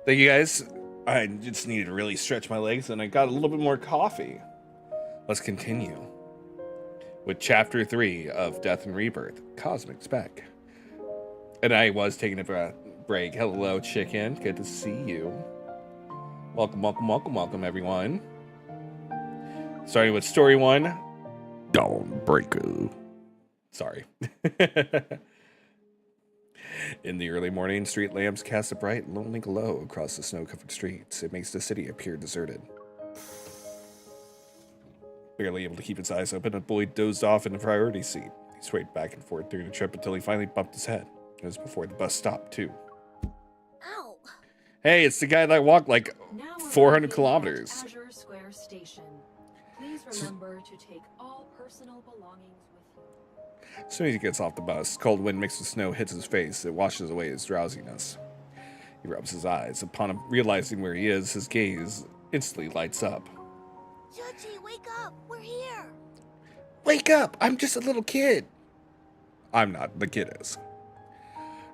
Thank you guys. I just needed to really stretch my legs and I got a little bit more coffee. Let's continue with chapter 3 of Death and Rebirth, Cosmic Spec. And I was taking a break. Hello, chicken. Good to see you. Welcome, welcome, welcome, welcome, everyone. Starting with story 1, Dawnbreaker. Sorry. In the early morning, street lamps cast a bright, lonely glow across the snow-covered streets. It makes the city appear deserted. Barely able to keep his eyes open, a boy dozed off in the priority seat. He swayed back and forth during the trip until he finally bumped his head. It was before the bus stopped, too. Ow. Hey, it's the guy that walked like 400 kilometers. Azure Square Station. Please remember to take all personal belongings with you. As soon as he gets off the bus, cold wind mixed with snow hits his face. It washes away his drowsiness. He rubs his eyes. Upon realizing where he is, his gaze instantly lights up. Chuchi, wake up! We're here! Wake up! I'm just a little kid! I'm not. The kid is.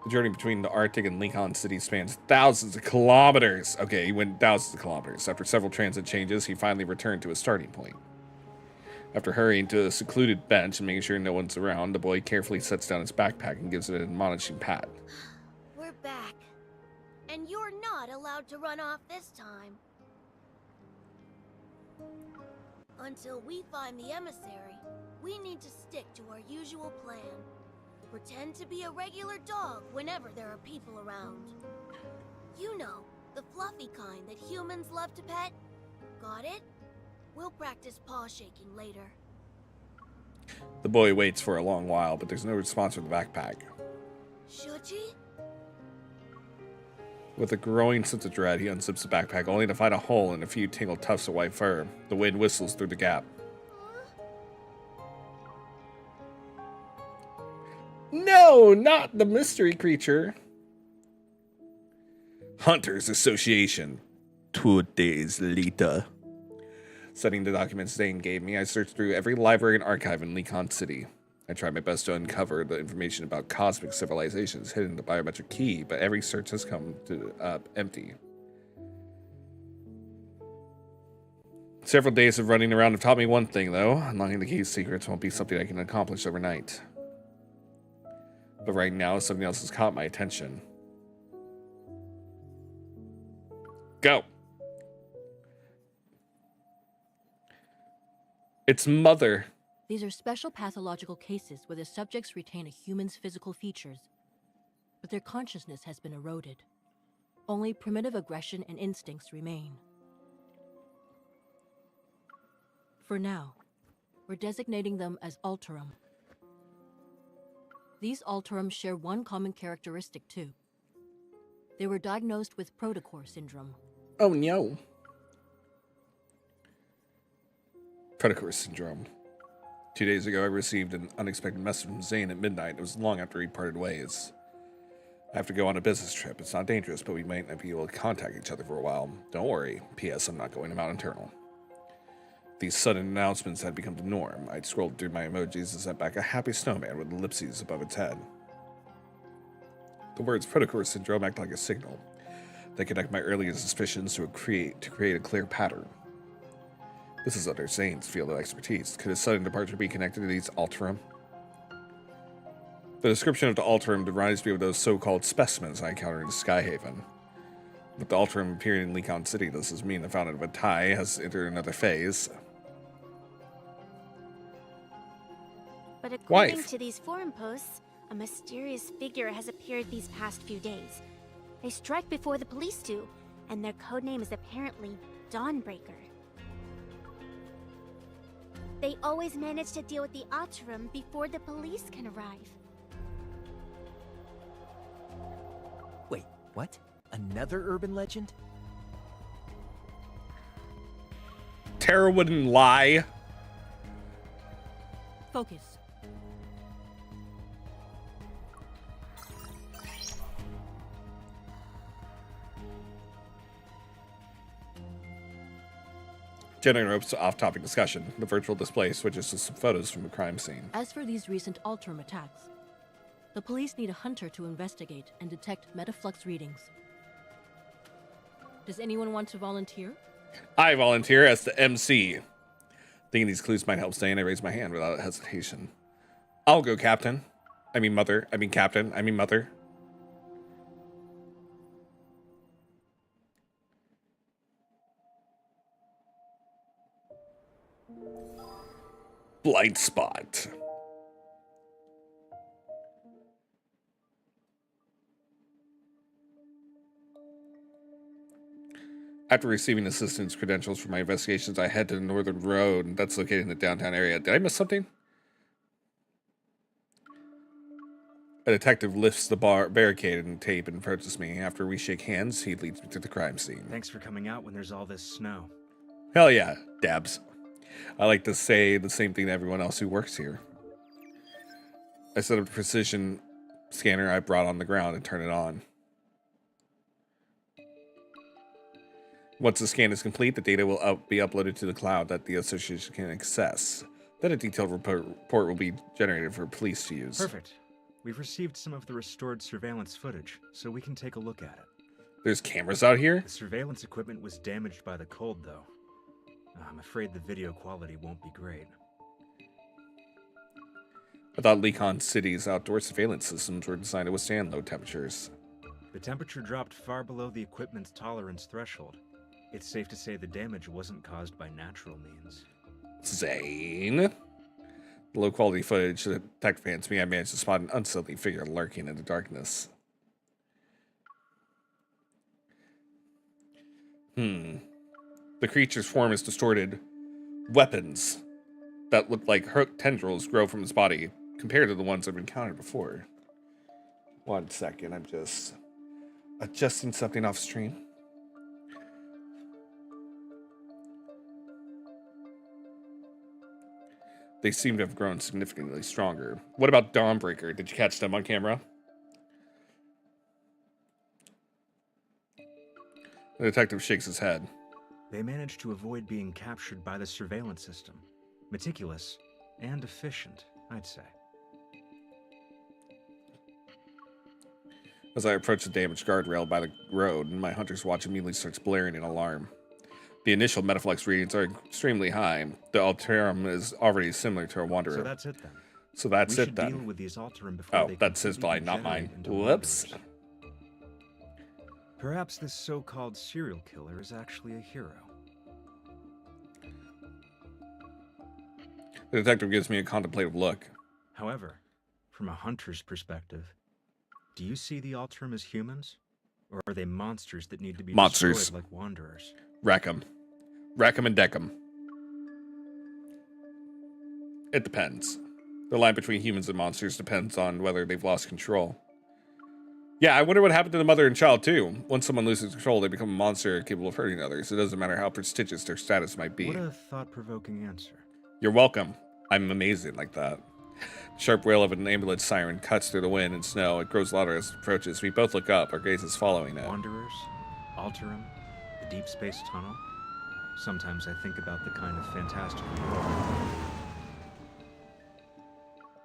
The journey between the Arctic and Lincoln City spans thousands of kilometers. Okay, he went thousands of kilometers. After several transit changes, he finally returned to his starting point. After hurrying to a secluded bench and making sure no one's around, the boy carefully sets down his backpack and gives it an admonishing pat. We're back. And you're not allowed to run off this time. Until we find the emissary, we need to stick to our usual plan. Pretend to be a regular dog whenever there are people around. You know, the fluffy kind that humans love to pet. Got it? We'll practice paw shaking later. The boy waits for a long while, but there's no response from the backpack. Shuchi? With a growing sense of dread, he unzips the backpack, only to find a hole and a few tangled tufts of white fur. The wind whistles through the gap. No, not the mystery creature. Hunters Association. 2 days later. Studying the documents Zane gave me, I searched through every library and archive in Lincoln City. I tried my best to uncover the information about cosmic civilizations hidden in the biometric key, but every search has come up empty. Several days of running around have taught me one thing, though. Unlocking the key's secrets won't be something I can accomplish overnight. But right now, something else has caught my attention. Go! It's Mother. These are special pathological cases where the subjects retain a human's physical features, but their consciousness has been eroded. Only primitive aggression and instincts remain. For now, we're designating them as Alterum. These Alterum share one common characteristic too. They were diagnosed with protocore syndrome. Oh no. Protocore syndrome. 2 days ago, I received an unexpected message from Zane at midnight. It was long after he parted ways. I have to go on a business trip. It's not dangerous, but we might not be able to contact each other for a while. Don't worry. P.S. I'm not going to Mount Eternal. These sudden announcements had become the norm. I scrolled through my emojis and sent back a happy snowman with ellipses above its head. The words protocore syndrome act like a signal. They connect my earliest suspicions to create a clear pattern. This is under Zane's field of expertise. Could his sudden departure be connected to these Alterum? The description of the Alterum reminds me of those so-called specimens I encountered in Skyhaven. With the Alterum appearing in Lincoln City, does this mean the fountain of Atai has entered another phase? But according to these forum posts, a mysterious figure has appeared these past few days. They strike before the police do, and their codename is apparently Dawnbreaker. They always manage to deal with the Alterum before the police can arrive. Wait, what? Another urban legend? Tara wouldn't lie. Focus. Generating ropes to off-topic discussion. The virtual display switches to some photos from the crime scene. As for these recent Alterum attacks, the police need a hunter to investigate and detect metaflux readings. Does anyone want to volunteer? I volunteer as the MC. Thinking these clues might help Zane, I raise my hand without hesitation. I'll go, Captain. I mean Mother. I mean Captain. I mean Mother. Blind spot. After receiving assistance credentials for my investigations, I head to the Northern Road that's located in the downtown area. Did I miss something? A detective lifts the barricade and tape and approaches me. After we shake hands, he leads me to the crime scene. Thanks for coming out when there's all this snow. Hell yeah, dabs. I like to say the same thing to everyone else who works here. I set up a precision scanner I brought on the ground and turn it on. Once the scan is complete, the data will be uploaded to the cloud that the association can access. Then a detailed report will be generated for police to use. Perfect. We've received some of the restored surveillance footage, so we can take a look at it. There's cameras out here? The surveillance equipment was damaged by the cold, though. I'm afraid the video quality won't be great. I thought Lekon City's outdoor surveillance systems were designed to withstand low temperatures. The temperature dropped far below the equipment's tolerance threshold. It's safe to say the damage wasn't caused by natural means. Zane? The low-quality footage that tech fans me, I managed to spot an unsettling figure lurking in the darkness. The creature's form is distorted. Weapons that look like hooked tendrils grow from its body compared to the ones I've encountered before. 1 second, I'm just adjusting something off stream. They seem to have grown significantly stronger. What about Dawnbreaker? Did you catch them on camera? The detective shakes his head. They managed to avoid being captured by the surveillance system. Meticulous and efficient, I'd say. As I approach the damaged guardrail by the road, my hunter's watch immediately starts blaring in alarm. The initial metaflux readings are extremely high. The Alterum is already similar to a Wanderer. So that's it then. So that's we it should then. Deal with these Alterum before they that's his line, not mine. Whoops. Perhaps this so-called serial killer is actually a hero. The detective gives me a contemplative look. However, from a hunter's perspective, do you see the Alterum as humans? Or are they monsters that need to be destroyed like Wanderers? Wreck 'em. Wreck 'em and deck 'em. It depends. The line between humans and monsters depends on whether they've lost control. Yeah, I wonder what happened to the mother and child, too. Once someone loses control, they become a monster capable of hurting others. It doesn't matter how prestigious their status might be. What a thought-provoking answer. You're welcome. I'm amazing like that. The sharp wail of an ambulance siren cuts through the wind and snow. It grows louder as it approaches. We both look up, our gazes following it. Wanderers, Alterum, the deep space tunnel. Sometimes I think about the kind of fantastical world.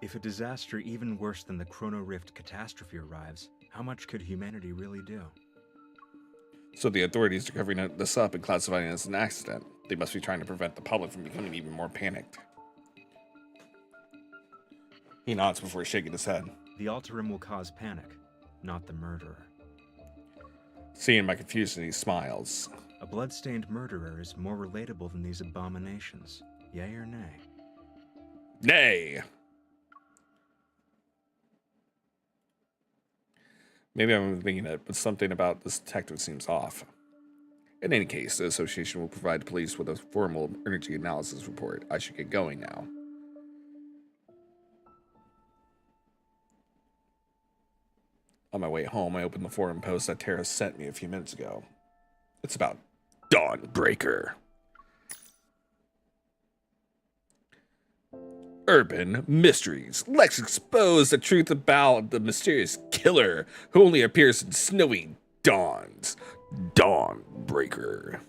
If a disaster even worse than the Chrono Rift catastrophe arrives, how much could humanity really do? So the authorities are covering this up and classifying it as an accident. They must be trying to prevent the public from becoming even more panicked. He nods before shaking his head. The Alterum will cause panic, not the murderer. Seeing my confusion, he smiles. A blood-stained murderer is more relatable than these abominations. Yay or nay? Nay! Maybe I'm thinking it, but something about this detective seems off. In any case, the association will provide the police with a formal energy analysis report. I should get going now. On my way home, I opened the forum post that Tara sent me a few minutes ago. It's about Dawnbreaker. Urban mysteries. Let's expose the truth about the mysterious killer who only appears in snowy dawns. Dawnbreaker.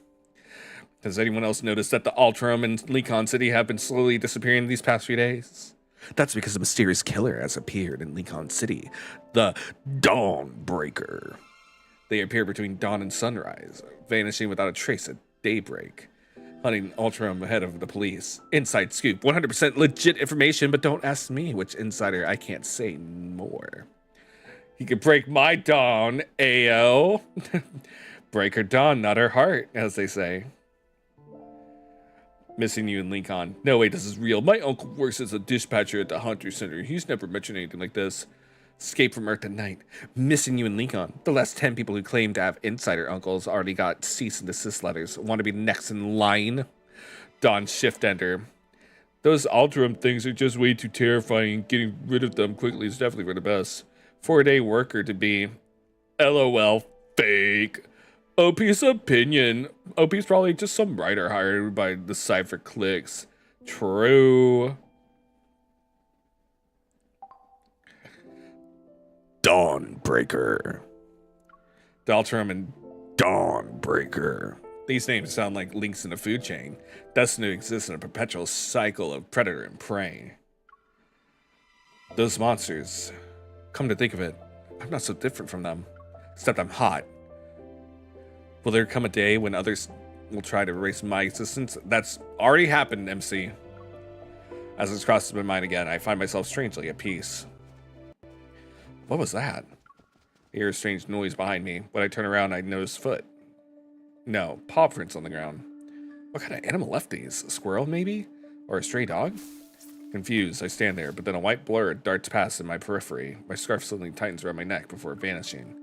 Has anyone else noticed that the Altrum and Lekon City have been slowly disappearing these past few days? That's because a mysterious killer has appeared in Lekon City, the Dawnbreaker. They appear between dawn and sunrise, vanishing without a trace at daybreak. Hunting Altrum ahead of the police. Inside scoop, 100% legit information, but don't ask me which insider. I can't say more. He could break my dawn, Ayo. Break her dawn, not her heart, as they say. Missing you in Lincoln. No, wait, this is real. My uncle works as a dispatcher at the Hunter Center. He's never mentioned anything like this. Escape from Earth at night. Missing you in Lincoln. The last 10 people who claim to have insider uncles already got cease and desist letters. Want to be next in line? Dawn Shift Ender. Those Altrum things are just way too terrifying. Getting rid of them quickly is definitely for the best. 4-day worker to be. LOL. Fake. OP's opinion. OP's probably just some writer hired by the Cypher Clicks. True. Dawnbreaker. Daltrum and Dawnbreaker. These names sound like links in a food chain. Destiny exists in a perpetual cycle of predator and prey. Those monsters, come to think of it, I'm not so different from them, except I'm hot. Will there come a day when others will try to erase my existence? That's already happened, MC. As this crosses my mind again, I find myself strangely at peace. What was that? I hear a strange noise behind me. When I turn around, I notice foot. No, paw prints on the ground. What kind of animal left these? A squirrel, maybe? Or a stray dog? Confused, I stand there, but then a white blur darts past in my periphery. My scarf suddenly tightens around my neck before vanishing.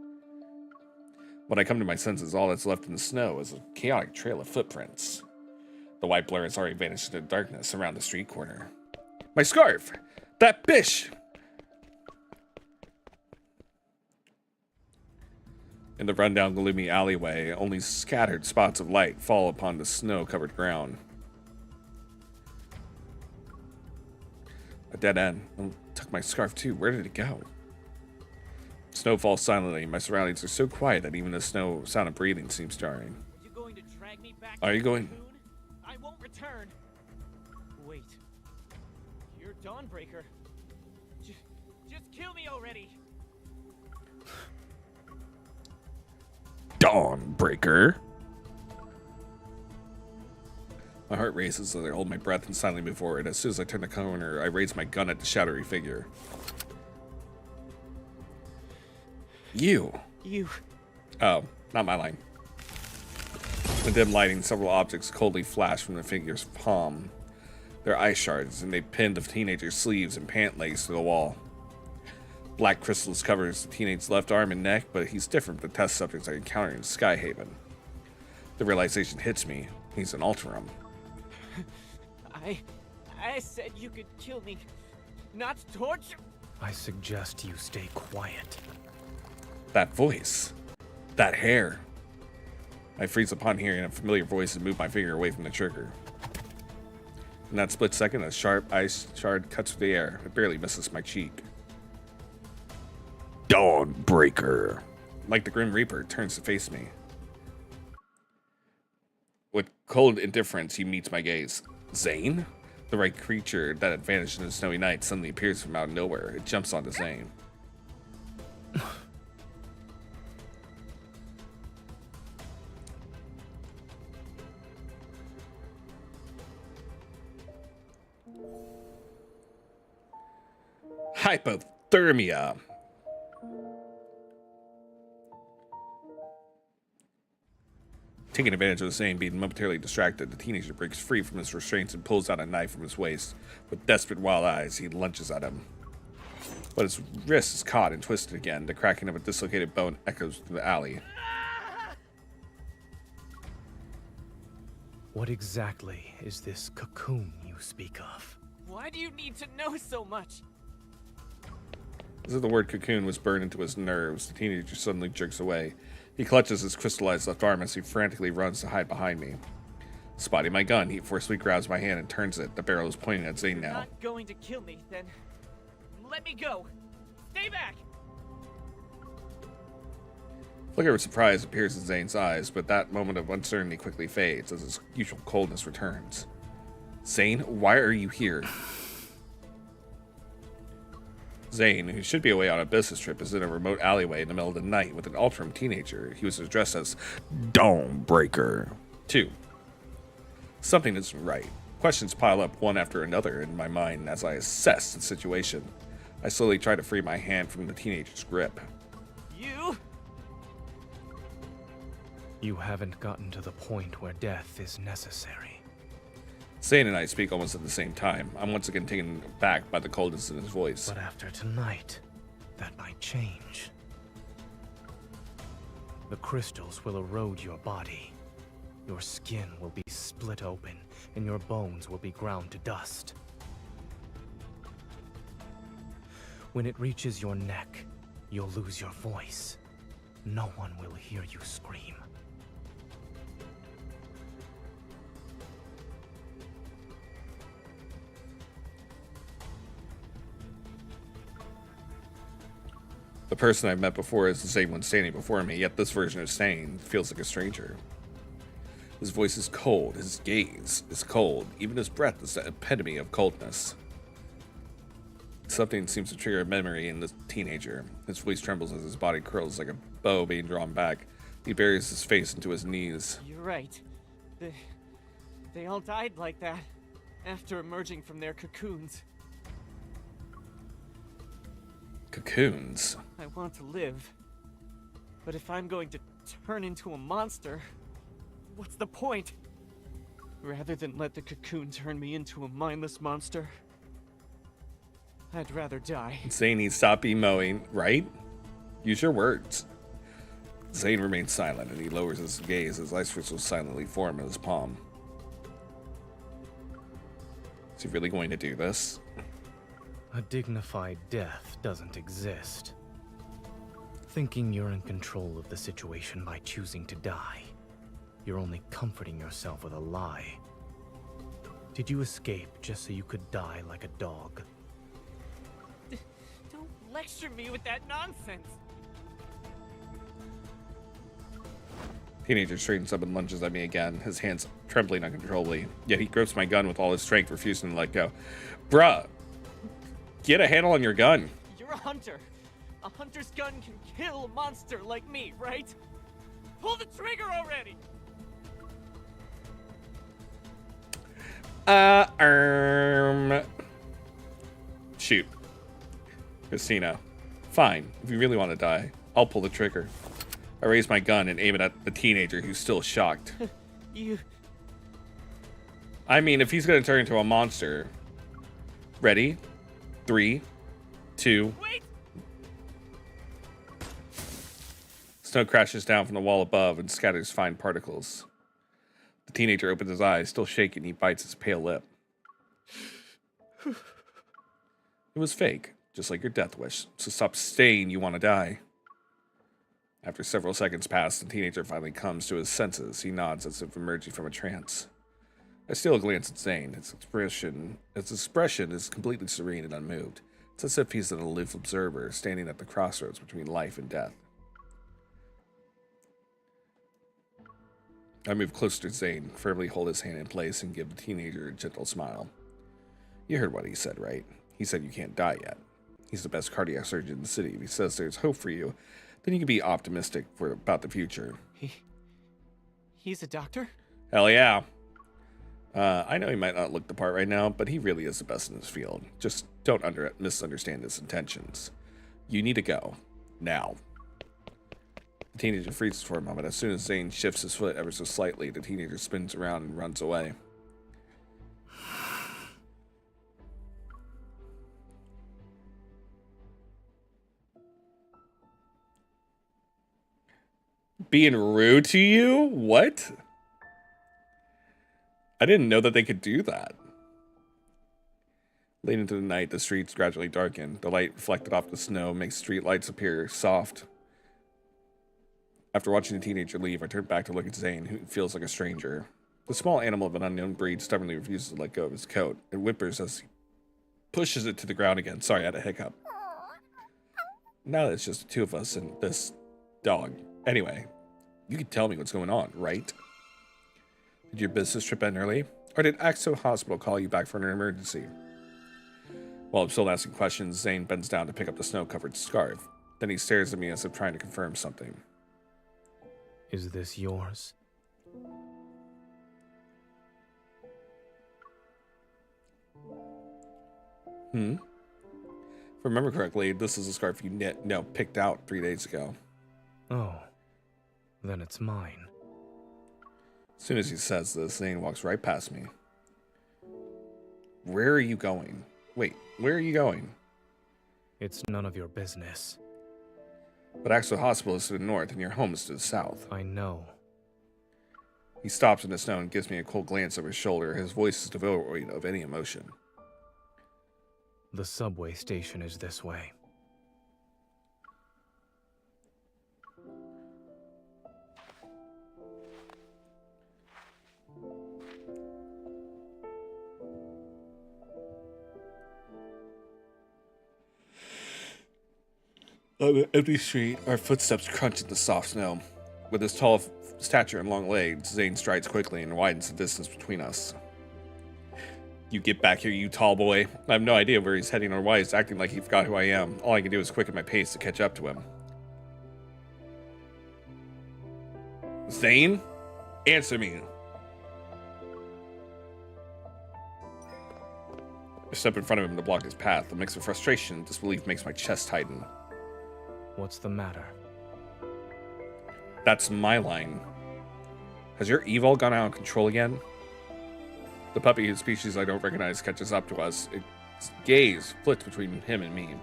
When I come to my senses, all that's left in the snow is a chaotic trail of footprints. The white blur has already vanished into darkness around the street corner. My scarf! That bish! In the rundown, gloomy alleyway, only scattered spots of light fall upon the snow-covered ground. A dead end. I took my scarf too. Where did it go? Snow falls silently. My surroundings are so quiet that even the snow sound of breathing seems jarring. Are you going to drag me back? Are you going? I won't return. Wait. You're Dawnbreaker. Just kill me already. Dawnbreaker. My heart races as I hold my breath and silently move forward. As soon as I turn the corner, I raise my gun at the shadowy figure. You. Oh, not my line. In the dim lighting, several objects coldly flash from the figure's palm. They're ice shards, and they pin the teenager's sleeves and pant legs to the wall. Black crystals covers the teenage's left arm and neck, but he's different from the test subjects I encountered in Skyhaven. The realization hits me. He's an Alterum. I said you could kill me, not torture. I suggest you stay quiet. That voice. That hair. I freeze upon hearing a familiar voice and move my finger away from the trigger. In that split second, a sharp ice shard cuts through the air. It barely misses my cheek. Dawnbreaker. Like the Grim Reaper, turns to face me. With cold indifference, he meets my gaze. Zane? The right creature that had vanished in the snowy night suddenly appears from out of nowhere. It jumps onto Zane. Hypothermia. Taking advantage of Zane being momentarily distracted, the teenager breaks free from his restraints and pulls out a knife from his waist. With desperate wild eyes, he lunges at him. But his wrist is caught and twisted again. The cracking of a dislocated bone echoes through the alley. What exactly is this cocoon you speak of? Why do you need to know so much? As if the word cocoon was burned into his nerves, the teenager suddenly jerks away. He clutches his crystallized left arm as he frantically runs to hide behind me. Spotting my gun, he forcefully grabs my hand and turns it. The barrel is pointing at Zane now. You're not going to kill me, then let me go. Stay back! A flicker of surprise appears in Zane's eyes, but that moment of uncertainty quickly fades as his usual coldness returns. Zane, why are you here? Zane, who should be away on a business trip, is in a remote alleyway in the middle of the night with an Ultram teenager. He was addressed as Dawnbreaker. 2. Something isn't right. Questions pile up one after another in my mind as I assess the situation. I slowly try to free my hand from the teenager's grip. You haven't gotten to the point where death is necessary. Zane and I speak almost at the same time. I'm once again taken back by the coldness in his voice. But after tonight, that might change. The crystals will erode your body. Your skin will be split open, and your bones will be ground to dust. When it reaches your neck, you'll lose your voice. No one will hear you scream. The person I've met before is the same one standing before me, yet this version of Zane feels like a stranger. His voice is cold, his gaze is cold, even his breath is the epitome of coldness. Something seems to trigger a memory in the teenager. His voice trembles as his body curls like a bow being drawn back. He buries his face into his knees. You're right. They all died like that, after emerging from their cocoons. Cocoons? I want to live. But if I'm going to turn into a monster, what's the point? Rather than let the cocoon turn me into a mindless monster, I'd rather die. Zane needs to stop emoing, right? Use your words. Zane remains silent and he lowers his gaze as ice crystals silently form in his palm. Is he really going to do this? A dignified death doesn't exist. Thinking you're in control of the situation by choosing to die, you're only comforting yourself with a lie. Did you escape just so you could die like a dog? Don't lecture me with that nonsense! Teenager straightens up and lunges at me again, his hands trembling uncontrollably. Yet he grips my gun with all his strength, refusing to let go. Bruh, get a handle on your gun. You're a hunter. A hunter's gun can kill a monster like me, right? Pull the trigger already! Shoot. Christina. Fine, if you really want to die, I'll pull the trigger. I raise my gun and aim it at the teenager who's still shocked. I mean, if he's going to turn into a monster. Ready? 3, 2. Wait! Snow crashes down from the wall above and scatters fine particles. The teenager opens his eyes, still shaking. He bites his pale lip. It was fake, just like your death wish. So stop saying you want to die. After several seconds pass, the teenager finally comes to his senses. He nods as if emerging from a trance. I steal a glance at Zane. His expression is completely serene and unmoved. It's as if he's an aloof observer, standing at the crossroads between life and death. I move closer to Zane, firmly hold his hand in place, and give the teenager a gentle smile. You heard what he said, right? He said you can't die yet. He's the best cardiac surgeon in the city. If he says there's hope for you, then you can be optimistic about the future. He's a doctor? Hell yeah. I know he might not look the part right now, but he really is the best in his field. Just don't misunderstand his intentions. You need to go. Now. The teenager freezes for a moment. As soon as Zane shifts his foot ever so slightly, the teenager spins around and runs away. Being rude to you? What? I didn't know that they could do that. Late into the night, the streets gradually darken. The light reflected off the snow makes street lights appear soft. After watching the teenager leave, I turn back to look at Zane, who feels like a stranger. The small animal of an unknown breed stubbornly refuses to let go of his coat. It whimpers as he pushes it to the ground again. Sorry, I had a hiccup. Now it's just the two of us and this dog. Anyway, you can tell me what's going on, right? Did your business trip end early? Or did Axo Hospital call you back for an emergency? While I'm still asking questions, Zane bends down to pick up the snow-covered scarf. Then he stares at me as if trying to confirm something. Is this yours? If I remember correctly, this is a scarf you picked out 3 days ago. Oh, then it's mine. As soon as he says this, Zane walks right past me. Where are you going? Wait, where are you going? It's none of your business. But Axel Hospital is to the north and your home is to the south. I know. He stops in the snow and gives me a cold glance over his shoulder. His voice is devoid of any emotion. The subway station is this way. On an empty street, our footsteps crunch in the soft snow. With his tall stature and long legs, Zane strides quickly and widens the distance between us. You get back here, you tall boy. I have no idea where he's heading or why he's acting like he forgot who I am. All I can do is quicken my pace to catch up to him. Zane? Answer me. I step in front of him to block his path. A mix of frustration and disbelief makes my chest tighten. What's the matter? That's my line. Has your evil gone out of control again? The puppy, whose species I don't recognize, catches up to us. Its gaze flits between him and me.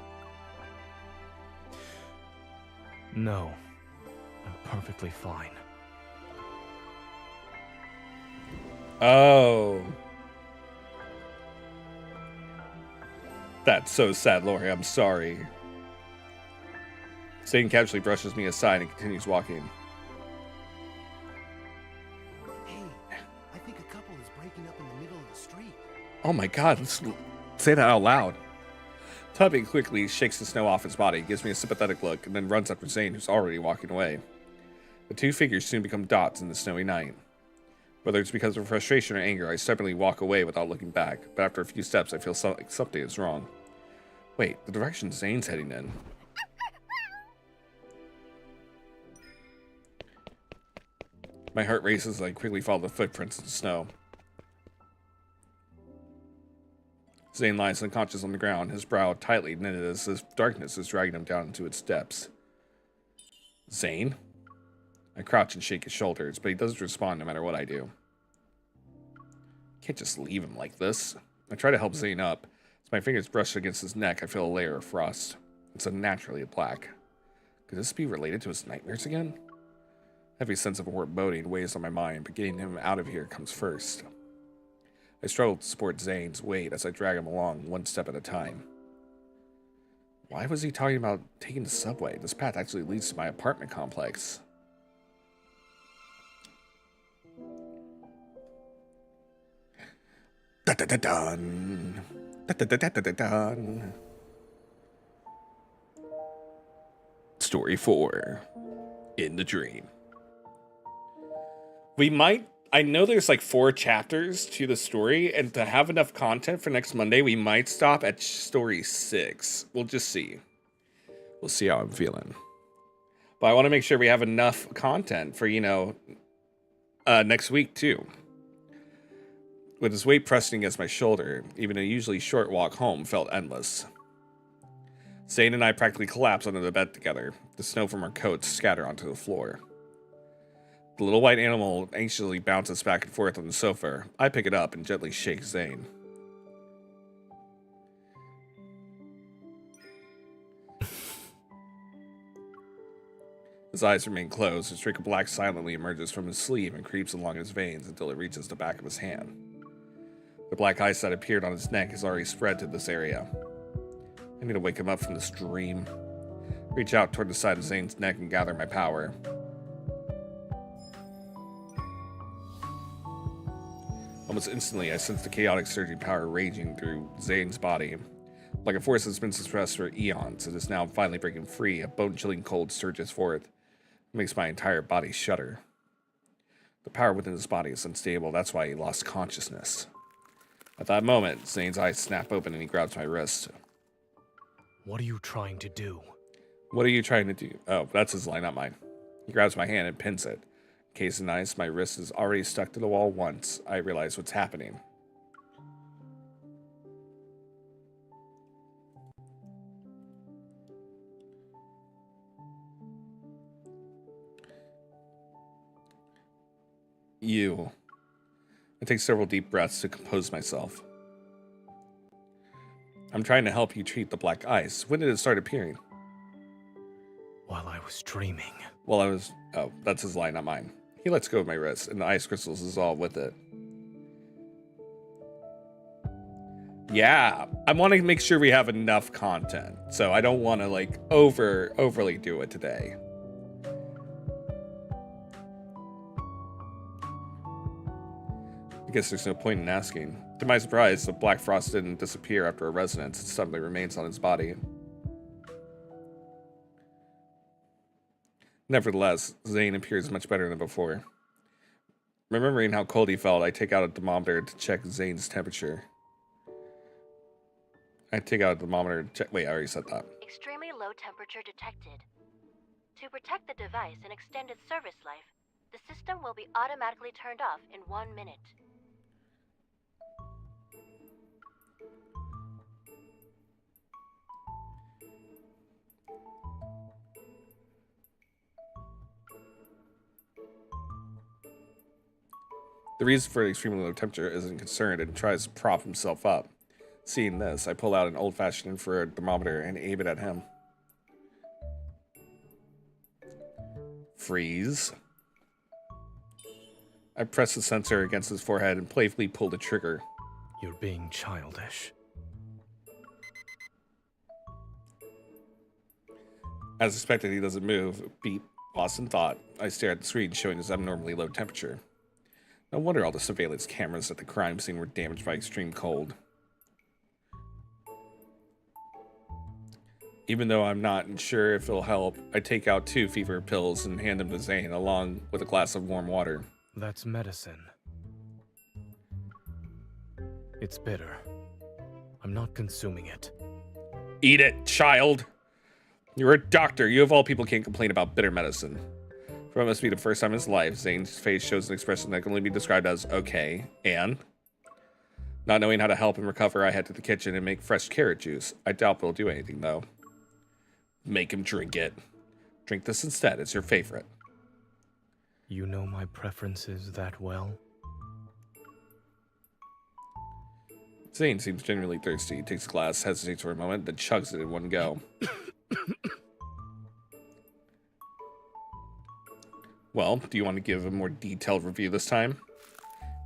No. I'm perfectly fine. Oh. That's so sad, Lori. I'm sorry. Zane casually brushes me aside and continues walking. Hey, I think a couple is breaking up in the middle of the street. Oh my god, let's say that out loud. Tubby quickly shakes the snow off his body, gives me a sympathetic look, and then runs after Zane, who's already walking away. The two figures soon become dots in the snowy night. Whether it's because of frustration or anger, I stubbornly walk away without looking back, but after a few steps I feel like something is wrong. Wait, the direction Zane's heading in. My heart races as I quickly follow the footprints in the snow. Zane lies unconscious on the ground, his brow tightly knitted as if darkness is dragging him down into its depths. Zane? I crouch and shake his shoulders, but he doesn't respond no matter what I do. Can't just leave him like this. I try to help Zane up. As my fingers brush against his neck, I feel a layer of frost. It's unnaturally black. Could this be related to his nightmares again? A heavy sense of foreboding weighs on my mind, but getting him out of here comes first. I struggle to support Zane's weight as I drag him along, one step at a time. Why was he talking about taking the subway? This path actually leads to my apartment complex. Da-da-da-dun. Da-da-da-da-da-dun. Story 4. In the Dream. I know there's like 4 chapters to the story, and to have enough content for next Monday, we might stop at story 6. We'll just see. We'll see how I'm feeling. But I want to make sure we have enough content for, next week too. With his weight pressing against my shoulder, even a usually short walk home felt endless. Zane and I practically collapse under the bed together. The snow from our coats scatter onto the floor. The little white animal anxiously bounces back and forth on the sofa. I pick it up and gently shake Zane. His eyes remain closed. A streak of black silently emerges from his sleeve and creeps along his veins until it reaches the back of his hand. The black ice that appeared on his neck has already spread to this area. I need to wake him up from this dream. Reach out toward the side of Zane's neck and gather my power. Almost instantly, I sense the chaotic surging power raging through Zane's body. Like a force that's been suppressed for eons, it is now finally breaking free. A bone-chilling cold surges forth. It makes my entire body shudder. The power within his body is unstable. That's why he lost consciousness. At that moment, Zane's eyes snap open and he grabs my wrist. What are you trying to do? What are you trying to do? Oh, that's his line, not mine. He grabs my hand and pins it. Encased in ice, my wrist is already stuck to the wall once I realize what's happening. I take several deep breaths to compose myself. I'm trying to help you treat the black ice. When did it start appearing? While I was dreaming. Oh, that's his line, not mine. He lets go of my wrist, and the ice crystals dissolve with it. Yeah, I want to make sure we have enough content, so I don't want to like overly do it today. I guess there's no point in asking. To my surprise, the black frost didn't disappear after a resonance. It suddenly remains on his body. Nevertheless, Zane appears much better than before. Remembering how cold he felt, I take out a thermometer to check Zane's temperature. Wait, I already said that. Extremely low temperature detected. To protect the device and extend its service life, the system will be automatically turned off in 1 minute. The reason for the extremely low temperature isn't concerned and tries to prop himself up. Seeing this, I pull out an old-fashioned infrared thermometer and aim it at him. Freeze. I press the sensor against his forehead and playfully pull the trigger. You're being childish. As expected, he doesn't move. Beep. Lost in thought. I stare at the screen showing his abnormally low temperature. No wonder all the surveillance cameras at the crime scene were damaged by extreme cold. Even though I'm not sure if it'll help, I take out 2 fever pills and hand them to Zane, along with a glass of warm water. That's medicine. It's bitter. I'm not consuming it. Eat it, child! You're a doctor. You of all people can't complain about bitter medicine. For what must be the first time in his life, Zane's face shows an expression that can only be described as okay, and? Not knowing how to help him recover, I head to the kitchen and make fresh carrot juice. I doubt it'll do anything, though. Make him drink it. Drink this instead, it's your favorite. You know my preferences that well? Zane seems genuinely thirsty. He takes a glass, hesitates for a moment, then chugs it in one go. Well, do you want to give a more detailed review this time?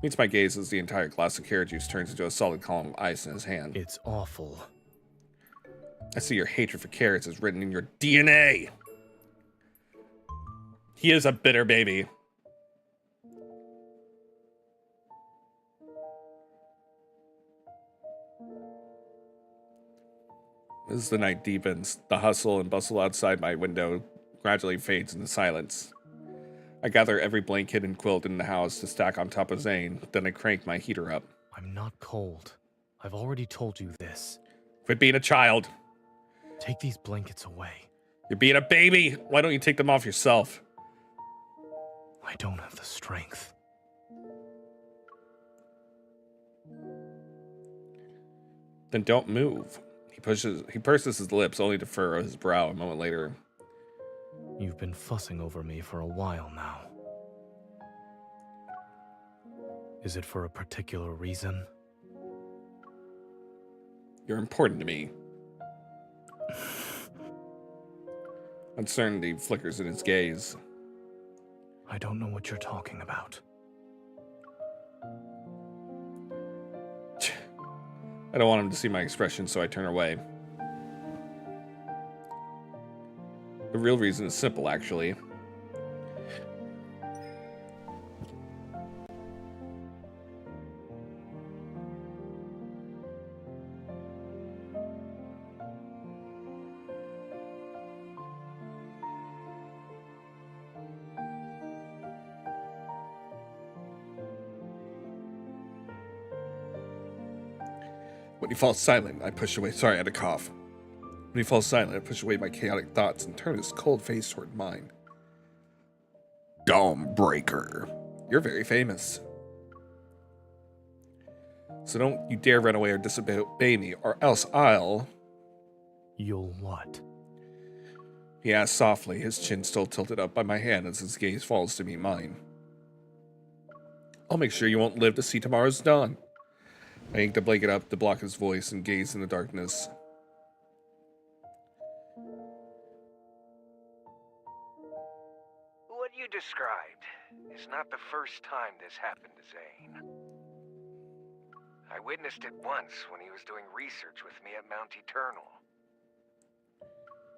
Meets my gaze as the entire glass of carrot juice turns into a solid column of ice in his hand. It's awful. I see your hatred for carrots is written in your DNA. He is a bitter baby. As the night deepens, the hustle and bustle outside my window gradually fades into silence. I gather every blanket and quilt in the house to stack on top of Zane, then I crank my heater up. I'm not cold. I've already told you this. Quit being a child. Take these blankets away. You're being a baby. Why don't you take them off yourself? I don't have the strength. Then don't move. He purses his lips only to furrow his brow a moment later. You've been fussing over me for a while now. Is it for a particular reason? You're important to me. Uncertainty flickers in his gaze. I don't know what you're talking about. I don't want him to see my expression, so I turn away. The real reason is simple, actually. When he falls silent, I push away. Sorry, I had a cough. When he falls silent, I push away my chaotic thoughts and turn his cold face toward mine. Dawnbreaker. You're very famous. So don't you dare run away or disobey me, or else I'll... You'll what? He asks softly, his chin still tilted up by my hand as his gaze falls to meet mine. I'll make sure you won't live to see tomorrow's dawn. I yanked the blanket up to block his voice and gaze in the darkness. What you described is not the first time this happened to Zane. I witnessed it once when he was doing research with me at Mount Eternal.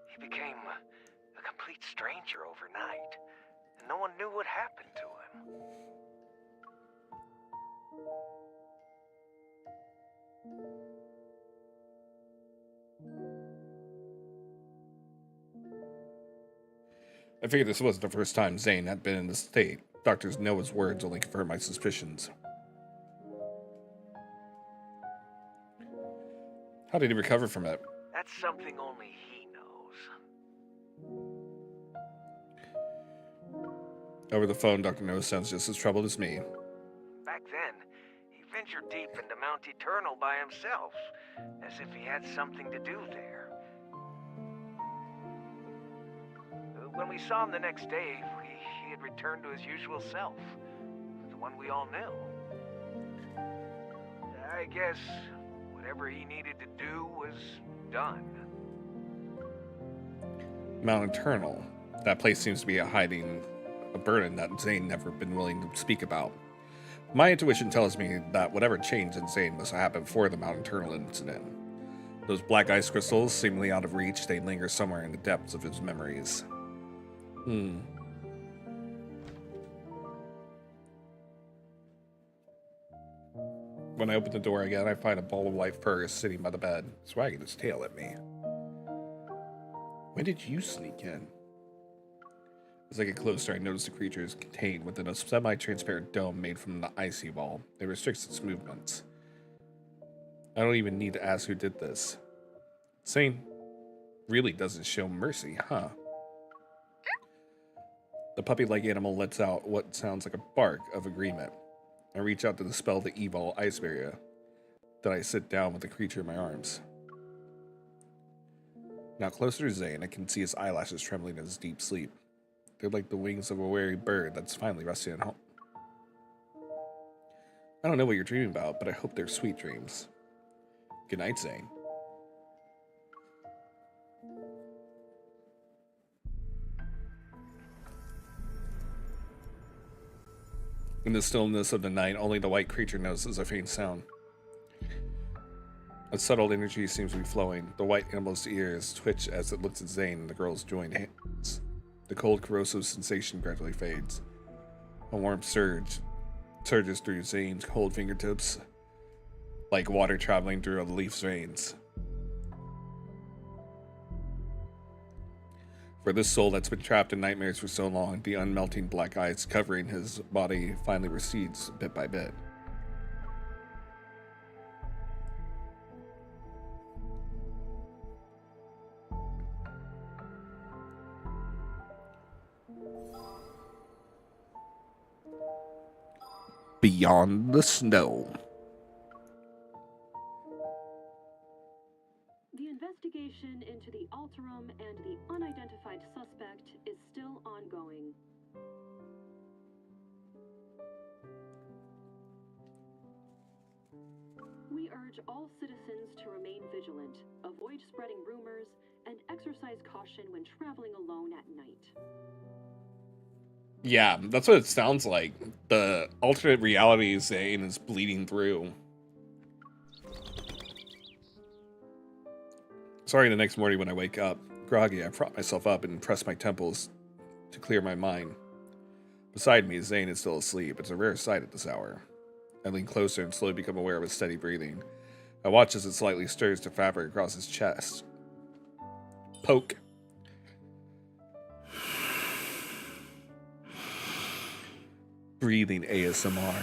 He became a complete stranger overnight, and no one knew what happened to him. I figured this wasn't the first time Zane had been in this state. Doctors know his words only confirm my suspicions. How did he recover from it? That's something only he knows. Over the phone, Dr. No sounds just as troubled as me. Back then, he ventured deep into Mount Eternal by himself, as if he had something to do there. When we saw him the next day, he had returned to his usual self, the one we all knew. I guess whatever he needed to do was done. Mount Eternal. That place seems to be hiding a burden that Zane never been willing to speak about. My intuition tells me that whatever changed in Zane must have happened before the Mount Eternal incident. Those black ice crystals, seemingly out of reach, they linger somewhere in the depths of his memories. When I open the door again, I find a ball of white fur sitting by the bed, swagging its tail at me. When did you sneak in? As I get closer, I notice the creature is contained within a semi-transparent dome made from the icy wall. It restricts its movements. I don't even need to ask who did this. Zane really doesn't show mercy, huh? The puppy-like animal lets out what sounds like a bark of agreement. I reach out to dispel the evil ice barrier. Then I sit down with the creature in my arms. Now closer to Zane, I can see his eyelashes trembling in his deep sleep. They're like the wings of a weary bird that's finally resting at home. I don't know what you're dreaming about, but I hope they're sweet dreams. Good night, Zane. In the stillness of the night, only the white creature notices a faint sound. A subtle energy seems to be flowing. The white animal's ears twitch as it looks at Zane and the girl's joined hands. The cold, corrosive sensation gradually fades. A warm surges through Zane's cold fingertips, like water traveling through a leaf's veins. For this soul that's been trapped in nightmares for so long, the unmelting black ice covering his body finally recedes bit by bit. Beyond the snow. The investigation into the Alterum and the unidentified suspect is still ongoing. We urge all citizens to remain vigilant, avoid spreading rumors, and exercise caution when traveling alone at night. Yeah, that's what it sounds like. The alternate reality Zane is bleeding through. Sorry, the next morning when I wake up, groggy, I prop myself up and press my temples to clear my mind. Beside me, Zane is still asleep. It's a rare sight at this hour. I lean closer and slowly become aware of his steady breathing. I watch as it slightly stirs the fabric across his chest. Poke. Breathing ASMR.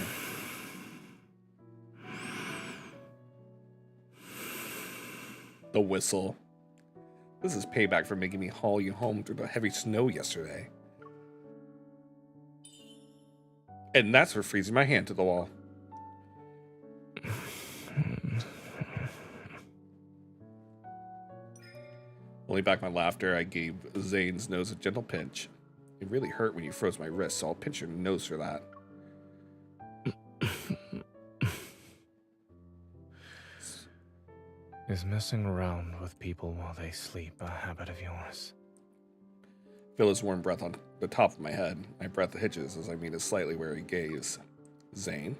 The whistle. This is payback for making me haul you home through the heavy snow yesterday. And that's for freezing my hand to the wall. Holding back my laughter, I gave Zane's nose a gentle pinch. It really hurt when you froze my wrist, so I'll pinch your nose for that. Is messing around with people while they sleep a habit of yours? Feel his warm breath on the top of my head. My breath hitches as I meet his slightly wary gaze. Zane?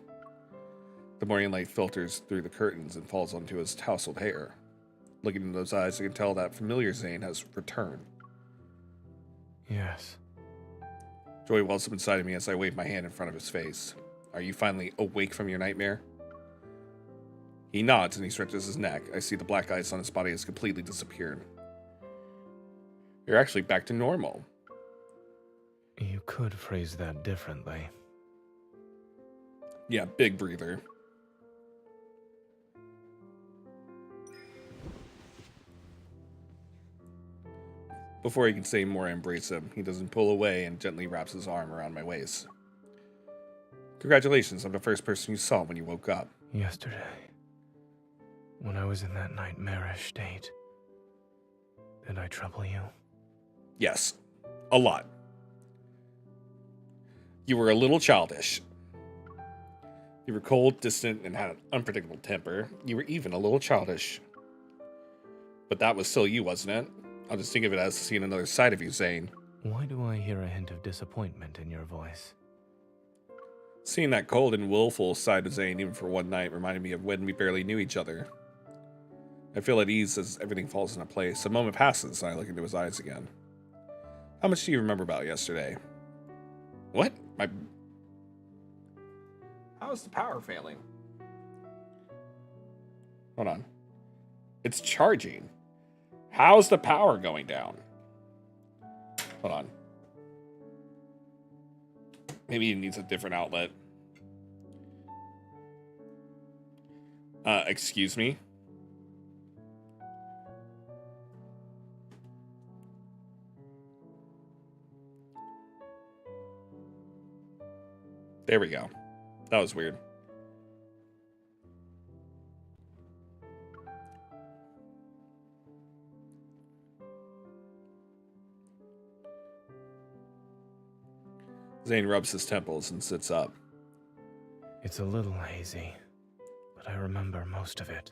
The morning light filters through the curtains and falls onto his tousled hair. Looking into those eyes, I can tell that familiar Zane has returned. Yes. Joy wells up inside of me as I wave my hand in front of his face. Are you finally awake from your nightmare? He nods and he stretches his neck. I see the black ice on his body has completely disappeared. You're actually back to normal. You could phrase that differently. Yeah, big breather. Before he can say more, I embrace him. He doesn't pull away and gently wraps his arm around my waist. Congratulations, I'm the first person you saw when you woke up. Yesterday, when I was in that nightmarish state, did I trouble you? Yes, a lot. You were a little childish. You were cold, distant, and had an unpredictable temper. You were even a little childish. But that was still you, wasn't it? I'll just think of it as seeing another side of you, Zane. Why do I hear a hint of disappointment in your voice? Seeing that cold and willful side of Zane, even for one night, reminded me of when we barely knew each other. I feel at ease as everything falls into place. A moment passes, and I look into his eyes again. How much do you remember about yesterday? What? How's the power failing? Hold on. It's charging. How's the power going down? Hold on. Maybe he needs a different outlet. Excuse me? There we go. That was weird. Zane rubs his temples and sits up. It's a little hazy, but I remember most of it.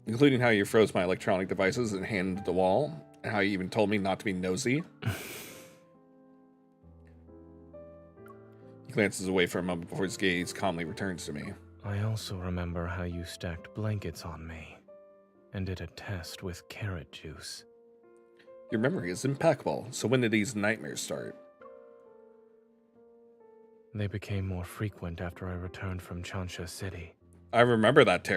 Including how you froze my electronic devices and handed the wall, and how you even told me not to be nosy. He glances away for a moment before his gaze calmly returns to me. I also remember how you stacked blankets on me, and did a test with carrot juice. Your memory is impeccable, so when did these nightmares start? They became more frequent after I returned from Chansha City. I remember that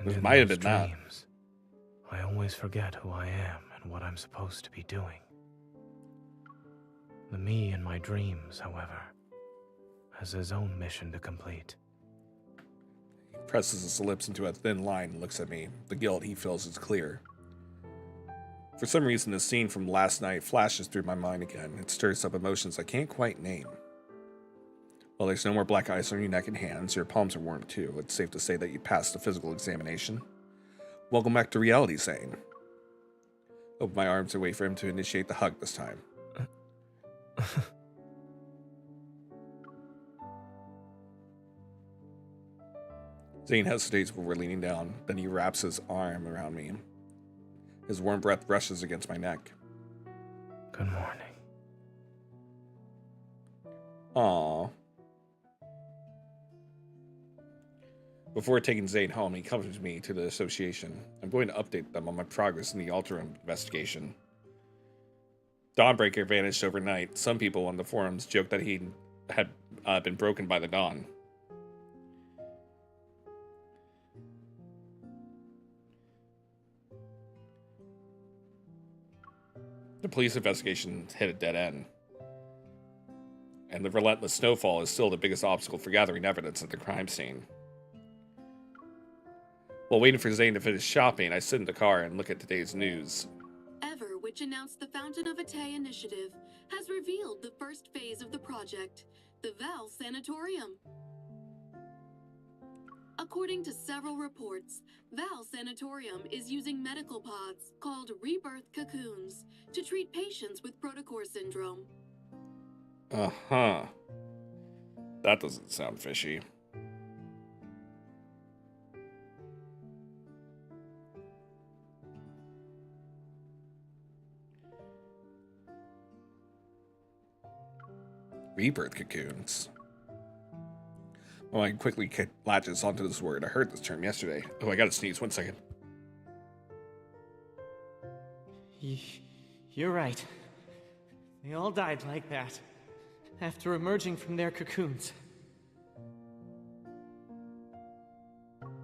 it might have been dreams, I always forget who I am and what I'm supposed to be doing. The me in my dreams, however, has his own mission to complete. He presses his lips into a thin line and looks at me. The guilt he feels is clear. For some reason, the scene from last night flashes through my mind again. It stirs up emotions I can't quite name. Well, there's no more black ice on your neck and hands. Your palms are warm too. It's safe to say that you passed the physical examination. Welcome back to reality, Zane. Open my arms and wait for him to initiate the hug this time. Zane hesitates before leaning down. Then he wraps his arm around me. His warm breath brushes against my neck. Good morning. Aww. Before taking Zane home, he comforts me to the association. I'm going to update them on my progress in the altar investigation. Dawnbreaker vanished overnight. Some people on the forums joked that he had been broken by the dawn. The police investigation hit a dead end. And the relentless snowfall is still the biggest obstacle for gathering evidence at the crime scene. While waiting for Zane to finish shopping, I sit in the car and look at today's news. Ever, which announced the Fountain of Atay initiative, has revealed the first phase of the project, the Val Sanatorium. According to several reports, Val Sanatorium is using medical pods called Rebirth cocoons to treat patients with protocore syndrome. Uh-huh. That doesn't sound fishy. Rebirth cocoons. My mind quickly latches onto this word. I heard this term yesterday. Oh, I gotta sneeze. 1 second. You're right. They all died like that, after emerging from their cocoons.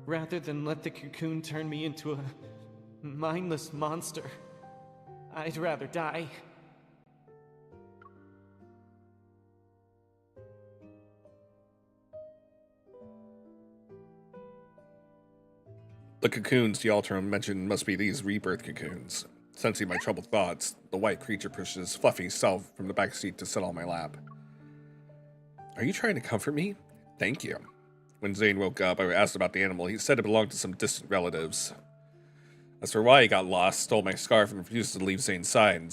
Rather than let the cocoon turn me into a mindless monster, I'd rather die. The cocoons the altar mentioned must be these rebirth cocoons. Sensing my troubled thoughts, the white creature pushes fluffy self from the back seat to sit on my lap. Are you trying to comfort me? Thank you. When Zane woke up, I asked about the animal. He said it belonged to some distant relatives. As for why he got lost, stole my scarf, and refused to leave Zane's side, and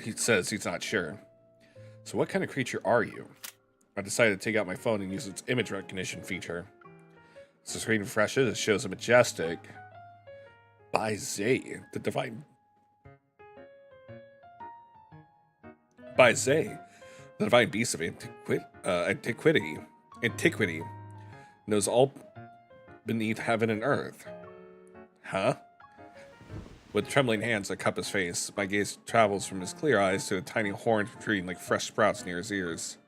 he says he's not sure. So what kind of creature are you? I decided to take out my phone and use its image recognition feature. As the screen refreshes, it shows a majestic Deepsace, the divine beast of antiquity, knows all beneath heaven and earth. Huh? With trembling hands, I cup his face. My gaze travels from his clear eyes to the tiny horns protruding like fresh sprouts near his ears.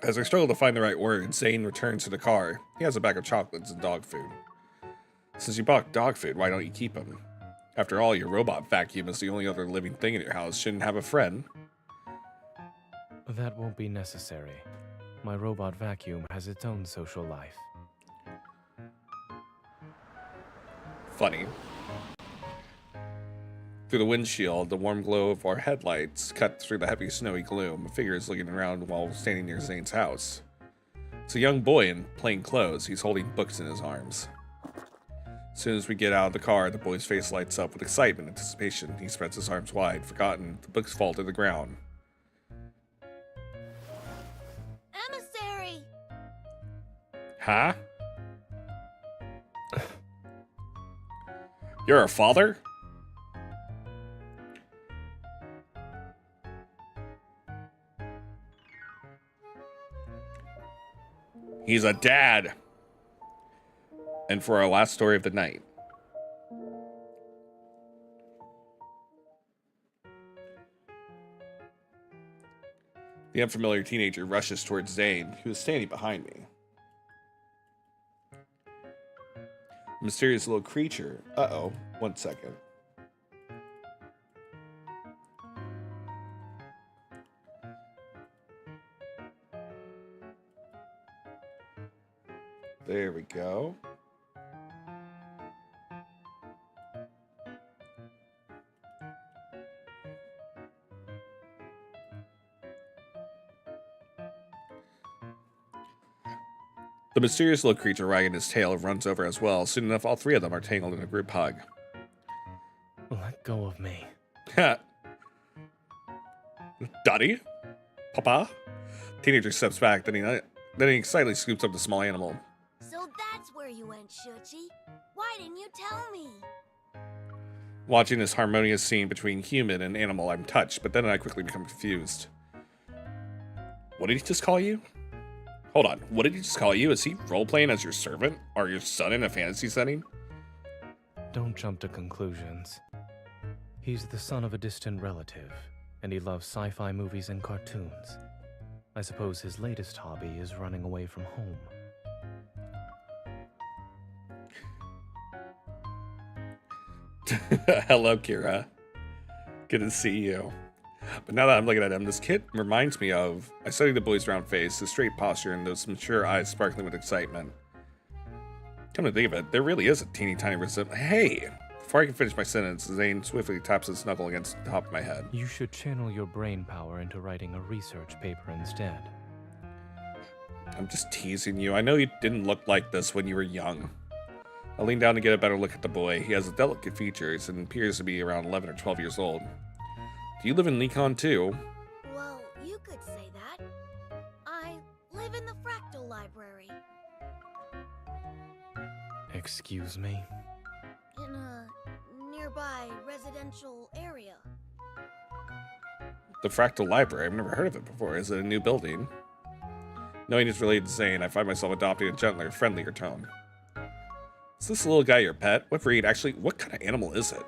As I struggle to find the right words, Zane returns to the car. He has a bag of chocolates and dog food. Since you bought dog food, why don't you keep him? After all, your robot vacuum is the only other living thing in your house. Shouldn't have a friend. That won't be necessary. My robot vacuum has its own social life. Funny. Through the windshield, the warm glow of our headlights cut through the heavy snowy gloom. A figure is looking around while standing near Zane's house. It's a young boy in plain clothes. He's holding books in his arms. As soon as we get out of the car, the boy's face lights up with excitement and anticipation. He spreads his arms wide. Forgotten, the books fall to the ground. Emissary! Huh? You're a father? He's a dad. And for our last story of the night. The unfamiliar teenager rushes towards Zane, who is standing behind me. A mysterious little creature. Uh-oh. 1 second. There we go. The mysterious little creature wagging his tail runs over as well. Soon enough, all three of them are tangled in a group hug. Let go of me. Daddy? Papa? Teenager steps back, then he excitedly scoops up the small animal. So that's where you went, Shuchi. Why didn't you tell me? Watching this harmonious scene between human and animal, I'm touched, but then I quickly become confused. What did he just call you? Hold on, what did he just call you? Is he role-playing as your servant? Or your son in a fantasy setting? Don't jump to conclusions. He's the son of a distant relative, and he loves sci-fi movies and cartoons. I suppose his latest hobby is running away from home. Hello, Kira. Good to see you. But now that I'm looking at him, this kid reminds me of... I studied the boy's round face, his straight posture, and those mature eyes sparkling with excitement. Come to think of it, there really is a teeny tiny resemblance. Hey! Before I can finish my sentence, Zane swiftly taps his knuckle against the top of my head. You should channel your brain power into writing a research paper instead. I'm just teasing you. I know you didn't look like this when you were young. I lean down to get a better look at the boy. He has delicate features and appears to be around 11 or 12 years old. Do you live in Lekon too? Well, you could say that. I live in the Fractal Library. Excuse me? In a nearby residential area. The Fractal Library? I've never heard of it before. Is it a new building? Knowing it's related to Zane, I find myself adopting a gentler, friendlier tone. Is this little guy your pet? What breed? Actually, what kind of animal is it?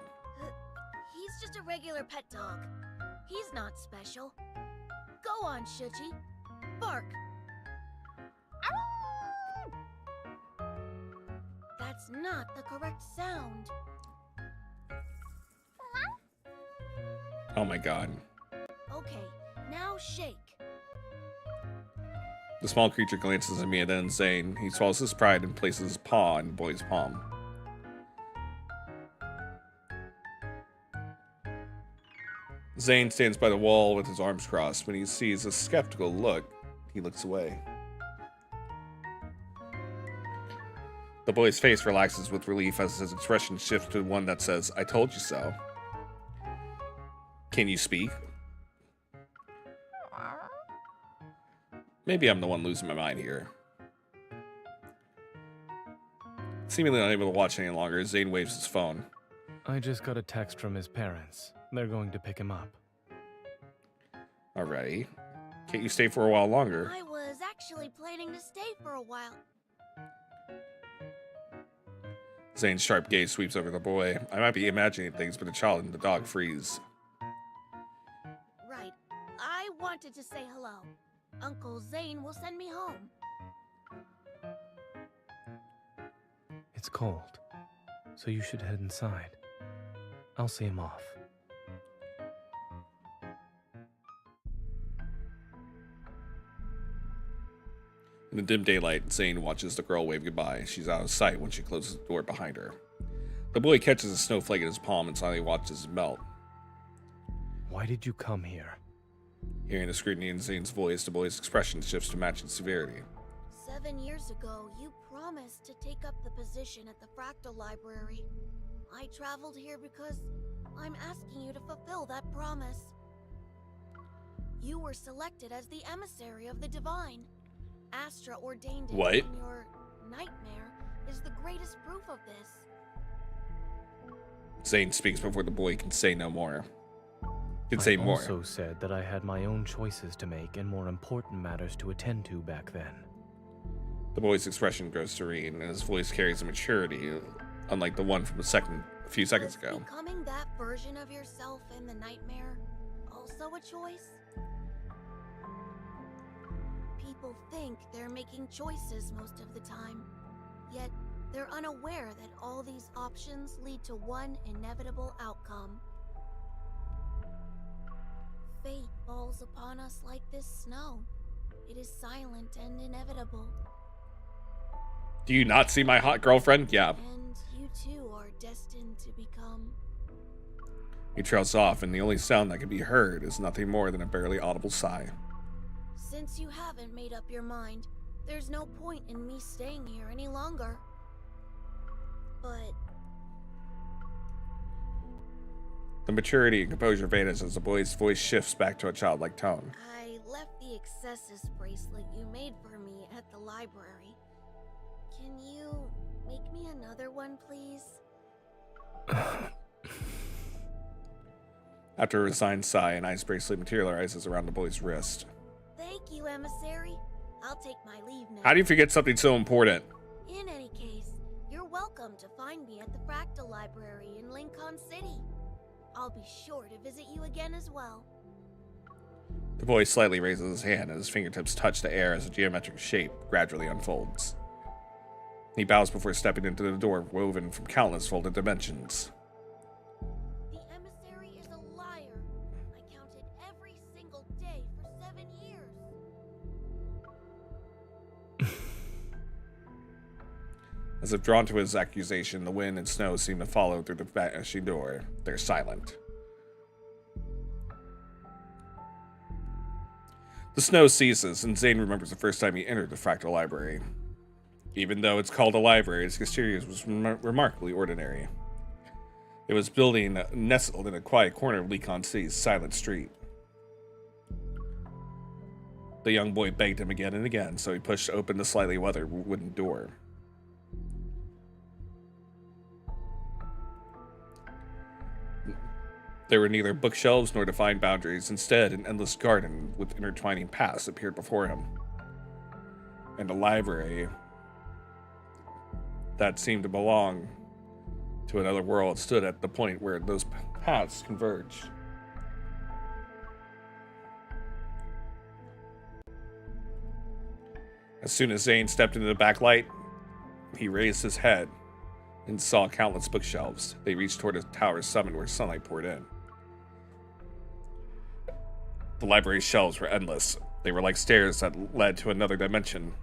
He's just a regular pet dog. He's not special. Go on, Shuchi. Bark. That's not the correct sound. Oh my god. Okay, now shake. The small creature glances at me and then Zane. He swallows his pride and places his paw on the boy's palm. Zane stands by the wall with his arms crossed. When he sees a skeptical look, he looks away. The boy's face relaxes with relief as his expression shifts to one that says, "I told you so." Can you speak? Maybe I'm the one losing my mind here. Seemingly unable to watch any longer, Zane waves his phone. I just got a text from his parents. They're going to pick him up. Alrighty. Can't you stay for a while longer? I was actually planning to stay for a while. Zane's sharp gaze sweeps over the boy. I might be imagining things, but the child and the dog freeze. Right. I wanted to say hello. Uncle Zane will send me home. It's cold, so you should head inside. I'll see him off. In the dim daylight, Zane watches the girl wave goodbye. She's out of sight when she closes the door behind her. The boy catches a snowflake in his palm and silently watches it melt. Why did you come here? Hearing the scrutiny in Zane's voice, the boy's expression shifts to match its severity. 7 years ago, you promised to take up the position at the Fractal Library. I traveled here because I'm asking you to fulfill that promise. You were selected as the emissary of the Divine. Astra ordained it. What? And your nightmare is the greatest proof of this. Zane speaks before the boy can say no more. Can I say more. also said that I had my own choices to make and more important matters to attend to back then. The boy's expression grows serene, and his voice carries a maturity, unlike the one from a few seconds ago. Becoming that version of yourself in the nightmare also a choice? People think they're making choices most of the time, yet they're unaware that all these options lead to one inevitable outcome. Fate falls upon us like this snow. It is silent and inevitable. Do you not see my hot girlfriend? Yeah. And you too are destined to become... He trails off, and the only sound that can be heard is nothing more than a barely audible sigh. Since you haven't made up your mind, there's no point in me staying here any longer. But... The maturity and composure vanishes as the boy's voice shifts back to a childlike tone. I left the Excessus bracelet you made for me at the library. Can you make me another one, please? After a resigned sigh, an ice bracelet materializes around the boy's wrist. Thank you, emissary. I'll take my leave now. How do you forget something so important? In any case, you're welcome to find me at the Fractal Library in Lincoln City. I'll be sure to visit you again as well. The boy slightly raises his hand and his fingertips touch the air as a geometric shape gradually unfolds. He bows before stepping into the door woven from countless folded dimensions. The emissary is a liar. I counted every single day for 7 years. As if drawn to his accusation, the wind and snow seem to follow through the vanishing door. They're silent. The snow ceases, and Zane remembers the first time he entered the Fractal Library. Even though it's called a library, its exterior was remarkably ordinary. It was building nestled in a quiet corner of Lincoln City's silent street. The young boy begged him again and again, so he pushed open the slightly weathered wooden door. There were neither bookshelves nor defined boundaries. Instead, an endless garden with intertwining paths appeared before him. And a library that seemed to belong to another world stood at the point where those paths converged. As soon as Zane stepped into the backlight, he raised his head and saw countless bookshelves. They reached toward a tower's summit where sunlight poured in. The library's shelves were endless. They were like stairs that led to another dimension.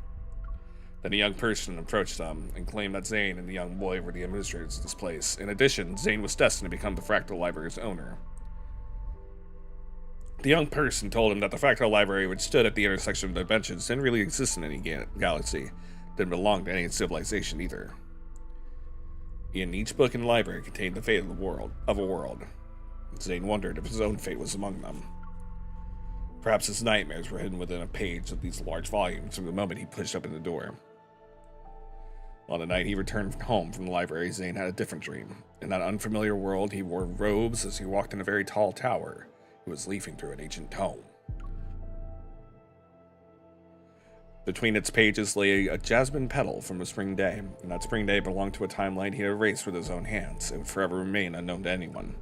Then a young person approached them and claimed that Zane and the young boy were the administrators of this place. In addition, Zane was destined to become the Fractal Library's owner. The young person told him that the Fractal Library, which stood at the intersection of dimensions, didn't really exist in any galaxy. Didn't belong to any civilization either. And each book in the library contained the fate of a world. Zane wondered if his own fate was among them. Perhaps his nightmares were hidden within a page of these large volumes from the moment he pushed open the door. On the night he returned home from the library, Zane had a different dream. In that unfamiliar world, he wore robes as he walked in a very tall tower. He was leafing through an ancient tome. Between its pages lay a jasmine petal from a spring day, and that spring day belonged to a timeline he had erased with his own hands. It would forever remain unknown to anyone.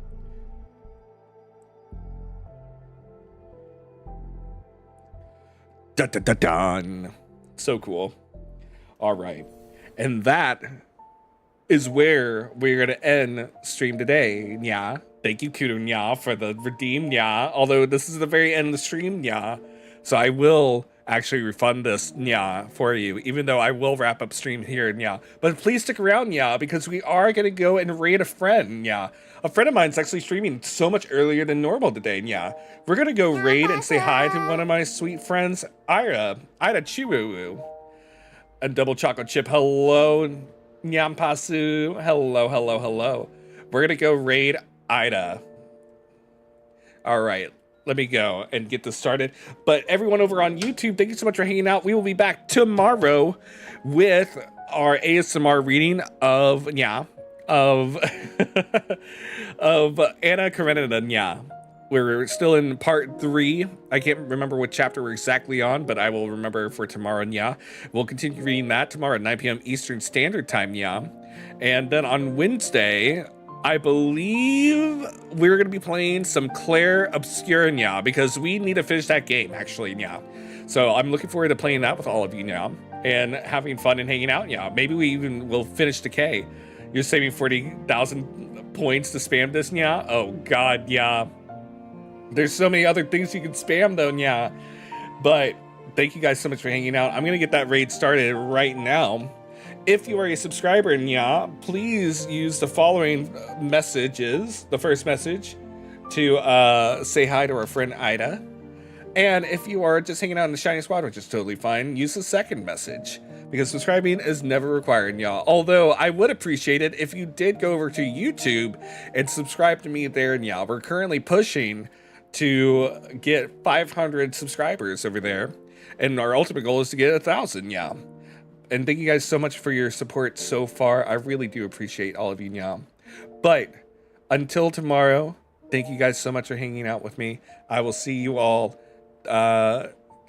Dun dun dun dun. So cool. All right. And that is where we're going to end stream today. Yeah. Thank you, Kudo Nya, for the redeem. Yeah. Although this is the very end of the stream. Yeah. So I will actually refund this, Nya, for you, even though I will wrap up stream here, Nya. But please stick around, Nya, because we are going to go and raid a friend, Nya. A friend of mine's actually streaming so much earlier than normal today, Nya. We're going to go raid and say hi to one of my sweet friends, Ida Chiwu. And Double Chocolate Chip, hello, Nyampasu, hello, hello, hello. We're going to go raid Ida. All right. Let me go and get this started. But everyone over on YouTube, thank you so much for hanging out. We will be back tomorrow with our ASMR reading of of Anna Karenina Nya. We're still in part 3. I can't remember what chapter we're exactly on, but I will remember for tomorrow, Nya. We'll continue reading that tomorrow at 9 p.m. Eastern Standard Time, Nya. And then on Wednesday, I believe we're going to be playing some Claire Obscura, Nya, because we need to finish that game, actually, Nya. So I'm looking forward to playing that with all of you, Nya, and having fun and hanging out, Nya. Maybe we even will finish Decay. You're saving 40,000 points to spam this, Nya? Oh, God, yeah. There's so many other things you can spam, though, Nya. But thank you guys so much for hanging out. I'm going to get that raid started right now. If you are a subscriber, Nya, please use the following messages. The first message to say hi to our friend Ida. And if you are just hanging out in the Shiny Squad, which is totally fine, use the second message. because subscribing is never required, y'all. Although I would appreciate it if you did go over to YouTube and subscribe to me there, and y'all. We're currently pushing to get 500 subscribers over there, and our ultimate goal is to get 1,000, y'all. And thank you guys so much for your support so far. I really do appreciate all of you, y'all. But until tomorrow, thank you guys so much for hanging out with me. I will see you all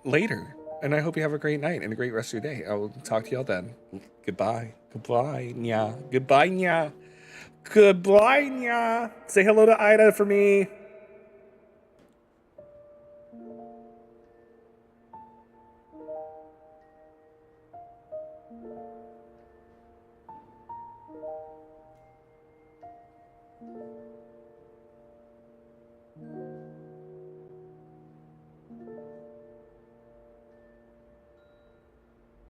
later. And I hope you have a great night and a great rest of your day. I will talk to y'all then. Goodbye. Goodbye, nya. Goodbye, nya. Goodbye, nya. Say hello to Ida for me.